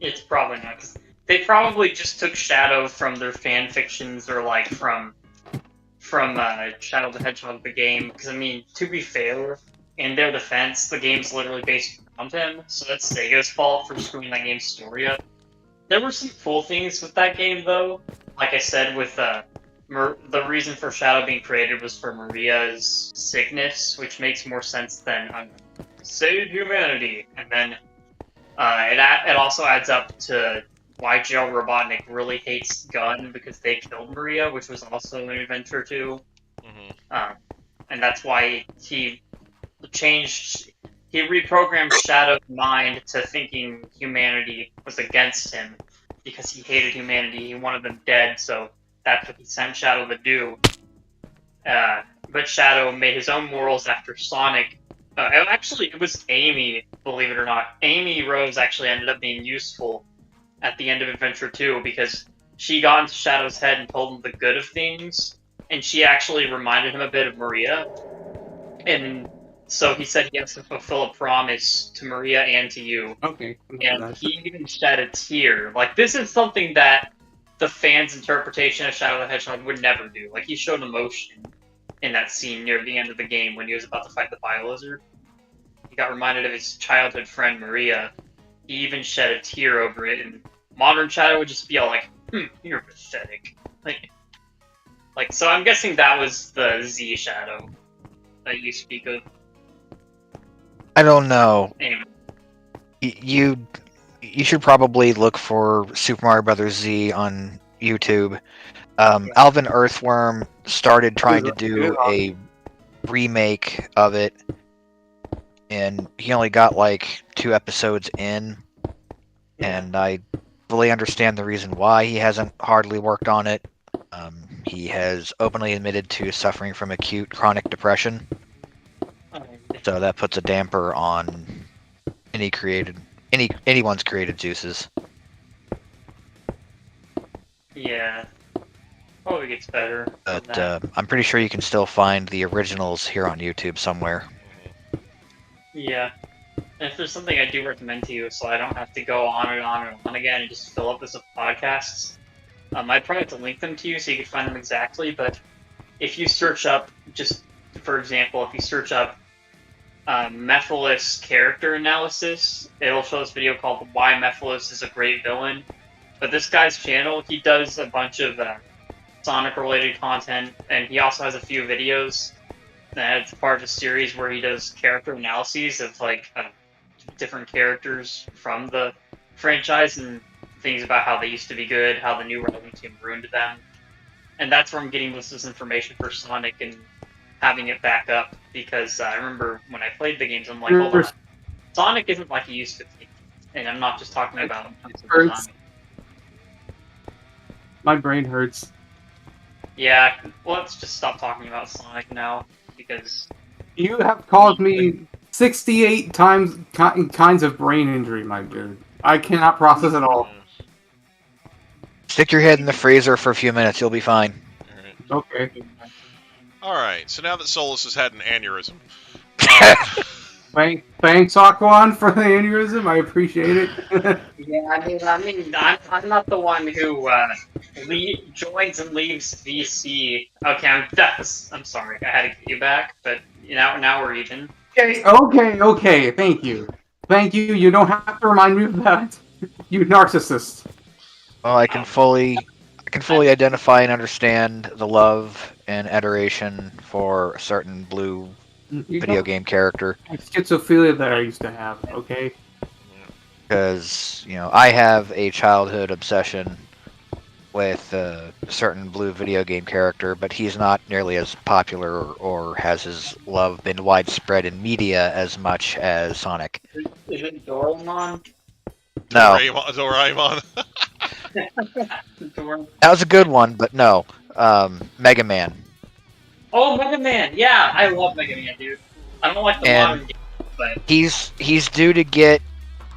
It's probably not, because they probably just took Shadow from their fan fictions, or like from Shadow the Hedgehog the game. Because I mean, to be fair, in their defense, the game's literally based around him, so that's Sega's fault for screwing that game's story up. There were some cool things with that game, though. Like I said, with the reason for Shadow being created was for Maria's sickness, which makes more sense than save humanity. And then it also adds up to why Joe Robotnik really hates Gunn, because they killed Maria, which was also an adventure too. And that's why he reprogrammed Shadow's mind to thinking humanity was against him, because he hated humanity, he wanted them dead, so that's what he sent Shadow to do. But Shadow made his own morals after Sonic. Actually, it was Amy, believe it or not. Amy Rose actually ended up being useful at the end of Adventure 2, because she got into Shadow's head and told him the good of things, and she actually reminded him a bit of Maria. And so he said he has to fulfill a promise to Maria and to you. Okay. And he even shed a tear. Like, this is something that the fans' interpretation of Shadow the Hedgehog would never do. Like, he showed emotion in that scene near the end of the game when he was about to fight the Bio-Lizard. He got reminded of his childhood friend, Maria. he even shed a tear over it, and modern Shadow would just be all like, you're pathetic. Like, so I'm guessing that was the Z Shadow that you speak of. I don't know. Anyway. You should probably look for Super Mario Brothers Z on YouTube. Alvin Earthworm started trying to do a remake of it, and he only got like 2 episodes in, and I fully understand the reason why he hasn't hardly worked on it. He has openly admitted to suffering from acute chronic depression, so that puts a damper on anyone's creative juices. Yeah. Probably gets better. But I'm pretty sure you can still find the originals here on YouTube somewhere. Yeah. And if there's something I do recommend to you, so I don't have to go on and on and on again and just fill up this with podcasts, I'd probably have to link them to you so you can find them exactly, but if you search up, just for example, if you search up Mephiles character analysis, it'll show this video called Why Mephiles is a Great Villain. But this guy's channel, he does a bunch of Sonic-related content, and he also has a few videos that's part of a series where he does character analyses of like different characters from the franchise and things about how they used to be good, how the new writing team ruined them. And that's where I'm getting this information for Sonic and having it back up, because I remember when I played the games, I'm like, hold on, Sonic isn't like he used to be. And I'm not just talking about hurts. My brain hurts. Yeah, let's just stop talking about Sonic now, because You have caused me 68 kinds of brain injury, my dude. I cannot process it all. Stick your head in the freezer for a few minutes, you'll be fine. Okay. Alright, so now that Solus has had an aneurysm. Thanks, Aquan, for the aneurysm. I appreciate it. yeah, I mean, I'm not the one who joins and leaves VC. Okay, I'm sorry, I had to get you back, but now we're even. Okay. Thank you. You don't have to remind me of that. You narcissist. Well, I can fully identify and understand the love and adoration for a certain blue video game character. Schizophrenia that I used to have, okay? Because, I have a childhood obsession with a certain blue video game character, but he's not nearly as popular or has his love been widespread in media as much as Sonic. Is it Doraemon? No. Doraemon. That was a good one, but no. Mega Man. Oh, Mega Man! Yeah, I love Mega Man, dude. I don't like the modern game, but he's due to get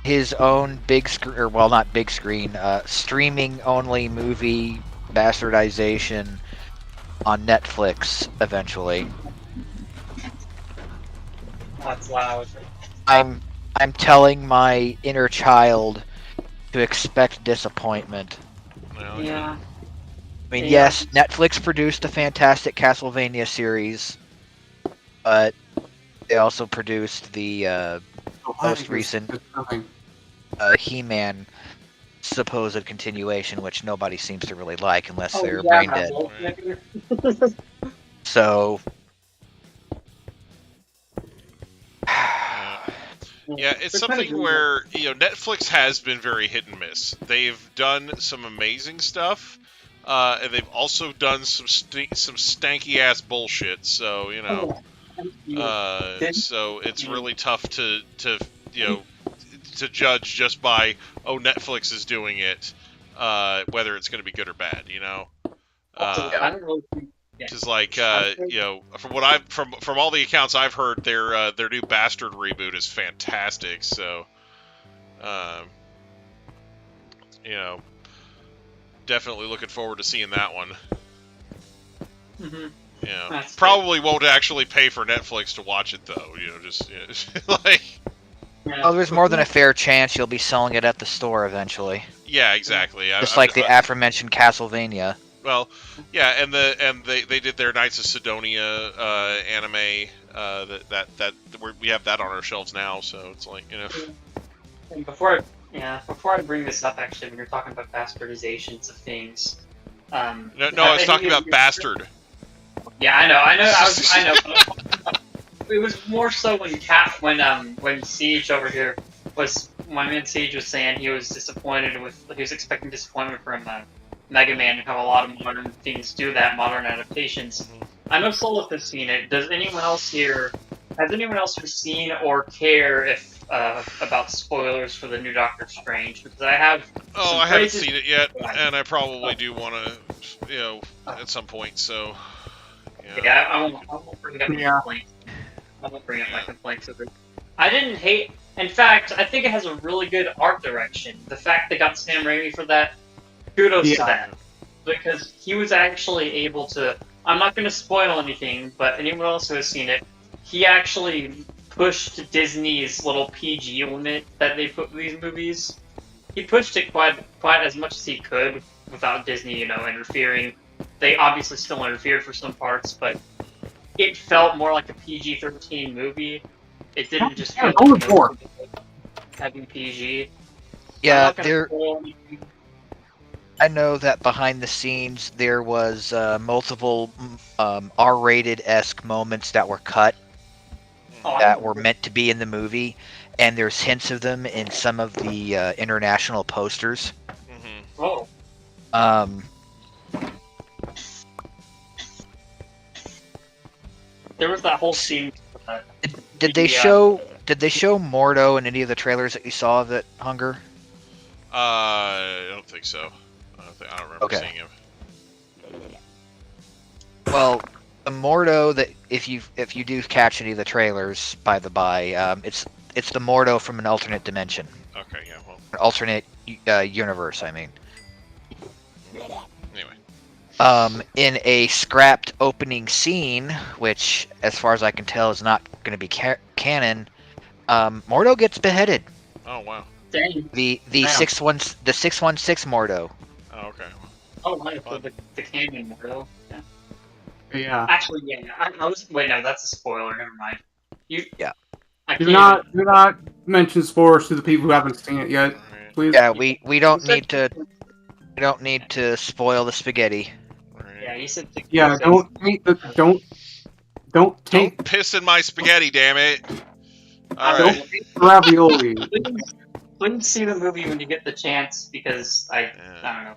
his own big screen, or well, not big screen, streaming only movie bastardization on Netflix eventually. That's loud. I'm telling my inner child to expect disappointment. Yeah. I mean, yes, Netflix produced a fantastic Castlevania series, but they also produced the most recent He-Man supposed continuation, which nobody seems to really like unless they're brain dead. So... Yeah, it's something where, Netflix has been very hit and miss. They've done some amazing stuff, and they've also done some stanky ass bullshit. So so it's really tough to judge just by Netflix is doing it, whether it's going to be good or bad. I don't really think. Because from all the accounts I've heard, their new Bastard reboot is fantastic. So, definitely looking forward to seeing that one. Mm-hmm. Yeah, probably won't actually pay for Netflix to watch it though. Well, there's more than a fair chance you'll be selling it at the store eventually. Yeah, exactly. Just like the aforementioned Castlevania. Well, yeah, and they did their Knights of Sidonia anime. We have that on our shelves now, so it's like And before Yeah, before I bring this up, actually, when you're talking about bastardizations of things, No, I was talking about bastard. Yeah, I know. But it was more so when Siege over here my man Siege was saying he was expecting disappointment from Mega Man and how a lot of modern things do that, modern adaptations. I know Solus has seen it. Has anyone else here seen or care if about spoilers for the new Doctor Strange? Because I have. Oh, I haven't seen it yet, and I probably do want to, at some point. So. Yeah, I won't bring up my complaints. I won't bring up my complaints of it. I didn't hate. In fact, I think it has a really good art direction. The fact they got Sam Raimi for that, kudos to that, because he was actually able to. I'm not going to spoil anything, but anyone else who has seen it, he actually pushed Disney's little PG limit that they put in these movies. He pushed it quite as much as he could without Disney, interfering. They obviously still interfered for some parts, but it felt more like a PG-13 movie. It didn't just feel like having PG. Yeah, I know that behind the scenes there was multiple R-rated-esque moments that were cut that were meant to be in the movie, and there's hints of them in some of the international posters. Oh. There was that whole scene. Did they show Mordo in any of the trailers that you saw of it, Hunger? I don't think so. I don't remember seeing him. Well, the Mordo that if you do catch any of the trailers, by the by, it's the Mordo from an alternate dimension. Okay, yeah, well. An alternate universe, I mean. Anyway. In a scrapped opening scene, which, as far as I can tell, is not going to be canon, Mordo gets beheaded. Oh wow. Dang. The 616 Mordo. Oh okay. Oh right, so the Canyon Mordo. Yeah. Yeah. Actually, yeah. I was. Wait, no, that's a spoiler. Never mind. Do not mention spoilers to the people who haven't seen it yet, please. Yeah, we don't need to. We don't need to spoil the spaghetti. Yeah, you said. Yeah, don't piss in my spaghetti, damn it. All don't right. take ravioli. Please see the movie when you get the chance, because I don't know.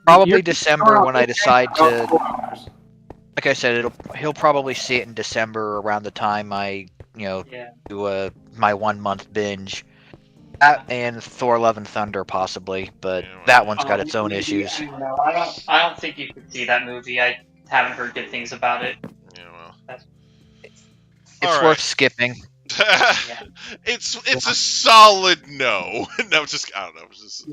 Probably December when I decide to. Like I said, he'll probably see it in December around the time I do my 1 month binge. That and Thor: Love and Thunder possibly, but that one's got its own issues. No, I don't think you could see that movie. I haven't heard good things about it. Yeah, well. It's worth skipping. It's a solid no. No, just I don't know. Just,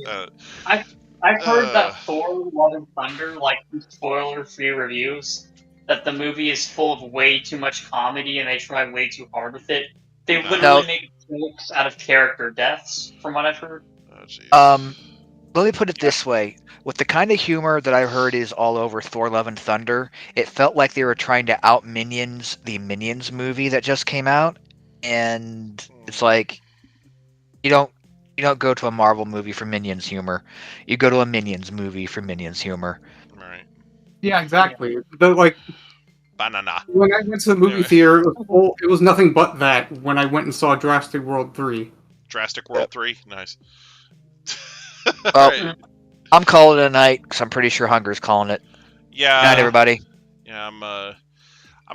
I've heard that Thor: Love and Thunder, like spoiler-free reviews, that the movie is full of way too much comedy and they try way too hard with it. They literally make jokes out of character deaths, from what I've heard. Let me put it this way. With the kind of humor that I heard is all over Thor: Love and Thunder, it felt like they were trying to out-Minions the Minions movie that just came out. And it's like, you don't go to a Marvel movie for Minions humor. You go to a Minions movie for Minions humor. Right. Yeah, exactly. Banana. When I went to the movie theater, it was nothing but that when I went and saw Jurassic World 3. Jurassic World 3? Nice. Well, right. I'm calling it a night, because I'm pretty sure Hunger's calling it. Yeah. Good night, everybody. Yeah, I'm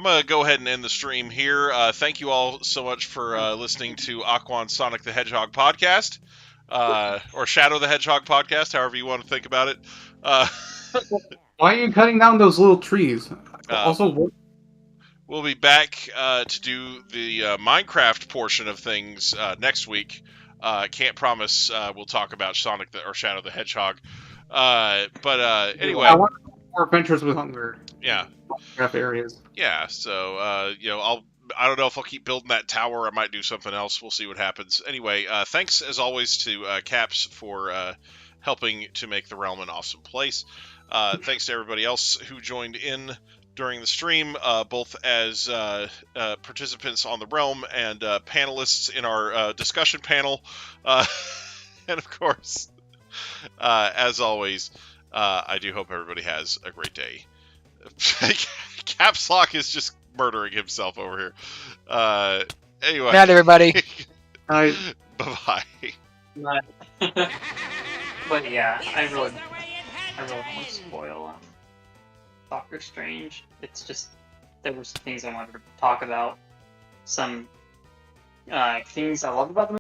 going to go ahead and end the stream here. Thank you all so much for listening to Aquan Sonic the Hedgehog podcast, or Shadow the Hedgehog podcast, however you want to think about it. Why are you cutting down those little trees? Also, we'll be back to do the Minecraft portion of things next week. Can't promise we'll talk about Sonic or Shadow the Hedgehog. But anyway. I want more adventures with Hunger. Yeah. Areas. Yeah, so I don't know if I'll keep building that tower. I might do something else. We'll see what happens. Anyway, thanks as always to Caps for helping to make the realm an awesome place. Thanks to everybody else who joined in during the stream, both as participants on the realm and panelists in our discussion panel. And of course, as always, I do hope everybody has a great day. Caps Lock is just murdering himself over here. Anyway. Night, everybody. I, Bye-bye. but yeah, I really don't want to spoil Doctor Strange. It's just there were some things I wanted to talk about. Some things I love about the movie.